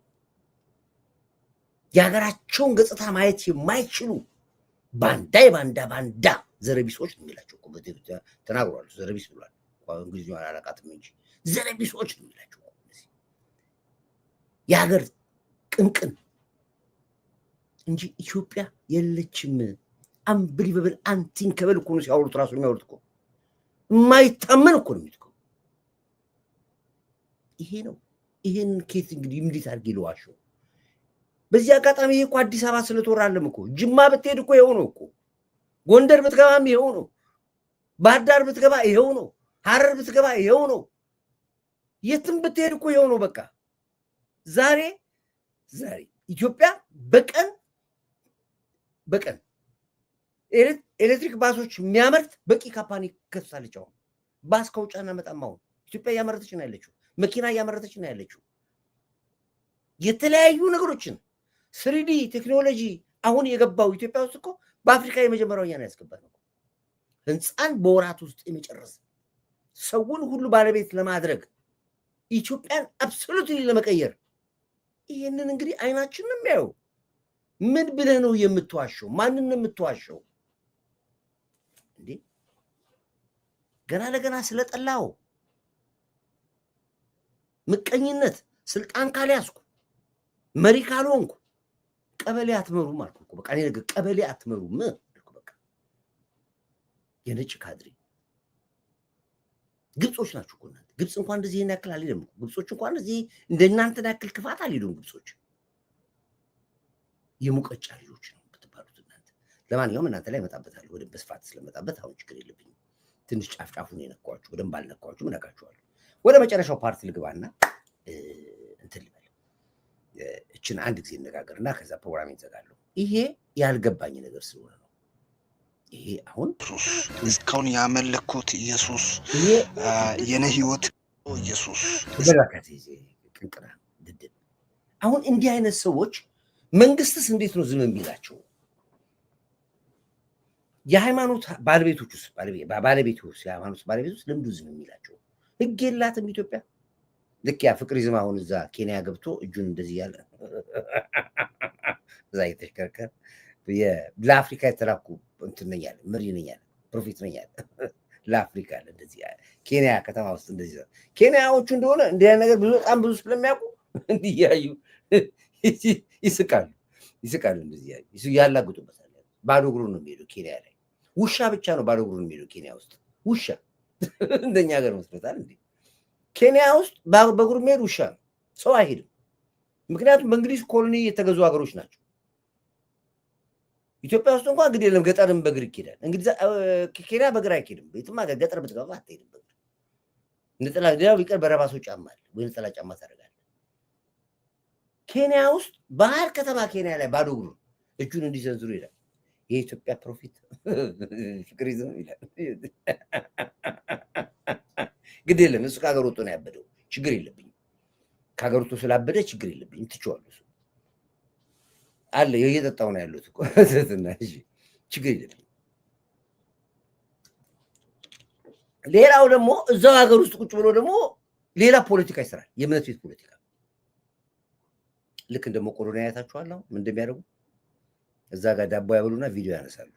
የሀገራቸውን ገጽታ ማየት የማይችሉ ባንዳ ዘረቢሶች የሚላቸው እኮ ተናግሯል ዘረቢስ ብሏል እንግሊዝኛው አላቃትም እንጂ ዘረቢሶች የሚላቸው የሀገር ቅንቅን እንጂ ኢትዮጵያ የለችም አንብሊበብል አንቲንከብል እኮ ነው ሲያወሩት ራሱ የሚያወሩት እኮ የማይታመን እኮ ነው የሚትከው ይሄ ነው ይሄን ኬት እንግዲህ እንዴት አድርጌ ልዋሸው በዚህ አጋጣሚ እኮ አዲስ አበባ ስለተወራለም እኮ ጅማ ብትሄድ እኮ ይሄው ነው እኮ ጎንደር ብትገባም ይሄው ነው ባህር ዳር ብትገባ ይሄው ነው ሐረር ብትገባ ይሄው ነው የትም ብትሄድ እኮ ይሄው ነው በቃ ዛሬ ኢትዮጵያ በቀን ኤሌክትሪክ ባሶች የሚያመርት በቂ ካምፓኒ ከፍታለች አሁን ባስ ከውጭና መጣማው ኢትዮጵያ ያመረተች ነው ያለችው መኪና ያመረተች ነው ያለችው የተለያዩ ነገሮችን 3D ቴክኖሎጂ አሁን የገባው ኢትዮጵያ ውስጥ እኮ በአፍሪካ የመጀመሪያው ያና ያስገባል ነው ህንጻን በወራት ውስጥ የሚጨርስ ሰውን ሁሉ ባለቤት ለማድረግ ኢትዮጵያን አብሶሉትሊ ለመቀየር ይሄንን እንግዲህ አይናችንን የሚያዩ ምን ብለህ ነው የምትዋሸው ማንን ነው የምትዋሸው እንዴ ገና ለገና ስለጠላው ምቀኝነት ስልጣን ካልያዝኩ መሪ ካልሆንኩ ቀበሌ አትመሩም አልኩ እኮ በቃ እኔ ነገር ቀበሌ አትመሩም አልኩ በቃ የነጭ ካድሬ ግብጾች ናቸው እኮ እናንተ ግብጽ እንኳን እንደዚህ ያክል አልሄደም ግብጾች እንኳን እንደዚህ እንደናንተ ያክል ክፋት አልሄዱም ግብጾች የሙቀጫ ልጆች ነው ብትባሉት እናንተ ለማንኛውም እናንተ ላይ መጣበታለሁ ወደ በስፋት ስለመጣበት አሁን ችግር የለብኝም ትንሽ ጫፍጫፉን የነካዋችሁ ወደም ባልነካዋችሁ ምናካችኋለሁ ወደ መጨረሻው ፓርት ልግባና እንትን ልበል እችን አንድ ጊዜ እንነጋገርና ከዛ ፕሮግራም እንዘጋለሁ ይሄ ያልገባኝ ነገር ስለሆነ ነው ይሄ አሁን እስካሁን ያመለኩት ኢየሱስ የኔ ህይወት ኢየሱስ በረከት ይዜ ቅንቅና ድድብ አሁን እንዲህ አይነት ሰዎች መንግስትስ እንዴት ነው ዝም የሚላቸው የሃይማኖት ባለቤቶቹስ ባለቤቶቹ የሃይማኖት ባለቤቶቹ ለምንድን ዝም የሚላቸው ህግ የላትም ኢትዮጵያ ልክ ያ ፍቅሪዝም አሁን እዛ ኬንያ ገብቶ እጁን እንደዚህ ያለ እዛ የተሽከርከረ ለአፍሪካ የተላኩ እንትን ነኝ ያለ መሪ ነኝ ያለ ፕሮፌት ነኝ ያለ ለአፍሪካ እንደዚህ ኬንያ ከተማ ውስጥ እንደዚህ ኬንያዎቹ እንደሆነ እንዲህ አይነት ነገር በጣም ብዙ ስለሚያውቁ እንዲያዩ ይስቃሉ እንደዚህ ያላግጡበታል ባዶ እግሩን ነው የሚሄደው ኬንያ ላይ ውሻ ብቻ ነው ባዶ እግሩን የሚሄደው ኬንያ ውስጥ ውሻ እንደኛ ሀገር መስሎታል እንዴ ኬንያ ውስጥ በእግሩ የሚሄድ ውሻ ነው ሰው አይሄድም ምክንያቱም በእንግሊዝ ኮሎኒ የተገዙ ሀገሮች ናቸው ኢትዮጵያ ውስጥ እንኳን እንግዲህ የለም ገጠርም በእግር ይሄዳል እንግዲህ ኬንያ በእግር አይሄድም ቤትማ ገጠር ብትገባ አትሄድም በእግር ነጠላ ሌላው ቢቀር በረባሶ ጫማ አለ ወይ ነጠላ ጫማ ታደርጋለህ ኬንያ ውስጥ ባህር ከተማ ኬንያ ላይ ባዶ እግሩ እጁን እንዲዘንዝሩ ይላል የኢትዮጵያ ፕሮፊት ፍቅሪዝም ይላል ግድ የለም እሱ ከሀገር ወጥቶ ነው ያበደው ችግር የለብኝም ከሀገር ወጥቶ ስላበደ ችግር የለብኝም ትቼዋለሁ እሱ አለ እየጠጣሁ ነው ያሉት እኮ ችግር የለብኝም ሌላው ደግሞ እዛው ሀገር ውስጥ ቁጭ ብሎ ደግሞ ሌላ ፖለቲካ ይሰራል የእምነት ቤት ፖለቲካ ልክ እንደ መቆዶንያ ያታችኋል ምን እንደሚያደርጉ እዛ ጋር ዳቦ ያበሉና ቪዲዮ ያነሳሉ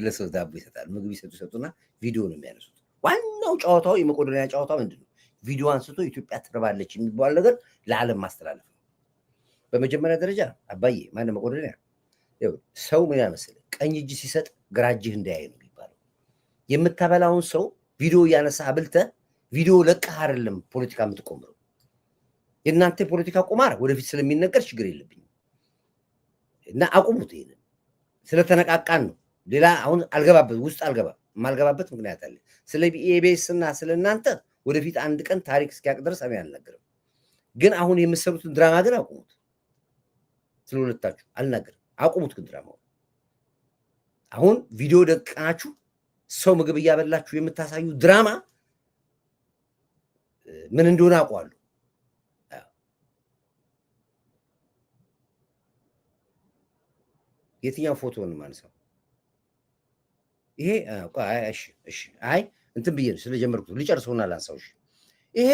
ለሰው ዳቦ ይሰጣሉ ምግብ ይሰጡና ቪዲዮ ነው የሚያነሱት ዋናው ጨዋታው የመቆዶንያ ጨዋታው ምንድነው ቪዲዮ አንስቶ ኢትዮጵያ ትረባለች የሚባል ነገር ለዓለም ማስተላለፍ ነው በመጀመሪያ ደረጃ አባዬ ማን መቆዶንያ ሰው ምን ያመስል ቀኝ እጅ ሲሰጥ ግራ እጅህ እንዳያይ ነው የሚባለው የምታበላውን ሰው ቪዲዮ ያነሳ አብልተ ቪዲዮ ለቀህ አይደለም ፖለቲካ የምትቆምረው የእናንተ ፖለቲካ ቁማር ወደፊት ስለሚነገር ችግር የለብኝም እና አቁሙት ይሄንን ስለተነቃቃን ነው ሌላ አሁን አልገባበት ውስጥ አልገባም ማልገባበት ምክንያት አለ ስለ ኢቢኤስ እና ስለ እናንተ ወደፊት አንድ ቀን ታሪክ እስኪያቅ ድረስ እኔ አልናገርም ግን አሁን የምትሰሩትን ድራማ ግን አቁሙት ስለሁለታችሁ አልናገርም አቁሙት ግን ድራማው። አሁን ቪዲዮ ደቅናችሁ ሰው ምግብ እያበላችሁ የምታሳዩ ድራማ ምን እንደሆነ አውቀዋለሁ። የትኛው ፎቶ ነው ማንሳው? ይሄ እሺ አይ እንትን ብዬ ስለጀመርኩት ልጨርሰውና ላንሳው። እሺ ይሄ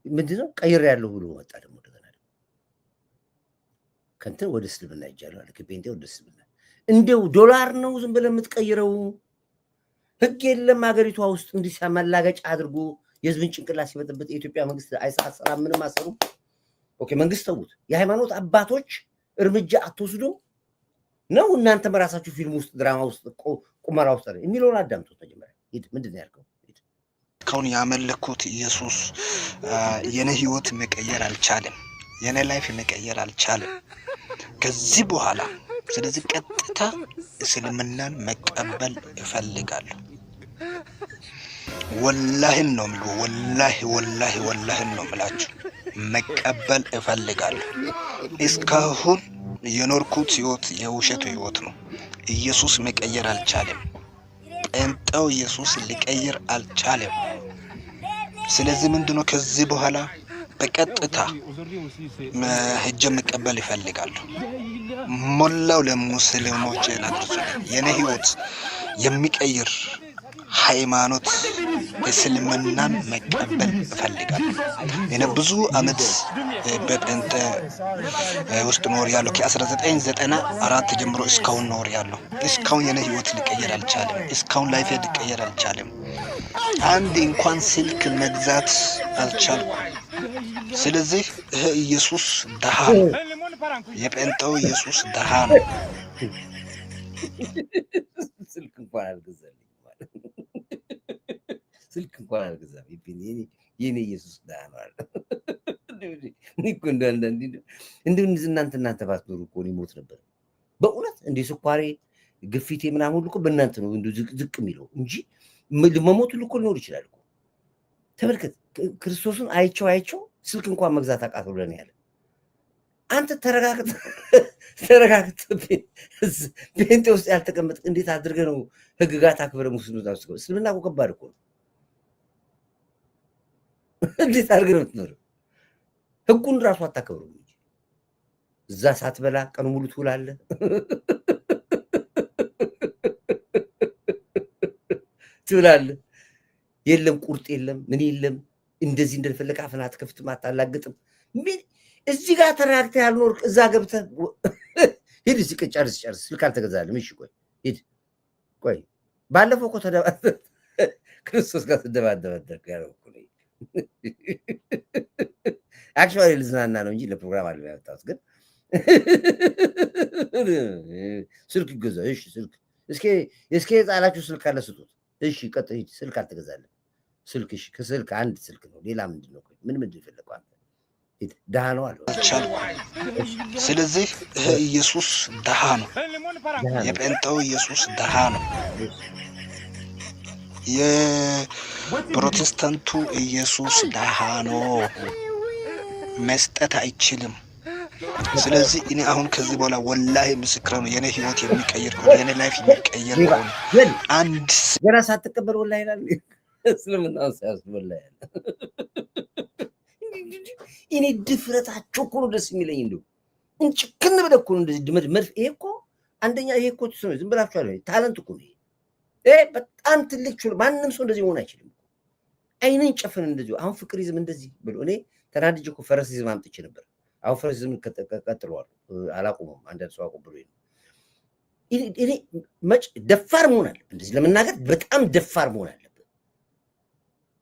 ምንድነው ቀይር ያለው ብሎ ወጣ። ደግሞ እንደገና ከእንትን ወደ እስልምና ይጃሉ አለ። ከጴንጤ ወደ እስልምና እንደው ዶላር ነው ዝም ብለህ የምትቀይረው። ህግ የለም ሀገሪቷ ውስጥ እንዲህ ማላገጫ አድርጎ የህዝብን ጭንቅላት ሲበጥበት የኢትዮጵያ መንግስት አይሰራም፣ ምንም አሰሩም። ኦኬ መንግስት ተውት። የሃይማኖት አባቶች እርምጃ አትወስዱ ነው። እናንተ በራሳችሁ ፊልም ውስጥ ድራማ ውስጥ ቁመራ ውስጥ የሚለውን አዳምጡት መጀመሪያ። ሂድ ምንድን ነው ያልከው? ከውን ያመለኩት ኢየሱስ የኔ ህይወት መቀየር አልቻለም፣ የኔ ላይፍ መቀየር አልቻለም ከዚህ በኋላ። ስለዚህ ቀጥታ እስልምናን መቀበል እፈልጋለሁ። ወላሂን ነው ምሉ ወላሂን ነው ምላችሁ መቀበል እፈልጋለሁ። እስካሁን የኖርኩት ህይወት የውሸት ህይወት ነው። ኢየሱስ መቀየር አልቻለም። ጴንጤው ኢየሱስ ሊቀየር አልቻለም። ስለዚህ ምንድነው ከዚህ በኋላ በቀጥታ ሄጄ መቀበል ይፈልጋሉ። ሞላው ለሙስሊሞች ላድርሱልኝ። የኔ ህይወት የሚቀይር ሃይማኖት እስልምናን መቀበል እፈልጋለሁ። እኔ ብዙ አመት በጴንጤ ውስጥ ኖር ያለው ከ1994 ጀምሮ እስካሁን ኖር ያለው። እስካሁን የኔ ህይወት ሊቀየር አልቻለም። እስካሁን ላይፌ ሊቀየር አልቻለም። አንድ እንኳን ስልክ መግዛት አልቻልኩም። ስለዚህ ይሄ ኢየሱስ ደሃ ነው። የጴንጤው ኢየሱስ ደሃ ነው። ስልክ እንኳን አልገዛልኝ ማለት ስልክ እንኳን አልገዛም። የኔ ኢየሱስ ደሃ ነው አለ። እኮ እንደው እናንተ ባትኖሩ እኮ ሊሞት ነበር በእውነት። እንደ ስኳሬ ግፊቴ ምናምን ሁሉ እኮ በእናንተ ነው እንደው ዝቅ የሚለው እንጂ መሞት ሁሉ እኮ ሊኖር ይችላል እኮ። ተመልከት ክርስቶስን አይቸው ስልክ እንኳን መግዛት አቃተው ብለን ያለ አንተ ተረጋግጥ ጴንጤ ውስጥ ያልተቀመጥ እንዴት አድርገህ ነው ህግጋት አክብረ ሙስሊም ውስጥ? እስልምና እኮ ከባድ እኮ ነው። እንዴት አድርገህ ነው የምትኖረው? ህጉን ራሱ አታከብረው እንጂ እዛ ሳትበላ ቀኑ ሙሉ ትውላለህ። የለም ቁርጥ የለም ምን የለም። እንደዚህ እንደፈለከ አፍን አትከፍትም፣ አታላግጥም። ምን እዚህ ጋር ተረጋግተህ ያልኖርክ እዛ ገብተህ ሂድ እስኪ ጨርስ ስልክ አልተገዛልም። እሺ ቆይ ባለፈው እኮ ክርስቶስ ጋር ተደባደበ ያለው እኮ ነው። አክቹዋሊ ልዝናና ነው እንጂ ለፕሮግራም አለ ያወጣሁት። ግን ስልክ ይገዛ። እሺ ስልክ እስኪ የጣላችሁ ስልክ አለ ስጡት። እሺ ቀጥይ። ስልክ አልተገዛልም። ስልክ እሺ ከስልክ አንድ ስልክ ነው። ሌላ ምንድን ነው? ምን ይፈልጋል? ደሃ ነው አለ። ስለዚህ ኢየሱስ ደሃ ነው። የጴንጤው ኢየሱስ ደሃ ነው። የፕሮቴስታንቱ ኢየሱስ ደሃ ነው። መስጠት አይችልም። ስለዚህ እኔ አሁን ከዚህ በኋላ ወላሂ ምስክር ነው የኔ ህይወት የሚቀየር ነው። የኔ ላይፍ የሚቀየር ነው። አንድ ገና ሳትቀበል ወላሂ ይላል። እስልምና ሳያስበላ ያለ እኔ ድፍረታቸው እኮ ነው ደስ የሚለኝ። እንደው እንጭክን ብለህ እኮ ነው እንደዚህ መድፍ። ይሄ እኮ አንደኛ ይሄ እኮ ዝም ብላችሁ አለ ታለንት እኮ ነው ይሄ። በጣም ትልቅ ችሎ ማንም ሰው እንደዚህ መሆን አይችልም። አይንን ጨፍን እንደዚህ። አሁን ፍቅሪዝም እንደዚህ ብሎ እኔ ተናድጄ እኮ ፈረሲዝም አምጥቼ ነበር። አሁን ፈረሲዝም ቀጥለዋል። አላቆሙም። አንዳንድ ሰው አቆብሎ እኔ ደፋር መሆን አለብህ። እንደዚህ ለመናገር በጣም ደፋር መሆን አለብህ።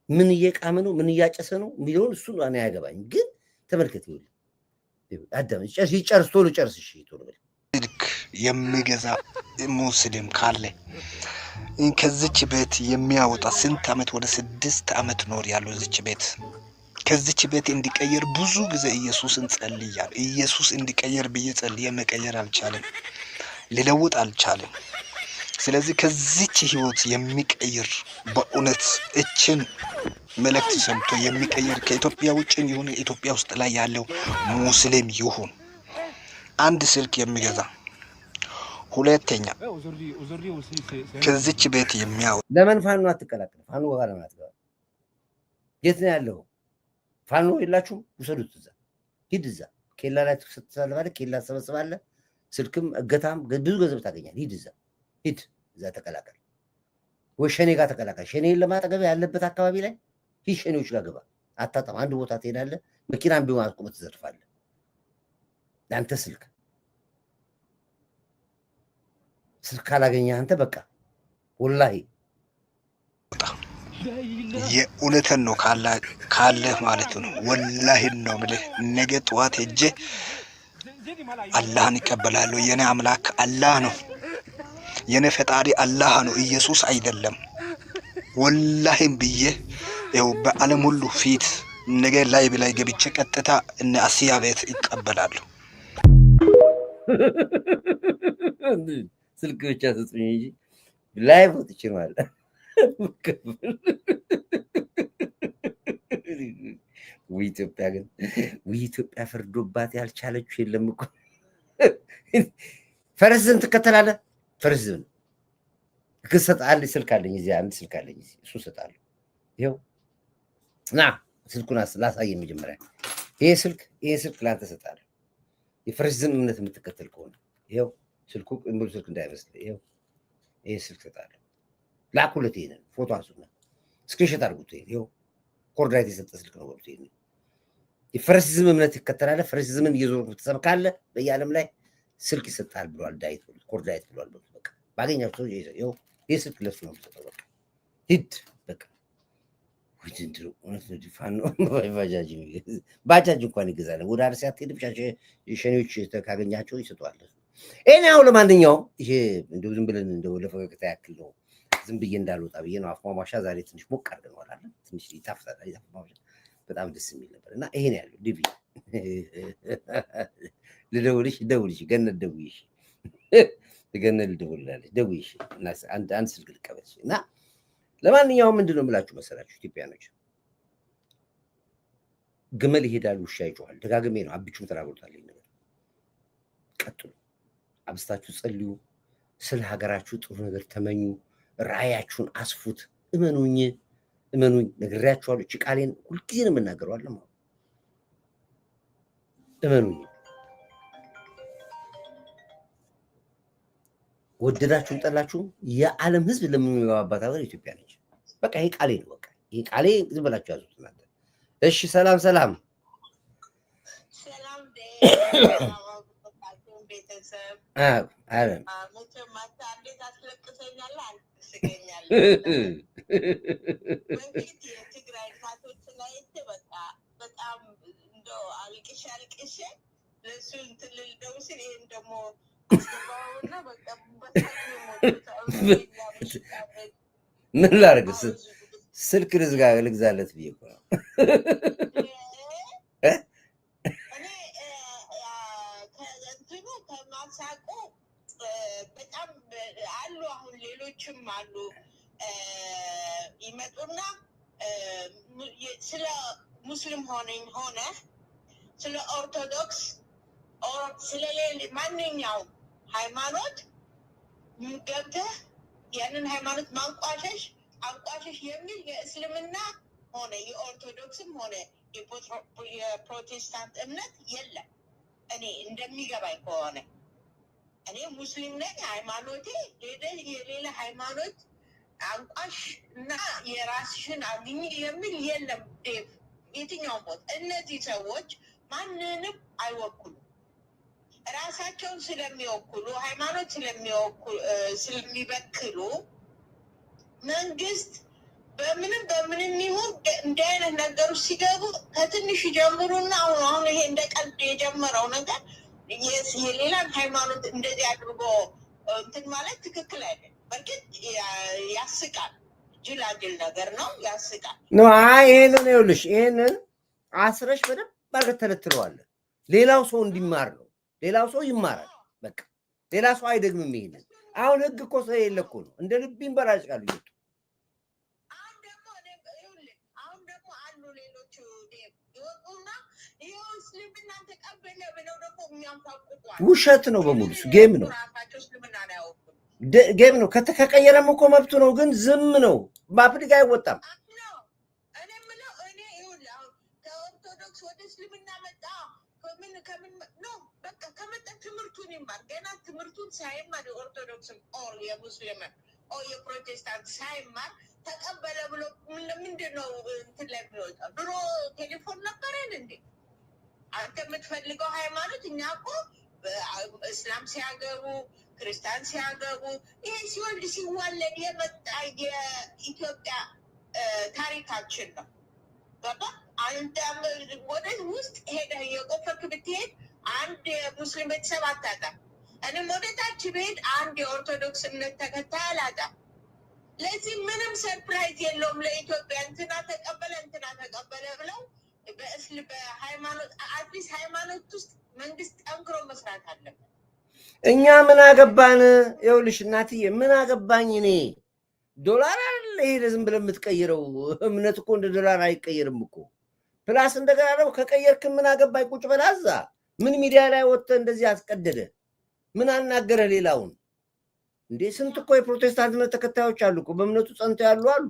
ምን እየቃመ ነው ምን እያጨሰ ነው የሚለውን እሱ ነው ያገባኝ። ግን ተመልከት ይሁን አዳም ይጨርስ ቶሎ ጨርስ። እሺ ቶሎ በል። ልክ የሚገዛ ሙስሊም ካለ ከዚች ቤት የሚያወጣ ስንት ዓመት ወደ 6 ዓመት ኖር ያለው እዚች ቤት ከዚች ቤት እንዲቀየር ብዙ ጊዜ ኢየሱስን ጸልያለሁ። ኢየሱስ እንዲቀየር ብዬ ጸልዬ መቀየር አልቻለም፣ ሊለውጥ አልቻለም። ስለዚህ ከዚች ህይወት የሚቀየር በእውነት እችን መልእክት ሰምቶ የሚቀየር ከኢትዮጵያ ውጭ ይሁን ኢትዮጵያ ውስጥ ላይ ያለው ሙስሊም ይሁን አንድ ስልክ የሚገዛ ሁለተኛ ከዚች ቤት የሚያወጣ ለምን ፋኖ አትቀላቀል? ፋኖ ጋር ለምን አትገባ? የት ነው ያለው? ፋኖ የላችሁም? ውሰዱት። እዛ ሂድ። እዛ ኬላ ላይ ትሰበስባለህ፣ ኬላ ትሰበስባለህ። ስልክም እገታም ብዙ ገንዘብ ታገኛለህ። ሂድ እዛ ሂድ፣ እዛ ተቀላቀል። ወይ ሸኔ ጋር ተቀላቀል። ሸኔን ለማጠገብ ያለበት አካባቢ ላይ ሂድ፣ ሸኔዎች ጋር ግባ። አታጣም። አንድ ቦታ ትሄዳለህ፣ መኪናን ቢሆን አቁመህ ትዘርፋለህ። ለአንተ ስልክ ካላገኘህ አንተ በቃ ወላሂ የእውነትን ነው ካለህ ማለት ነው። ወላሂን ነው የምልህ። ነገ ጠዋት ሄጄ አላህን ይቀበላሉ። የኔ አምላክ አላህ ነው፣ የኔ ፈጣሪ አላህ ነው፣ ኢየሱስ አይደለም። ወላሂን ብዬ ይኸው በዓለም ሁሉ ፊት ነገ ላይ ብላይ ገብቼ ቀጥታ እነ አስያ ቤት ይቀበላሉ። ስልክ ብቻ ስጡኝ እንጂ ላይ ወጥቼ ማለት ኢትዮጵያ ግን ኢትዮጵያ ፈርዶባት ያልቻለችው የለም እኮ። ፈረስን ትከተላለህ። ፈረስን ክሰጣለህ። ስልክ አለኝ እዚህ፣ አንድ ስልክ አለኝ እዚህ፣ እሱ ሰጣለሁ። ይኸው ና ስልኩን ላሳየህ መጀመሪያ። ይሄ ስልክ ላንተ ሰጣለሁ። የፈረስን እምነት የምትከተል ከሆነ ይኸው ስልኩ ሙሉ ስልክ እንዳይመስል፣ ይኸው ይሄ ስልክ ሰጣለሁ። ላኩለት። ይሄንን ፎቶ አንሱና ስክሪንሾት አድርጉት። ይሄው ኮርዳይት የሰጠ ስልክ ነው። ወጥቶ ይሄን የፈረሲዝም እምነት ይከተላል። ፈረሲዝምን እየዞርኩ ትሰብካለህ በየዓለም ላይ ስልክ ይሰጣል ብሏል ዳዊት። ኮርዳይት ብሏል። በቃ ባገኛችሁ ይሄው ይሄ ስልክ ለሱ ነው የምሰጠው። በቃ ሂድ በቃ ወንድሩ እውነት ነው። ዲፋን ነው ባጃጅ እንኳን ይገዛል። ወደ አርሲ አትሄድም። ሸኔዎች ካገኛቸው ይሰጧል። እኔ አሁን ለማንኛውም ይሄ እንደው ዝም ብለን እንደው ለፈገግታ ያክል ነው፣ ዝም ብዬ እንዳልወጣ ብዬ ነው። አፍማማሻ ዛሬ ትንሽ ሞቅ አድርገነዋል አይደል? ትንሽ ይታፍታል። አፍማማሻ በጣም ደስ የሚል ነበር እና ይሄን ያለው ዲቪ ልደውልሽ ገነት ደውይሽ ገነት ልደውልልሽ ደውይሽ እና አንድ ስልክ ልቀበልሽ እና ለማንኛውም ምንድን ነው የምላችሁ መሰላችሁ ኢትዮጵያኖች፣ ግመል ይሄዳል ውሻ ይጮሃል። ደጋግሜ ነው አብቹም ተናግሮታል። ነገር ቀጥሉ፣ አብስታችሁ ጸልዩ፣ ስለ ሀገራችሁ ጥሩ ነገር ተመኙ፣ ራእያችሁን አስፉት። እመኑኝ ነግሬያችኋለሁ። እቺ ቃሌን ሁልጊዜ ነው የምናገረው። አለ እመኑኝ። ወደዳችሁም ጠላችሁም የዓለም ሕዝብ ለሚገባባት ሀገር ኢትዮጵያ ነች። በቃ ይሄ ቃሌ ነው። በቃ ይሄ ቃሌ ዝም ብላችሁ ያዙት እናንተ። እሺ፣ ሰላም ሰላም። ምን ላድርግ? ስልክ ልግዛለት ብዬ እኮ ነው። በጣም አሉ። አሁን ሌሎችም አሉ ይመጡና ስለ ሙስሊም ሆነ ስለ ኦርቶዶክስ ስለ ማንኛውም ሃይማኖት ገብተህ ያንን ሃይማኖት አንቋሸሽ የሚል የእስልምና ሆነ የኦርቶዶክስም ሆነ የፕሮቴስታንት እምነት የለም። እኔ እንደሚገባኝ ከሆነ እኔ ሙስሊም ነኝ፣ ሃይማኖቴ የሌላ ሃይማኖት አንቋሽ እና የራስሽን አግኝ የሚል የለም። ዴቭ የትኛውም ቦታ እነዚህ ሰዎች ማንንም አይወክሉም። ራሳቸውን ስለሚወክሉ ሃይማኖት ስለሚበክሉ መንግስት በምንም ይሁን እንዲህ አይነት ነገሮች ሲገቡ ከትንሽ ጀምሩና አሁን ይሄ እንደ ቀልድ የጀመረው ነገር የሌላን ሃይማኖት እንደዚህ አድርጎ እንትን ማለት ትክክል አይደለም። በእርግጥ ያስቃል፣ ጅላጅል ነገር ነው፣ ያስቃል። ይሄንን ይኸውልሽ፣ ይሄንን አስረሽ በደንብ አድርገህ ተለትለዋለህ። ሌላው ሰው እንዲማር ነው። ሌላው ሰው ይማራል። በቃ ሌላ ሰው አይደግምም። ይሄንን አሁን ህግ እኮ ሰው የለ እኮ ነው። እንደ ልብ ይንበራጭቃሉ። አሁን ደግሞ አሉ ሌሎች ሌሎቹ ይወጡና ይኸው እስልምና ተቀበለ ብለው ደግሞ የሚያንኳቁቋል። ውሸት ነው በሙሉ ጌም ነው። ራሳቸው እስልምና ነው ያወቁት። ጌም ነው። ከተቀየረም እኮ መብቱ ነው፣ ግን ዝም ነው። በአፍሪካ አይወጣም። እኔ የምለው እኔ ይኸውልህ አሁን ከኦርቶዶክስ ወደ እስልምና መጣ ከምን ነው በቃ ከመጣ ትምህርቱን ይማር። ገና ትምህርቱን ሳይማር የኦርቶዶክስም ኦር የሙስሊምም ኦር የፕሮቴስታንት ሳይማር ተቀበለ ብሎ ምንድን ነው እንትን ላይ የሚወጣው? ድሮ ቴሌፎን ነበረን እንዴ? አንተ የምትፈልገው ሃይማኖት እኛ እኮ እስላም ሲያገቡ ክርስቲያን ሲያገቡ ይሄ ሲወልድ ሲዋለድ የመጣ የኢትዮጵያ ታሪካችን ነው። ገባ? አንድ ወደ ውስጥ ሄደህ የቆፈርክ ብትሄድ አንድ የሙስሊም ቤተሰብ አታጣም። እኔም ወደ ታች ብሄድ አንድ የኦርቶዶክስ እምነት ተከታይ አላጣም። ለዚህ ምንም ሰርፕራይዝ የለውም ለኢትዮጵያ። እንትና ተቀበለ ብለው በሃይማኖት አዲስ ሃይማኖት ውስጥ መንግስት ጠንክሮ መስራት አለበት። እኛ ምን አገባን? ይኸውልሽ እናትዬ ምን አገባኝ እኔ ዶላር አለ ይሄ ዝም ብለህ የምትቀይረው እምነት እኮ እንደ ዶላር አይቀየርም እኮ። ፕላስ እንደገና ደግሞ ከቀየርክ ምን አገባኝ? ቁጭ በል እዛ። ምን ሚዲያ ላይ ወጥተህ እንደዚህ አስቀደደ? ምን አናገረ ሌላውን? እንዴ ስንት እኮ የፕሮቴስታንት እምነት ተከታዮች አሉ እኮ በእምነቱ ጸንተው ያሉ አሉ።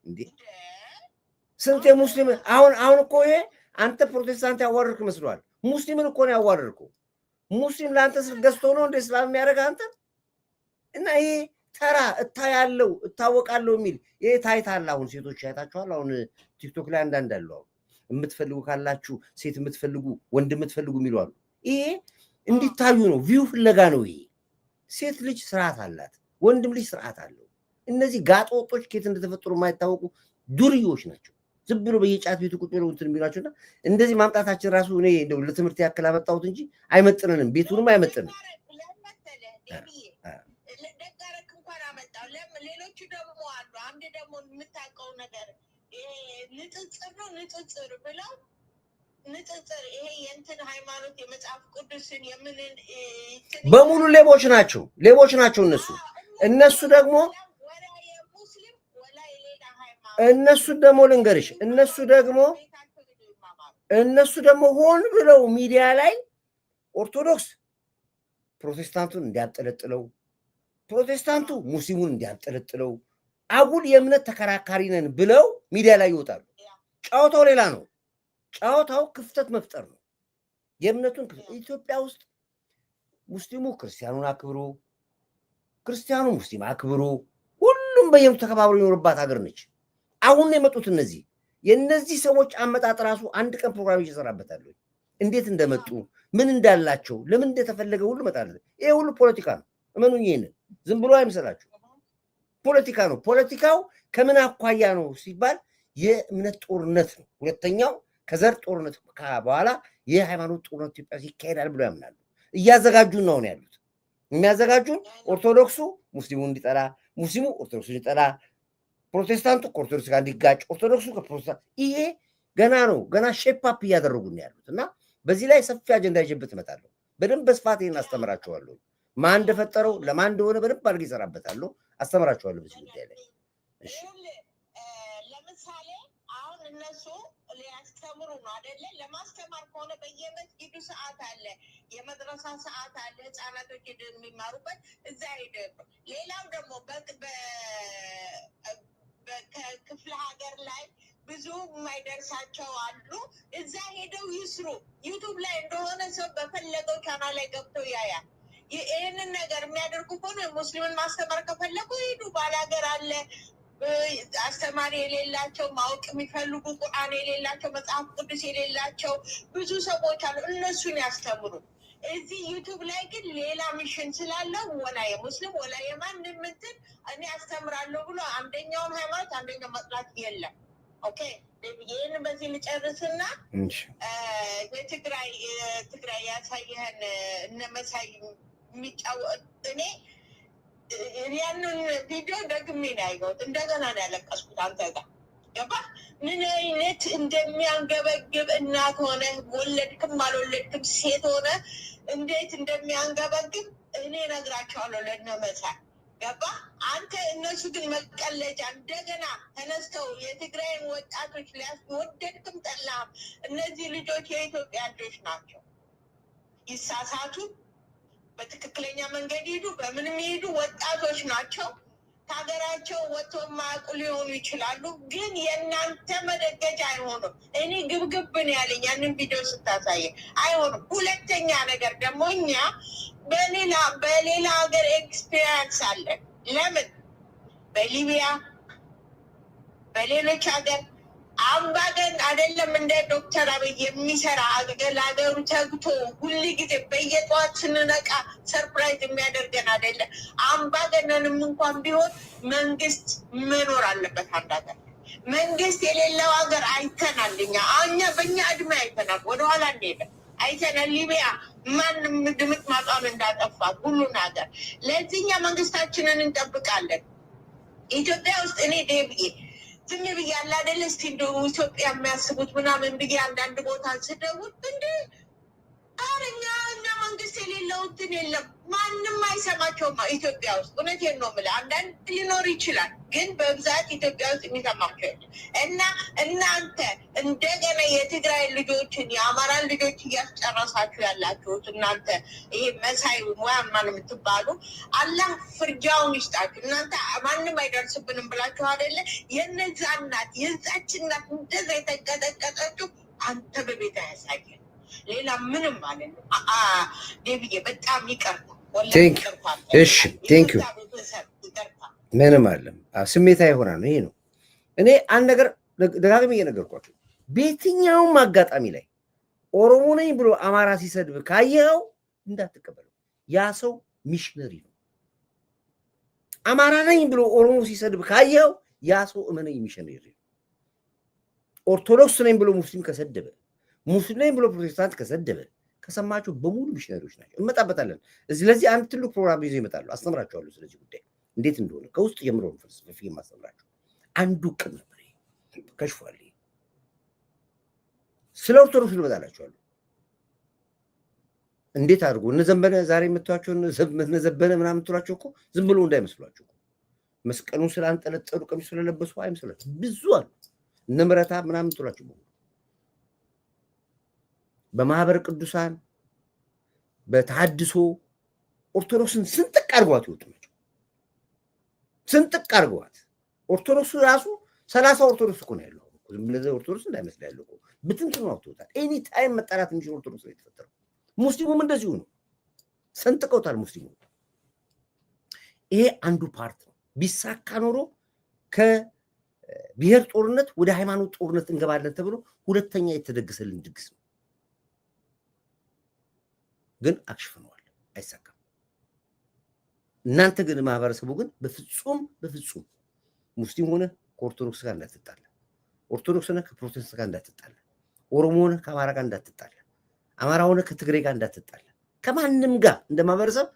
እንዴ ስንት የሙስሊም አሁን እኮ ይሄ አንተ ፕሮቴስታንት ያዋርድክ መስሏል። ሙስሊምን እኮ ነው ያዋርድከው። ሙስሊም ለአንተ ስል ገዝቶ ነው እንደ እስላም የሚያደርግ አንተ እና ይሄ ተራ እታያለው እታወቃለሁ የሚል ይሄ ታይታል። አሁን ሴቶች አይታችኋል። አሁን ቲክቶክ ላይ አንዳንድ አሉ። አሁን የምትፈልጉ ካላችሁ ሴት የምትፈልጉ ወንድ የምትፈልጉ የሚሉ አሉ። ይሄ እንዲታዩ ነው፣ ቪው ፍለጋ ነው። ይሄ ሴት ልጅ ስርዓት አላት፣ ወንድም ልጅ ስርዓት አለው። እነዚህ ጋጦጦች ከየት እንደተፈጠሩ የማይታወቁ ዱርዮች ናቸው። ዝም ብሎ በየጫት ቤቱ ቁጭ ብለው እንትን የሚሏቸውና እንደዚህ ማምጣታችን ራሱ እኔ እንደው ለትምህርት ያክል አመጣሁት እንጂ አይመጥነንም፣ ቤቱንም አይመጥንም። ሌሎቹ ደግሞ አሉ። አንድ ደግሞ የምታውቀው ነገር ንጽጽር ብለው ንጽጽር ይሄ የእንትን ሃይማኖት የመጽሐፍ ቅዱስን የምንን በሙሉ ሌቦች ናቸው እነሱ ደግሞ እነሱ ደግሞ ልንገርሽ እነሱ ደግሞ ሆን ብለው ሚዲያ ላይ ኦርቶዶክስ ፕሮቴስታንቱን እንዲያጠለጥለው ፕሮቴስታንቱ ሙስሊሙን እንዲያጠለጥለው አጉል የእምነት ተከራካሪ ነን ብለው ሚዲያ ላይ ይወጣሉ። ጫወታው ሌላ ነው። ጫወታው ክፍተት መፍጠር ነው። የእምነቱን ኢትዮጵያ ውስጥ ሙስሊሙ ክርስቲያኑን አክብሮ ክርስቲያኑ ሙስሊም አክብሮ ሁሉም በየቱ ተከባብሮ የሚኖርባት ሀገር ነች። አሁን የመጡት የነዚህ ሰዎች አመጣጥ ራሱ አንድ ቀን ፕሮግራም ይሰራበታል። እንዴት እንደመጡ ምን እንዳላቸው ለምን እንደተፈለገ ሁሉ መጣለ። ይሄ ሁሉ ፖለቲካ ነው። እመኑኝ፣ ይሄንን ዝም ብሎ አይመስላችሁ። ፖለቲካ ነው። ፖለቲካው ከምን አኳያ ነው ሲባል የእምነት ጦርነት ነው። ሁለተኛው ከዘር ጦርነት በኋላ የሃይማኖት ጦርነት ኢትዮጵያ ይካሄዳል ብሎ ያምናሉ። እያዘጋጁን ነው ያሉት። የሚያዘጋጁን ኦርቶዶክሱ ሙስሊሙን እንዲጠላ፣ ሙስሊሙ ኦርቶዶክሱን እንዲጠላ፣ ፕሮቴስታንቱ ከኦርቶዶክስ ጋር እንዲጋጭ፣ ኦርቶዶክሱ ከፕሮቴስታንት ይሄ ገና ነው። ገና ሼፕ አፕ እያደረጉ ነው ያሉት እና በዚህ ላይ ሰፊ አጀንዳ ይዤበት እመጣለሁ። በደንብ በስፋት ይሄን አስተምራቸዋለሁ። ማን እንደፈጠረው ለማን እንደሆነ በደንብ አድርጌ እሰራበታለሁ፣ አስተምራቸዋለሁ በዚህ ጉዳይ ላይ። እሺ ለምሳሌ አሁን እነሱ ሊያስተምሩ ነው አይደለ? ለማስተማር ከሆነ በየመስጊዱ ሰዓት አለ፣ የመድረሳ ሰዓት አለ፣ ህፃናቶች የሚማሩበት እዛ ሄደ። ሌላው ደግሞ በክፍለ ሀገር ላይ ብዙ የማይደርሳቸው አሉ። እዛ ሄደው ይስሩ። ዩቱብ ላይ እንደሆነ ሰው በፈለገው ቻናል ላይ ገብተው ያያል። ይህንን ነገር የሚያደርጉ ከሆነ ሙስሊምን ማስተማር ከፈለጉ ሄዱ። ባላገር አለ አስተማሪ የሌላቸው ማወቅ የሚፈልጉ ቁርአን የሌላቸው መጽሐፍ ቅዱስ የሌላቸው ብዙ ሰዎች አሉ። እነሱን ያስተምሩ። እዚህ ዩቱብ ላይ ግን ሌላ ሚሽን ስላለው ወላ የሙስሊም ወላ የማንም እንትን እኔ አስተምራለሁ ብሎ አንደኛውን ሃይማኖት አንደኛው መጥላት የለም። ኦኬ ይህን በዚህ ልጨርስና የትግራይ ያሳየህን እነመሳይ የሚጫወት እኔ ያንን ቪዲዮ ደግሜ ነው ያየሁት። እንደገና ነው ያለቀስኩት። አንተ ጋር ገባ ምን አይነት እንደሚያንገበግብ እናት ሆነ ወለድክም አልወለድክም ሴት ሆነ እንዴት እንደሚያንገበግብ እኔ እነግራቸዋለሁ። ለነመሳይ ገባ አንተ እነሱ ግን መቀለጃ እንደገና ተነስተው የትግራይን ወጣቶች ሊያስወደድክም ጠላም እነዚህ ልጆች የኢትዮጵያ ልጆች ናቸው። ይሳሳቱ በትክክለኛ መንገድ ሄዱ በምንም ሄዱ ወጣቶች ናቸው። ሀገራቸው ወጥቶ ማያውቁ ሊሆኑ ይችላሉ፣ ግን የእናንተ መደገጃ አይሆኑም። እኔ ግብግብን ያለኝ ያንን ቪዲዮ ስታሳየ አይሆኑም። ሁለተኛ ነገር ደግሞ እኛ በሌላ ሀገር ኤክስፔሪንስ አለን። ለምን በሊቢያ በሌሎች ሀገር አምባገን አይደለም እንደ ዶክተር አብይ የሚሰራ ሀገሩ ተግቶ ሁሉ ጊዜ በየጠዋት ስንነቃ ሰርፕራይዝ የሚያደርገን አይደለም። አምባገነንም እንኳን ቢሆን መንግስት መኖር አለበት። አንድ ሀገር መንግስት የሌለው ሀገር አይተናል። እኛ በእኛ እድሜ አይተናል። ወደኋላ እንሄደ አይተናል። ሊቢያ ማንም ድምጥ ማጣን እንዳጠፋት ሁሉን ሀገር። ለዚህኛ መንግስታችንን እንጠብቃለን። ኢትዮጵያ ውስጥ እኔ ደብዬ ዝም ብዬ ያለ አይደለ እስቲ እንደው ኢትዮጵያ የሚያስቡት ምናምን ብዬ አንዳንድ ቦታ ስደውል እንደ አረኛ እና መንግስት የሌለው እንትን የለም ማንም አይሰማቸውም ኢትዮጵያ ውስጥ። እውነቴን ነው የምልህ። አንዳንድ ሊኖር ይችላል፣ ግን በብዛት ኢትዮጵያ ውስጥ የሚሰማቸው እና እናንተ እንደገና የትግራይ ልጆችን የአማራን ልጆች እያስጨረሳችሁ ያላችሁት እናንተ ይሄ መሳይ ሙያማን የምትባሉ አላህ ፍርጃውን ይስጣችሁ። እናንተ ማንም አይደርስብንም ብላችሁ አይደለ የነዛ እናት የዛች እናት እንደዛ የተቀጠቀጠችው አንተ በቤት ያሳየን ሌላ ምንም ማለት ነው። ዴቪዬ በጣም ይቀርታ እሺ ቴንክ ዩ ምንም አለም ስሜታዊ ይሆናል ነው። ይሄ ነው እኔ አንድ ነገር ደጋግሜ እየነገርኳቸው በየትኛውም አጋጣሚ ላይ ኦሮሞ ነኝ ብሎ አማራ ሲሰድብ ካየኸው እንዳትቀበለው። ያ ሰው ሚሽነሪ ነው። አማራ ነኝ ብሎ ኦሮሞ ሲሰድብ ካየኸው ያ ሰው እመነኝ ሚሽነሪ ነው። ኦርቶዶክስ ነኝ ብሎ ሙስሊም ከሰደበ ሙስሊም ነኝ ብሎ ፕሮቴስታንት ከሰደበ ከሰማችሁ በሙሉ ሚሽነሪዎች ናቸው። እንመጣበታለን። ስለዚህ አንድ ትልቅ ፕሮግራም ይዞ ይመጣሉ። አስተምራቸዋለሁ ስለዚህ ጉዳይ እንዴት እንደሆነ ከውስጥ ጀምሮ ፍልስፍና የማስተምራቸው አንዱ ቅን ነበር። ከሽፏል። ስለ ኦርቶዶክስ ልመጣላችኋለሁ። እንዴት አድርጎ እነዘበነ ዛሬ የምትሏቸው እነዘበነ ምናምን የምትሏቸው እኮ ዝም ብሎ እንዳይመስሏቸው መስቀሉን ስላንጠለጠሉ ቀሚስ ስለለበሱ አይመስላችሁ። ብዙ አሉ እነ ምረታ ምናምን የምትሏቸው በሙሉ በማህበረ ቅዱሳን በተሐድሶ ኦርቶዶክስን ስንጥቅ አድርጓት ይወጡ ናቸው። ስንጥቅ አድርጓት ኦርቶዶክሱ ራሱ 30 ኦርቶዶክስ እኮ ነው ያለው። ዝም ብለህ ኦርቶዶክስ እንዳይመስል ያለው እኮ ብትንትን ነው አውጥቶታል። ኤኒ ታይም መጣላት የሚችል ኦርቶዶክስ ነው የተፈጠረው። ሙስሊሙም እንደዚሁ ነው። ሰንጥቀውታል ሙስሊሙ። ይሄ አንዱ ፓርት ነው። ቢሳካ ኖሮ ከብሔር ጦርነት ወደ ሃይማኖት ጦርነት እንገባለን ተብሎ ሁለተኛ የተደገሰልን ድግስ ነው። ግን አክሽፈነዋል። አይሳካም። እናንተ ግን ማህበረሰቡ ግን በፍጹም ሙስሊም ሆነ ከኦርቶዶክስ ጋር እንዳትጣላ፣ ኦርቶዶክስ ሆነ ከፕሮቴስታንት ጋር እንዳትጣላ፣ ኦሮሞ ሆነ ከአማራ ጋር እንዳትጣላ፣ አማራ ሆነ ከትግሬ ጋር እንዳትጣላ፣ ከማንም ጋር እንደ ማህበረሰብ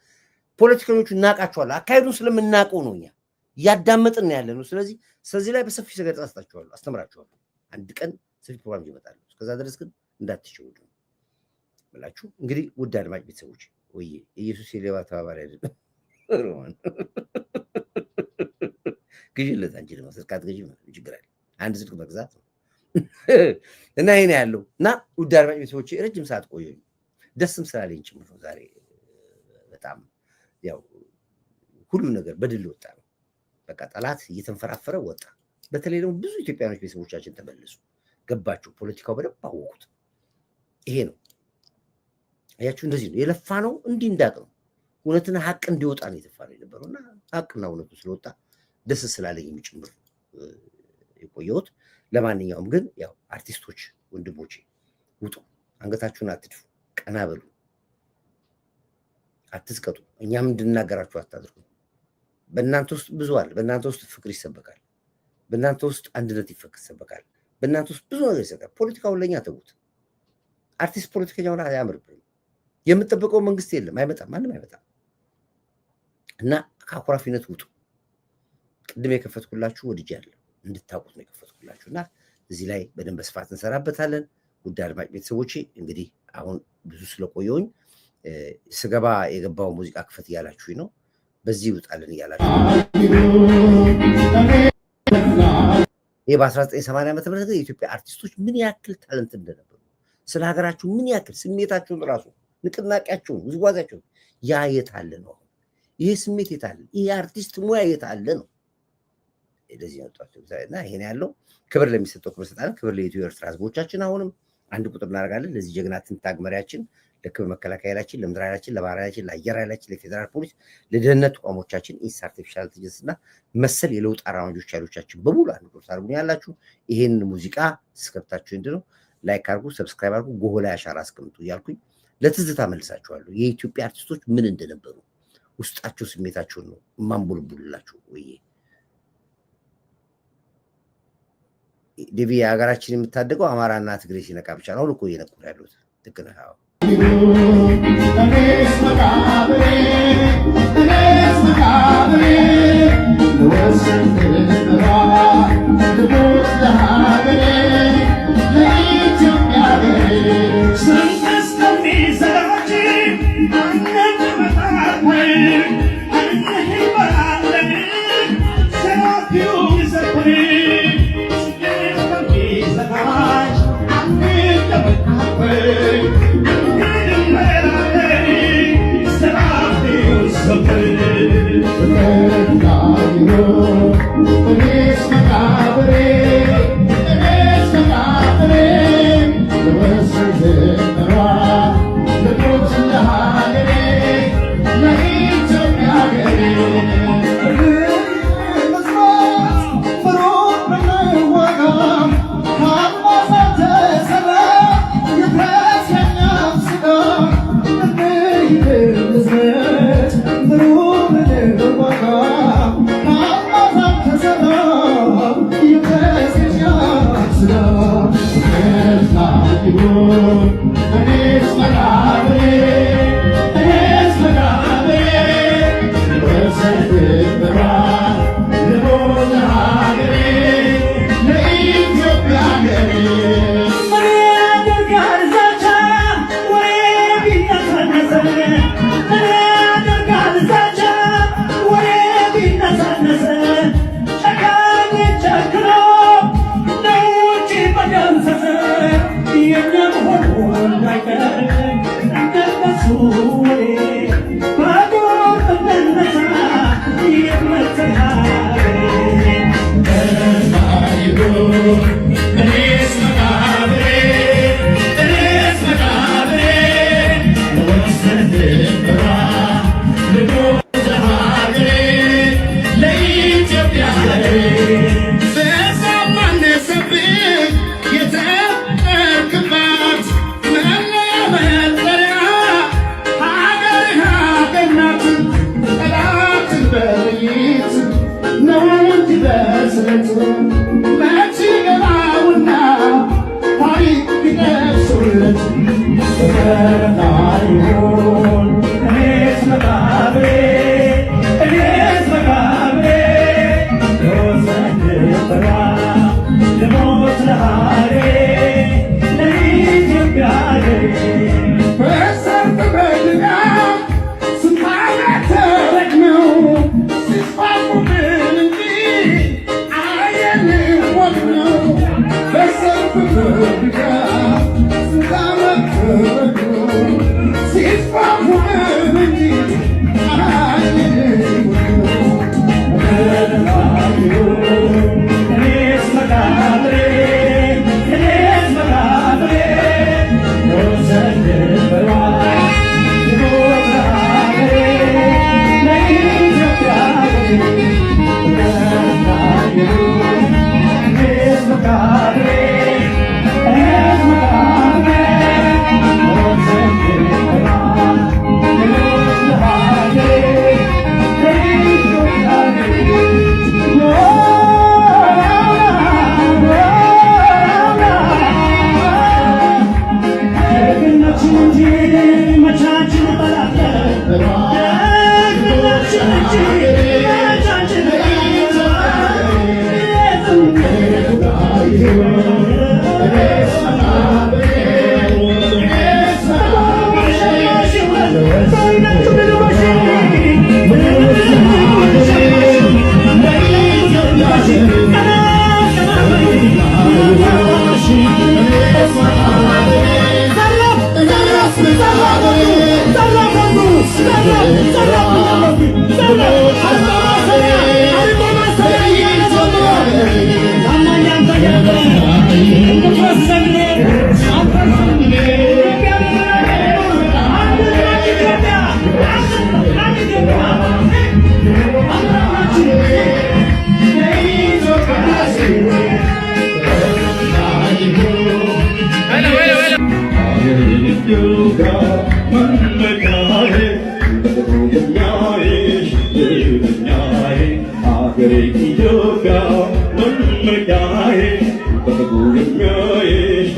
ፖለቲከኞቹ እናውቃቸዋለን። አካሄዱን ስለምናውቀው ነው እኛ እያዳመጥን ያለ ነው። ስለዚህ ላይ በሰፊ ገለጻ አስታችኋለሁ፣ አስተምራችኋለሁ። አንድ ቀን ሰፊ ፕሮግራም ይመጣል። እስከዛ ድረስ ግን እንዳትሸውዱ ብላችሁ እንግዲህ ውድ አድማጭ ቤተሰቦች ወይ ኢየሱስ የሌባ ተባባሪ አይደለም። ግዢለት አንቺ ደግሞ ስልካት ግዢ ችግር አለ። አንድ ስልክ መግዛት ነው እና ይሄን ያለው እና ውድ አድማጭ ቤተሰቦች ረጅም ሰዓት ቆየኝ። ደስም ስላለኝ ጭምር ነው ዛሬ። በጣም ያው ሁሉ ነገር በድል ወጣ ነው። በቃ ጠላት እየተንፈራፈረ ወጣ። በተለይ ደግሞ ብዙ ኢትዮጵያኖች ቤተሰቦቻችን ተመለሱ፣ ገባችሁ፣ ፖለቲካው በደንብ አወቁት። ይሄ ነው አያችሁ፣ እንደዚህ ነው የለፋ ነው። እንዲህ እንዳቅ ነው እውነትና ሀቅ እንዲወጣ ነው የተፋ ነው የነበረውና ሀቅና እውነቱ ስለወጣ ደስ ስላለኝ ጭምር የቆየሁት። ለማንኛውም ግን ያው አርቲስቶች ወንድሞቼ ውጡ፣ አንገታችሁን አትድፉ፣ ቀና በሉ፣ አትዝቀጡ። እኛም እንድናገራችሁ አታድርጉ። በእናንተ ውስጥ ብዙ አለ። በእናንተ ውስጥ ፍቅር ይሰበካል። በእናንተ ውስጥ አንድነት ይሰበካል። በእናንተ ውስጥ ብዙ ነገር ይሰበካል። ፖለቲካውን ለእኛ ተዉት። አርቲስት ፖለቲከኛውን አያምርብንም። የምጠብቀው መንግስት የለም፣ አይመጣም፣ ማንም አይመጣም። እና ከአኩራፊነት ውጡ። ቅድም የከፈትኩላችሁ ወድጃለሁ እንድታውቁት ነው የከፈትኩላችሁ እና እዚህ ላይ በደንብ በስፋት እንሰራበታለን። ውድ አድማጭ ቤተሰቦቼ እንግዲህ አሁን ብዙ ስለቆየሁኝ ስገባ የገባው ሙዚቃ ክፈት እያላችሁኝ ነው። በዚህ ይውጣልን እያላችሁ ይሄ በ1980 ዓመተ ምህረት የኢትዮጵያ አርቲስቶች ምን ያክል ታለንት እንደነበሩ ስለ ሀገራችሁ ምን ያክል ስሜታችሁን ራሱ ንቅናቄያችሁን ውዝዋዜያችሁን ያ የታለ ነው? ይሄ ስሜት የታለ? ይሄ አርቲስት ሙያ የታለ ነው? ለዚህ ያወጣችሁ እና ይሄን ያለው ክብር ለሚሰጠው ክብር ሰጣን። ክብር ለኢትዮ ኤርትራ ህዝቦቻችን። አሁንም አንድ ቁጥር እናደርጋለን ለዚህ ጀግና ትንታግ መሪያችን፣ ለክብር መከላከያ ኃይላችን፣ ለምድር ኃይላችን፣ ለባህር ኃይላችን፣ ለአየር ኃይላችን፣ ለፌዴራል ፖሊስ፣ ለደህንነት ተቋሞቻችን ኢንስ አርቲፊሻል ኢንተለጀንስ እና መሰል የለውጥ አራማጆች ኃይሎቻችን በሙሉ አንድ ቁጥር አድርጉ ያላችሁ። ይሄን ሙዚቃ ስከብታችሁ እንድነው ላይክ አድርጉ፣ ሰብስክራይብ አድርጉ፣ ጎሆ ላይ አሻራ አስቀምጡ እያልኩኝ ለትዝታ መልሳችኋለሁ። የኢትዮጵያ አርቲስቶች ምን እንደነበሩ ውስጣቸው ስሜታቸውን ነው ማንቡልቡልላችሁ ወይ ዲቪ ሀገራችን የምታደገው አማራና ትግሬ ሲነቃ ብቻ ነው እኮ እየነቁ ያሉት። ልክ ነህ። አዎ Let's ኢትዮጵያ መመካዬ በተጎኛዬሽ ልብኛዬ ሀገሬ ኢትዮጵያ መመካዬ በተጎኛዬሽ